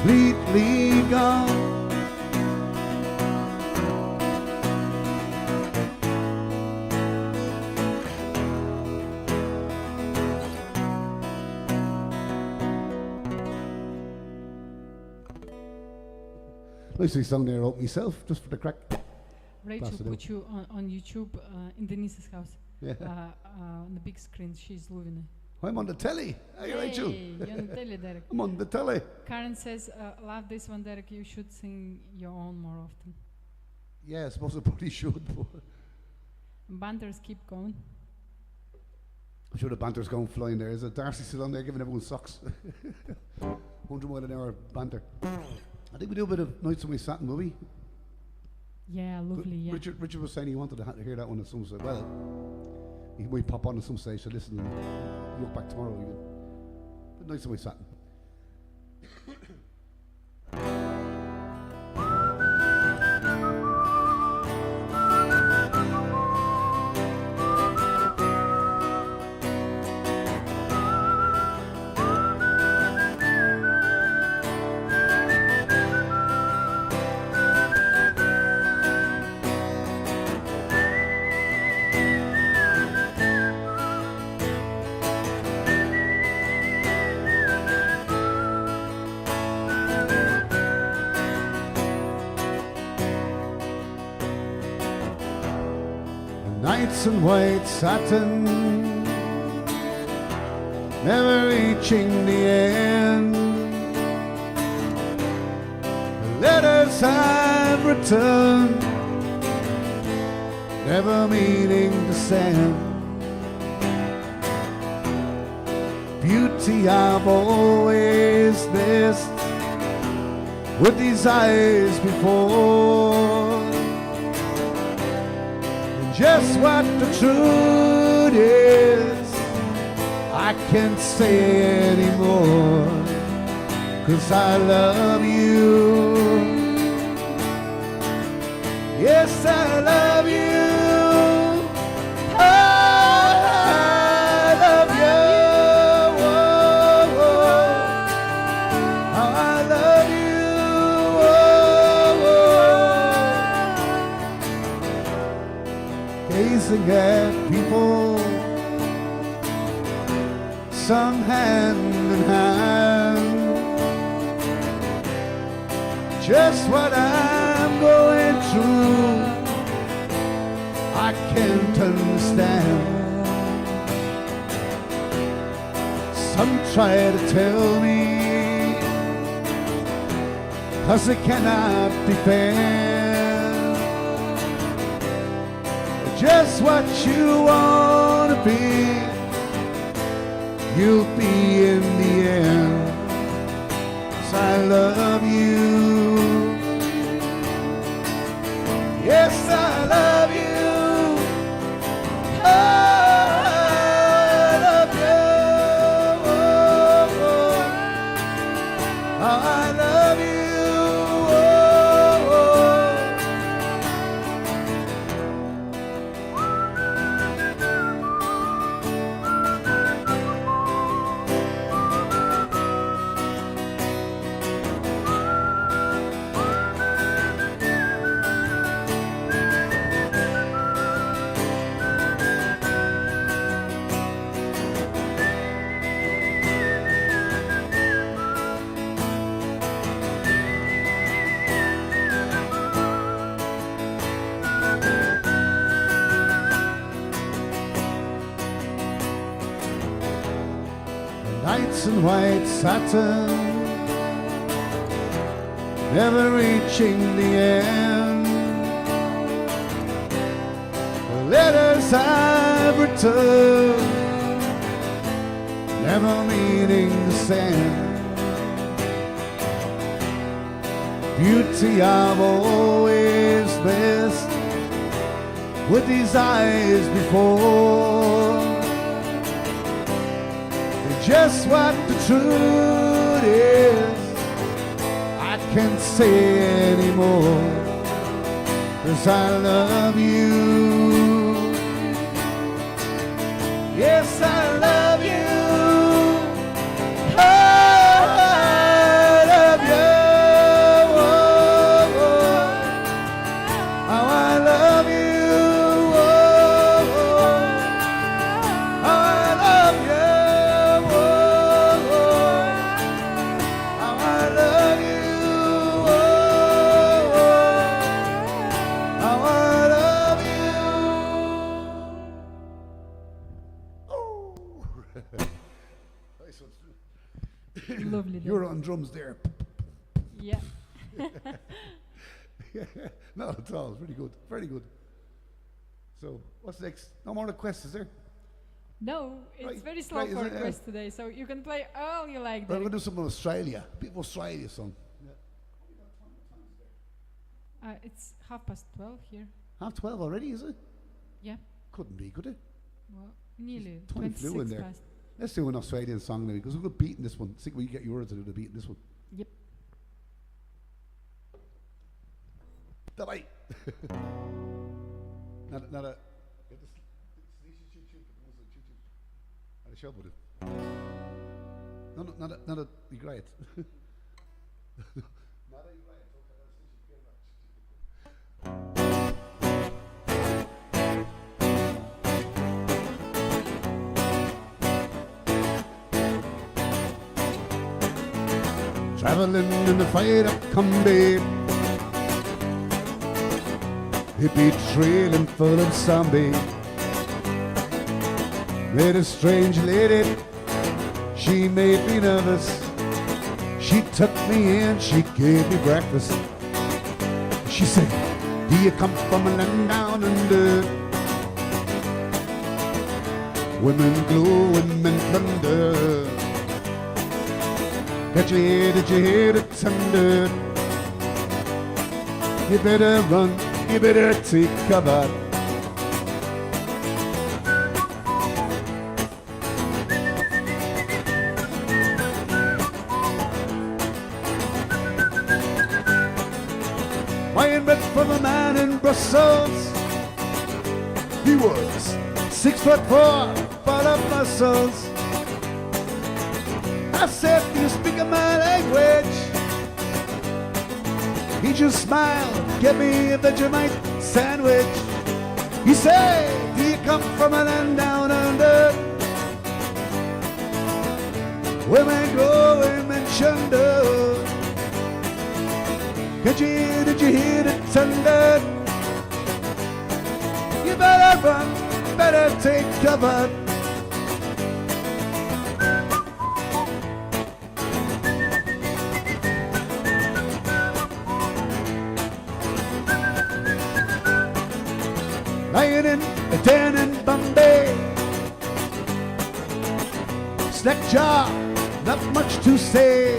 completely gone. Nice wee song there, I wrote myself, just for the crack. Rachel Pass it put you on YouTube in Denise's house. Yeah. On the big screen. She's loving it. I'm on the telly. Hey, Rachel. You're on the telly, Derek. I'm on the telly. Karen says, love this one, Derek. You should sing your own more often. Yeah, I suppose I probably should. But Banters keep going. I'm sure the banter's going flying there. Is it Darcy still on there giving everyone socks? 100 mile an hour banter. I think we do a bit of Nights When We Sat, will we? Yeah, lovely, yeah. Richard was saying he wanted to hear that one at some stage. Well, he might pop on at some stage to listen and look back tomorrow even. But Nights When We Sat. Nights in white satin, never reaching the end. The letters I've written, never meaning to send. Beauty I've always missed with these eyes before. Just what the truth is, I can't say anymore, 'cause I love you. Yes, I love you. I love you. Oh, I love you. Gazing at people, some hand in hand, just what I'm going through, I can't understand. Some try to tell me, 'cause they cannot defend just what you wanna be, you'll be in the end. 'Cause I love you. Yes, I love you. Oh, I love you. Oh, I love you. Nights in white satin, never reaching the end. The letters I've written, never meaning to send. Beauty I've always missed with these eyes before. Just what the truth is, I can't say anymore, 'cause I love you. Yes, I love you. Oh, I love you. Oh, I love you. day. You're on drums there. Yeah. Not at all. Very good. Very good. So, what's next? No more requests, is there? No, it's Right, very slow right, is for it? requests today, so you can play all you like. Well, Derek. we'll do some of Australia. Bit of Australia song. It's 12:30 here. 12 already, is it? Yeah. Couldn't be, could it? Well, nearly. Time flew in 26 there. past. Let's do an Australian song now because we're good beating this one. See if we get yours to do the beat in this one. Yep. Bye. Not a. Not a. Be great. Traveling in the fire up Cumby, hippie trail and full of zombie. Met a strange lady, she made me nervous. She took me in, she gave me breakfast. She said, do you come from a land down under? Women glow and men thunder. Did you hear the thunder? You better run, you better take cover. Buying bread from a man in Brussels. He was 6'4", full of muscles. I said, do you speak my language? He just smiled, gave me a Vegemite sandwich. He said, do you come from a land down under? Women go and mention the. Did you hear the thunder? You better run, better take cover. Lying in a den in Bombay, slack jaw, not much to say.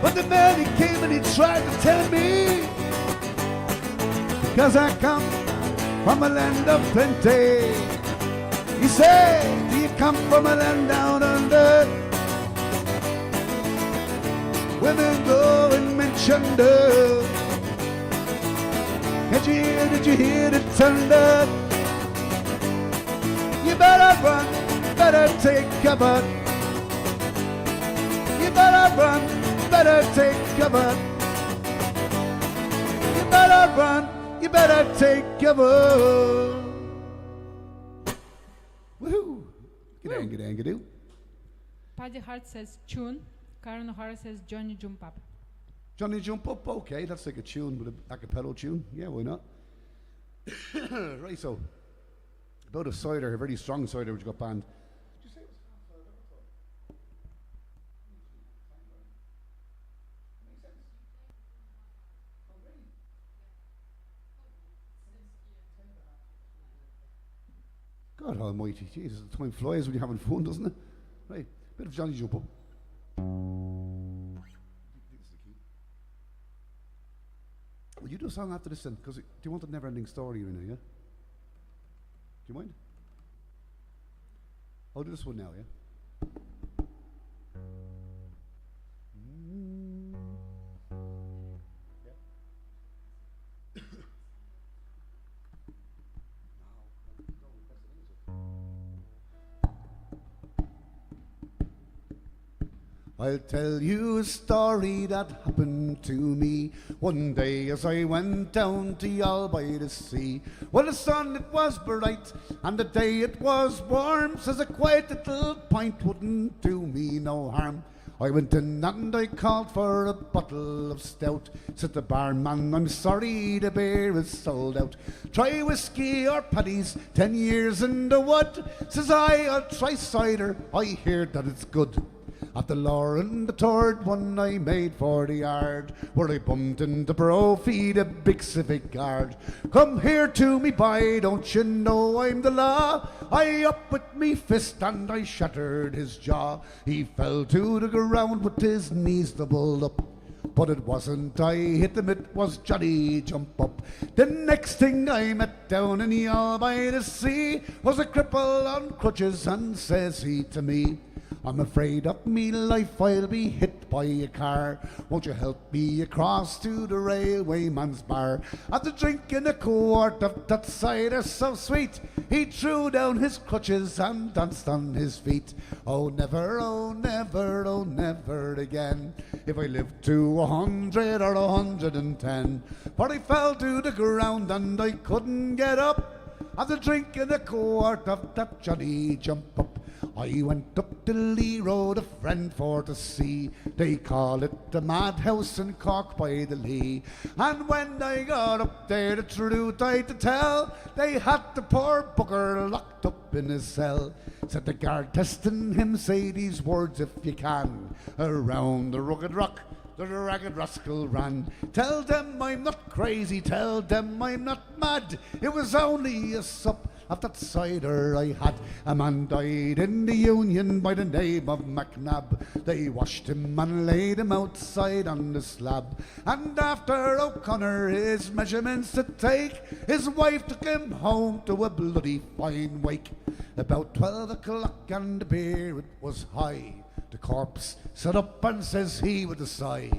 But the man he came and he tried to tell me, because I come from a land of plenty. He said, do you come from a land down under? Women go and mention the. Did you hear the thunder? You better run, better take cover. You better run, better take cover. You better run, you better take cover. Woohoo! Get-ang. Paddy Hart says tune. Karen O'Hara says Johnny Jump Up. Johnny Jump Up, okay, that's like a tune with a cappella tune. Yeah, why not? Right, so about a cider, a very strong cider which got banned. Did you say it was God almighty, Jesus, the time flies when you're having fun, doesn't it? Right, bit of Johnny Jump Up. Will you do a song after this then? Because do you want a never-ending story in it, yeah? Do you mind? I'll do this one now, yeah? I'll tell you a story that happened to me one day as I went down to Yall by the sea. Well, the sun it was bright and the day it was warm, says a quiet little pint wouldn't do me no harm. I went in and I called for a bottle of stout. Said the barman, I'm sorry, the beer is sold out. Try whiskey or paddies, 10 years in the wood. Says I'll try cider, I hear that it's good. At the Lauren, the third one I made for the yard, where I bumped into bro feed a big civic guard. Come here to me, boy, don't you know I'm the law? I up with me fist and I shattered his jaw. He fell to the ground with his knees doubled up. But it wasn't I hit him, it was Johnny Jump Up. The next thing I met down in the all by the sea was a cripple on crutches, and says he to me, I'm afraid of me life, I'll be hit by a car. Won't you help me across to the railwayman's bar? After drinking a quart of that cider so sweet, he threw down his crutches and danced on his feet. Oh never, oh never, oh never again, if I live to 100 or 110. For I fell to the ground and I couldn't get up after drinking a quart of that Johnny Jump Up. I went up to Lee Road, a friend for to see. They call it the madhouse in Cork by the Lee. And when I got up there, the truth I to tell, they had the poor bugger locked up in his cell. Said the guard testing him, say these words if you can. Around the rugged rock the ragged rascal ran. Tell them I'm not crazy, tell them I'm not mad. It was only a sup of that cider I had. A man died in the Union by the name of McNabb. They washed him and laid him outside on the slab. And after O'Connor his measurements to take, his wife took him home to a bloody fine wake. About 12 o'clock and the beer it was high. The corpse sat up and says he with a sigh,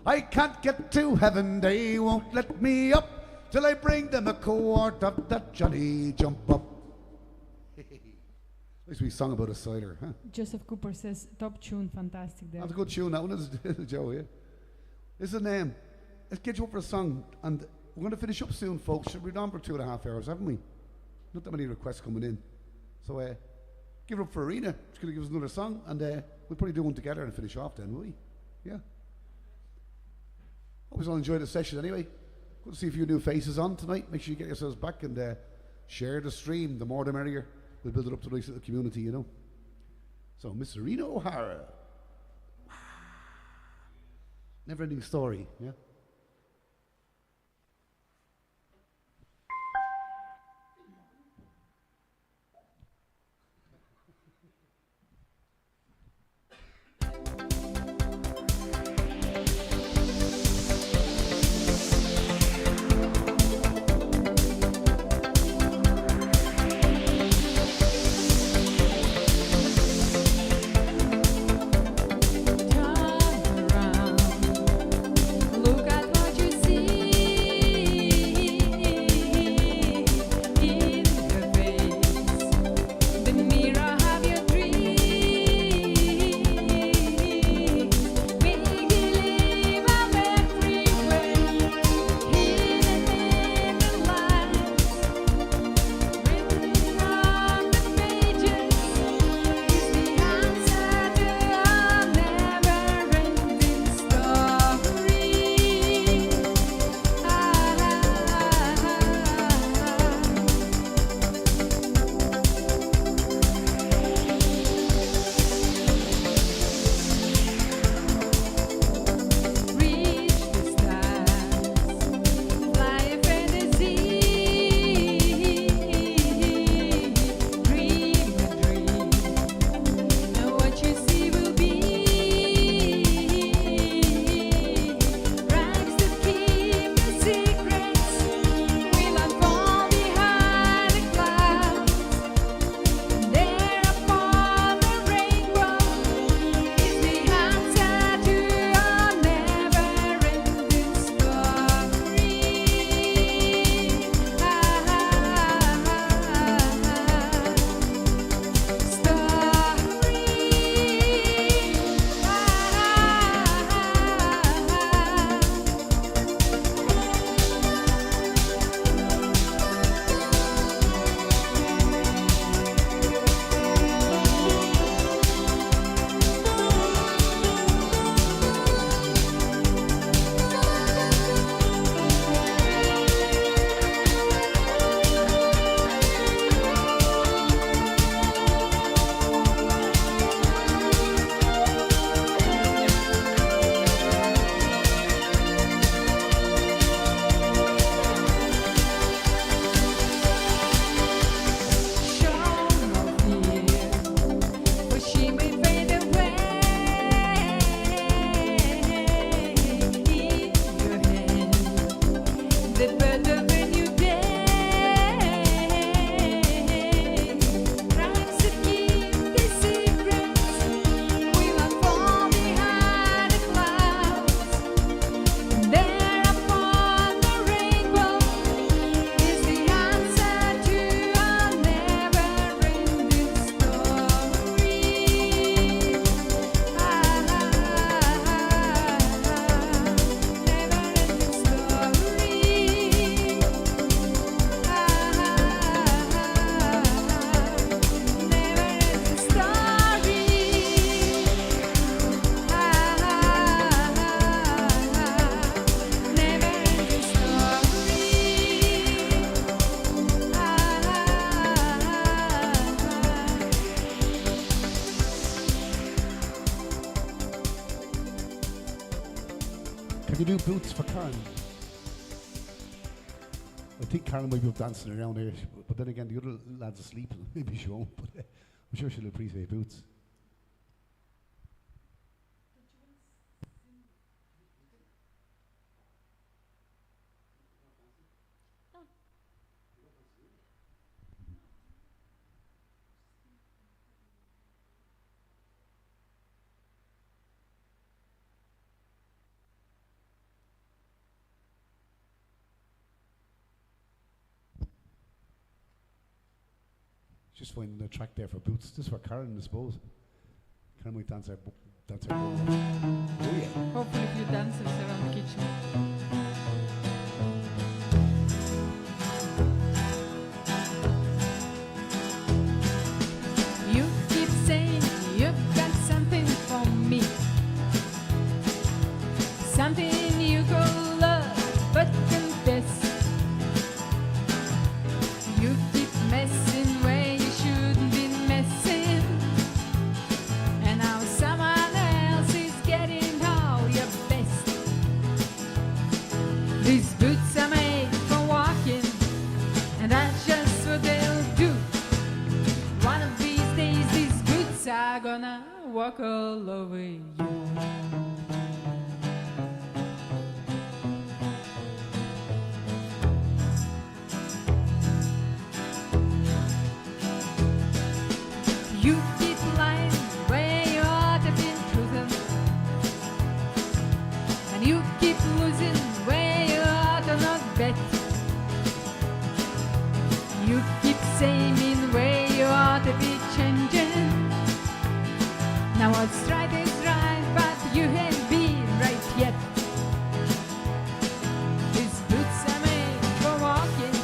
I can't get to heaven, they won't let me up till I bring them a quart of that Johnny Jump Up. Nice wee song about a cider, huh? Joseph Cooper says, top tune, fantastic there. That's a good tune, that one is Joe, yeah. Listen, let's get you up for a song, and we're going to finish up soon, folks. We've been on for 2.5 hours, haven't we? Not that many requests coming in. So, give it up for Arena. She's going to give us another song, and we'll probably do one together and finish off then, will we? Yeah. Hope you all enjoyed the session anyway. Good to see a few new faces on tonight. Make sure you get yourselves back and share the stream. The more the merrier. We'll build it up to a nice little community, you know. So, Miss Serena O'Hara. Never-ending story, yeah? Look do boots for Karen. I think Karen might be up dancing around here, but then again, the other lads are sleeping. Maybe she won't, but I'm sure she'll appreciate boots. Just finding a track there for boots. This is for Karen, I suppose. Karen might dance her. Oh yeah. Hopefully a few dancers around the kitchen. You keep saying you've got something for me, something you call love, but confess you keep messing where you shouldn't be messing, and now someone else is getting all your best. These boots are made for walking, and that's just what they'll do. One of these days these boots are gonna walk all over you. You keep lying where you ought to be truthing, and you keep losing where you ought to not bet. You keep saying where you ought to be changing. Now what's right is right, but you ain't been right yet. These boots are made for walking,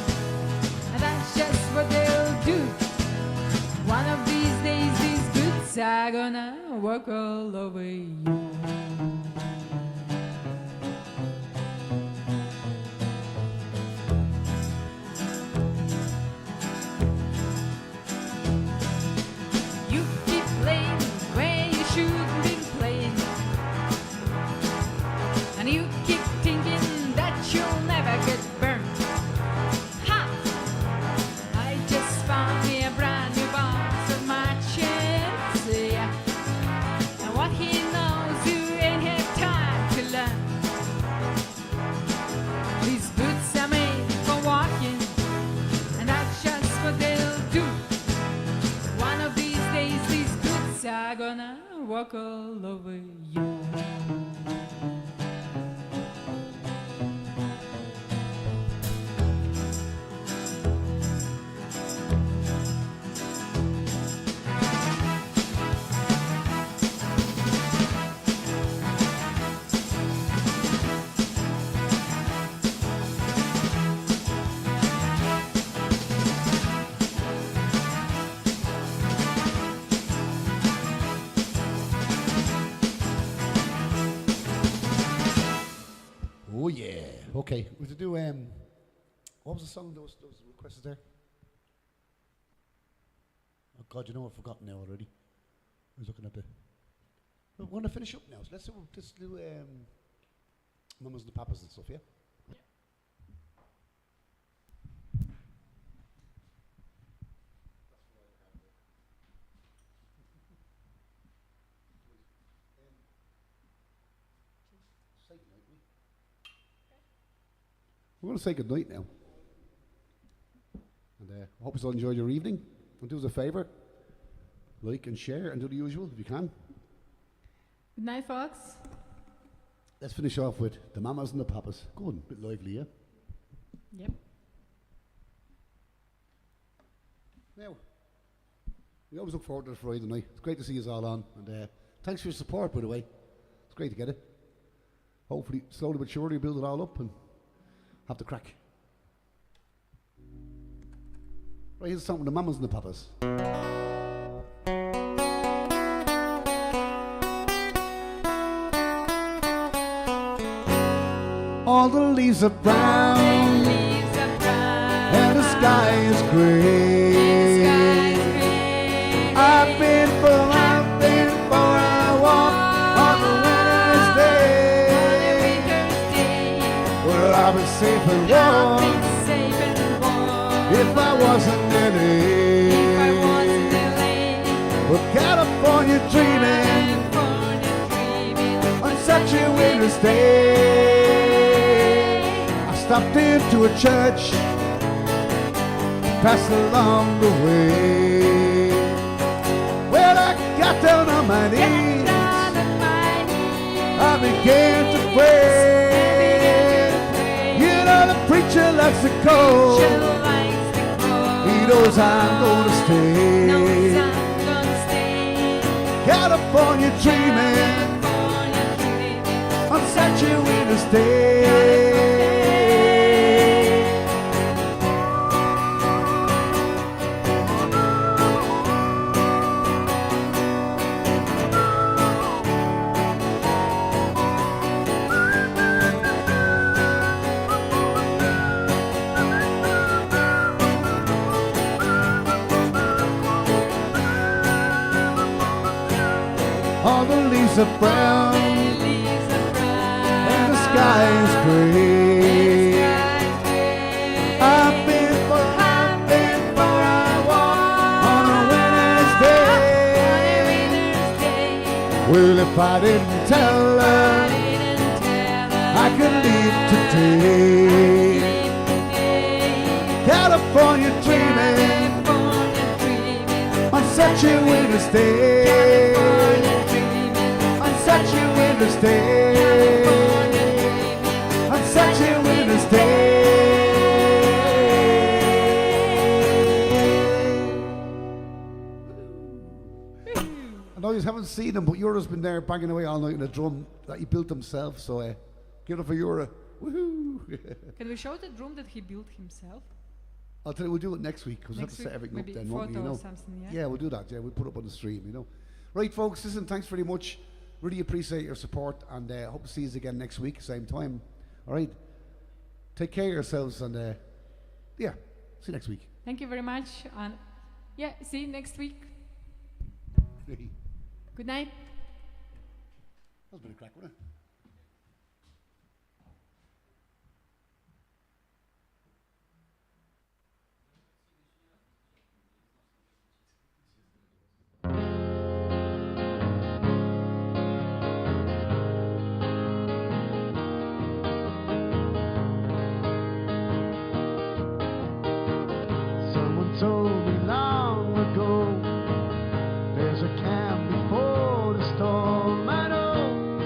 and that's just what they'll do. One of these days these boots are gonna walk all over you. You keep playing where you shouldn't be playing, and you keep thinking that you'll never get burned. Ha! I just found me a brand new box of matches, yeah. And what he knows you ain't had time to learn. These boots are made for walking, and that's just what they'll do. One of these days these boots are gonna walk all over you. Oh yeah. Okay. We to do what was the song that was requested there? Oh God, you know I've forgotten now already. I was looking at the. We're going to finish up now. So let's do Mamas and the Papas and stuff, yeah? We're going to say goodnight now. And I hope you all enjoyed your evening. And do us a favour, like and share and do the usual if you can. Good night, folks. Let's finish off with the Mamas and the Papas. Good, a bit lively, yeah? Yep. Now, we always look forward to the Friday night. It's great to see you all on. And thanks for your support, by the way. It's great to get it. Hopefully, slowly but surely, build it all up and have the crack. Right, here's something with the Mamas and the Papas. All the leaves are brown, and the sky is gray. I've been for a walk on a winter's day. wasn't in if I it. wasn't in LA, But California dreaming on such a winter's day. I stopped into a church, passed along the way. Well, I got down on my knees, I began to pray. You know the preacher likes to go, he knows I'm gonna stay. California dreaming on such a winter's day. All the leaves are brown and the sky is gray. I've been for a walk on a winter's day. Well, if I didn't tell her I could leave today. California dreaming on such a winter's day. Such a winter's day, on such a winter's day. I know you haven't seen him, but Yura's been there banging away all night on a drum that he built himself, so give it up for Yura. Woohoo! Can we show the drum that he built himself? I'll tell you, we'll do it next week, because we'll have to Next set week, everything up maybe then, won't we, photo you or know? something, yeah? Yeah, we'll do that, we'll put it up on the stream, you know. Right, folks, listen, thanks very much. Really appreciate your support, and hope to see you again next week, same time. All right? Take care of yourselves, and yeah, see you next week. Thank you very much, and yeah, see you next week. Good night. That was a bit of crack, wasn't it? Someone told me long ago, there's a calm before the storm. I know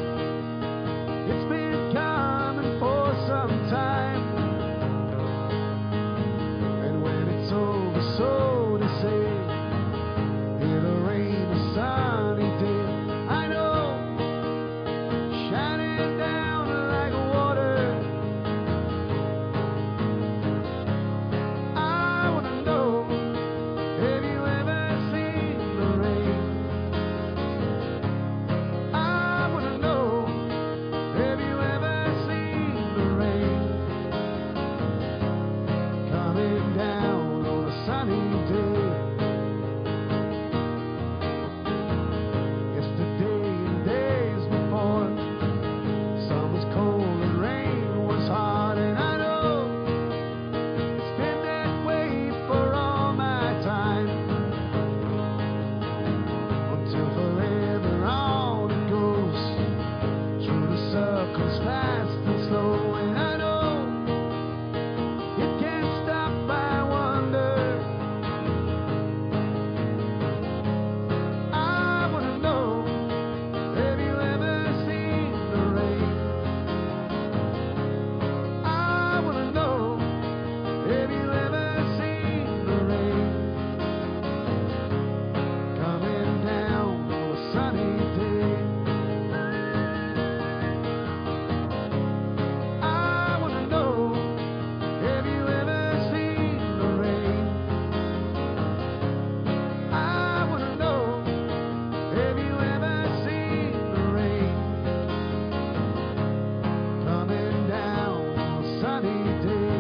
it's been coming for some time, and when it's over, so they say, it'll rain a sunny day. I know, shining down like water. I wanna know, have you ever seen the rain? I wanna know, have you ever seen the rain coming down on a sunny day? Yesterday and days before, sun was cold and rain was hard, and I know it's been that way for all my time, until forever on it goes, through the circles fast and slow, and I know it can't stop. I wonder, I wanna know, have you ever seen the rain? I wanna know, have you ever seen the rain coming down on a sunny day? I wanna know, have you ever seen the rain? I wanna know, have you ever seen the rain coming down on a sunny day?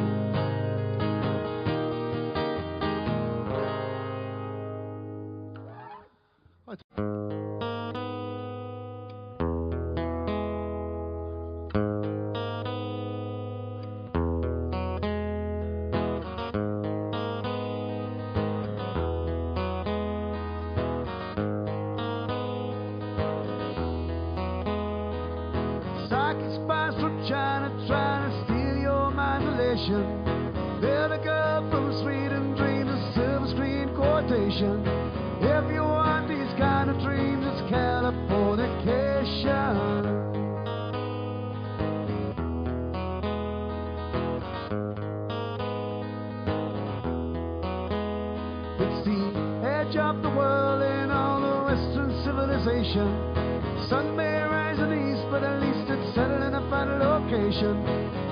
love from Sweden dreams, a silver screen quotation. If you want these kind of dreams, it's Californication. It's the edge of the world in all the Western civilization. Sun may rise in the east, but at least it's settled in a final location.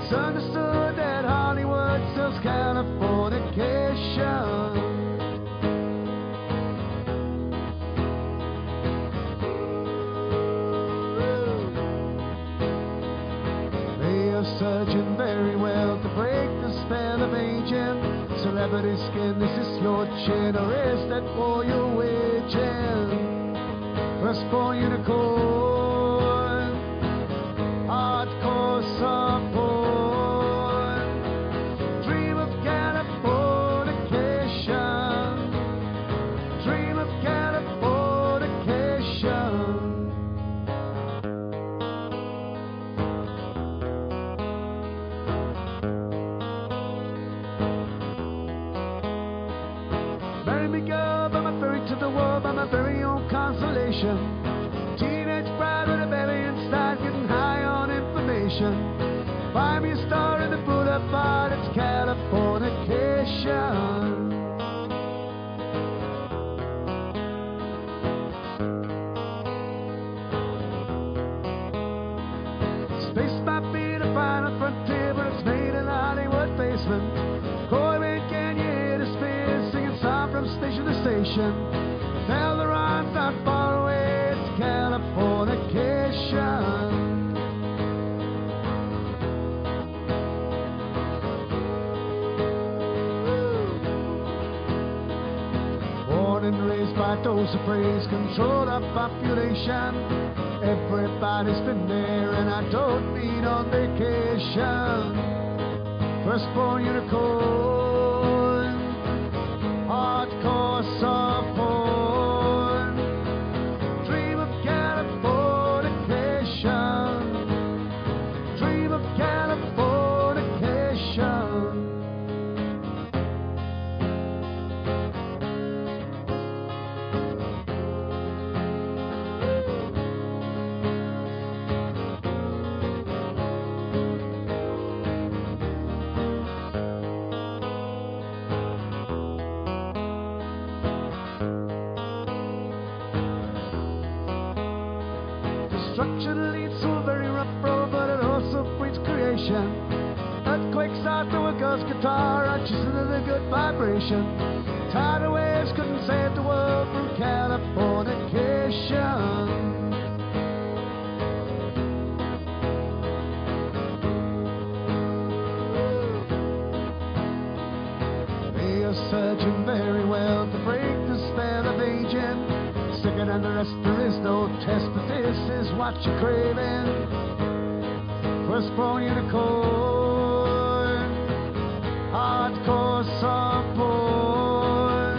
It's understood that Hollywood sells Californication. They are searching very well to break the spell of aging. Celebrity skin, is this your chin, or is that for your waging? Firstborn unicorn, hardcore soft porn. Dream of Californication. Dream of Californication. Marry me, girl, by my ferry to the world, by my very own consolation. Teenage bride with a belly inside, getting high on information. Buy me a star in the Buddha bar, it's Californication. Space might be the final frontier, but it's made in the Hollywood basement. Corbin, can you hear the spin singing song from station to station? Tell the rhymes not far away, it's Californication. Born and raised by those who praise, control of population. Everybody's been there, and I don't mean on vacation. Firstborn unicorn, hardcore soft porn. Dream of Californication. Dream of Californication. Destruction leads to a very rough road, but it also breeds creation. Earthquakes out through a girl's guitar, arches into the good vibration. Tidal waves couldn't save the world from Californication. They are surging very well to break the spell of aging. Sicker than the rest, there is no test, but this is what you're craving. Firstborn unicorn, hardcore soft porn.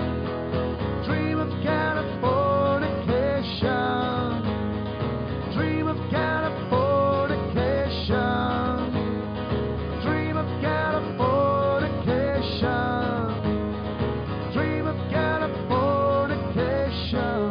Dream of Californication. Dream of Californication. Dream of Californication. Dream of Californication.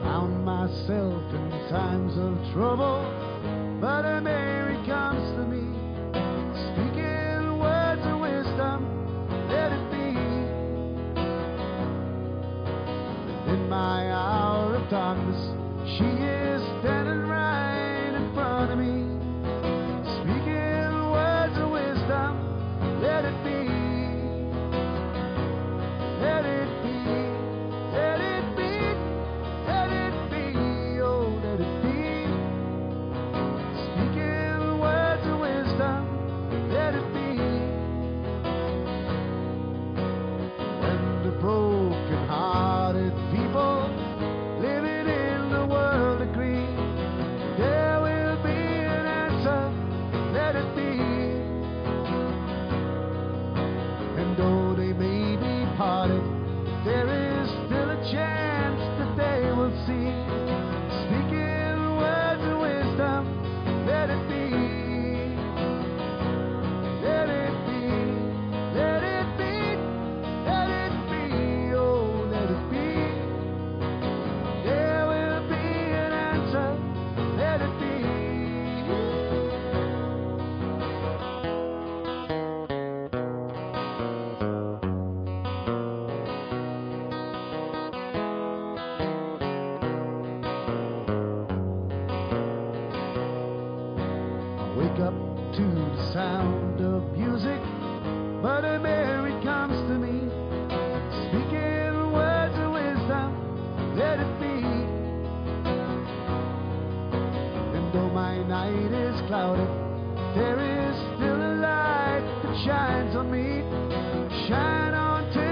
Found myself in times of trouble, Mother Mary comes to me, speaking words of wisdom, let it be. In my hour of darkness, she is standing right in front of me, speaking words of wisdom, let it be. Let it be, let it be, let it be, oh, let it be. Speaking sound of music, Mother Mary comes to me, speaking words of wisdom, let it be. And though my night is clouded, there is still a light that shines on me. Shine on till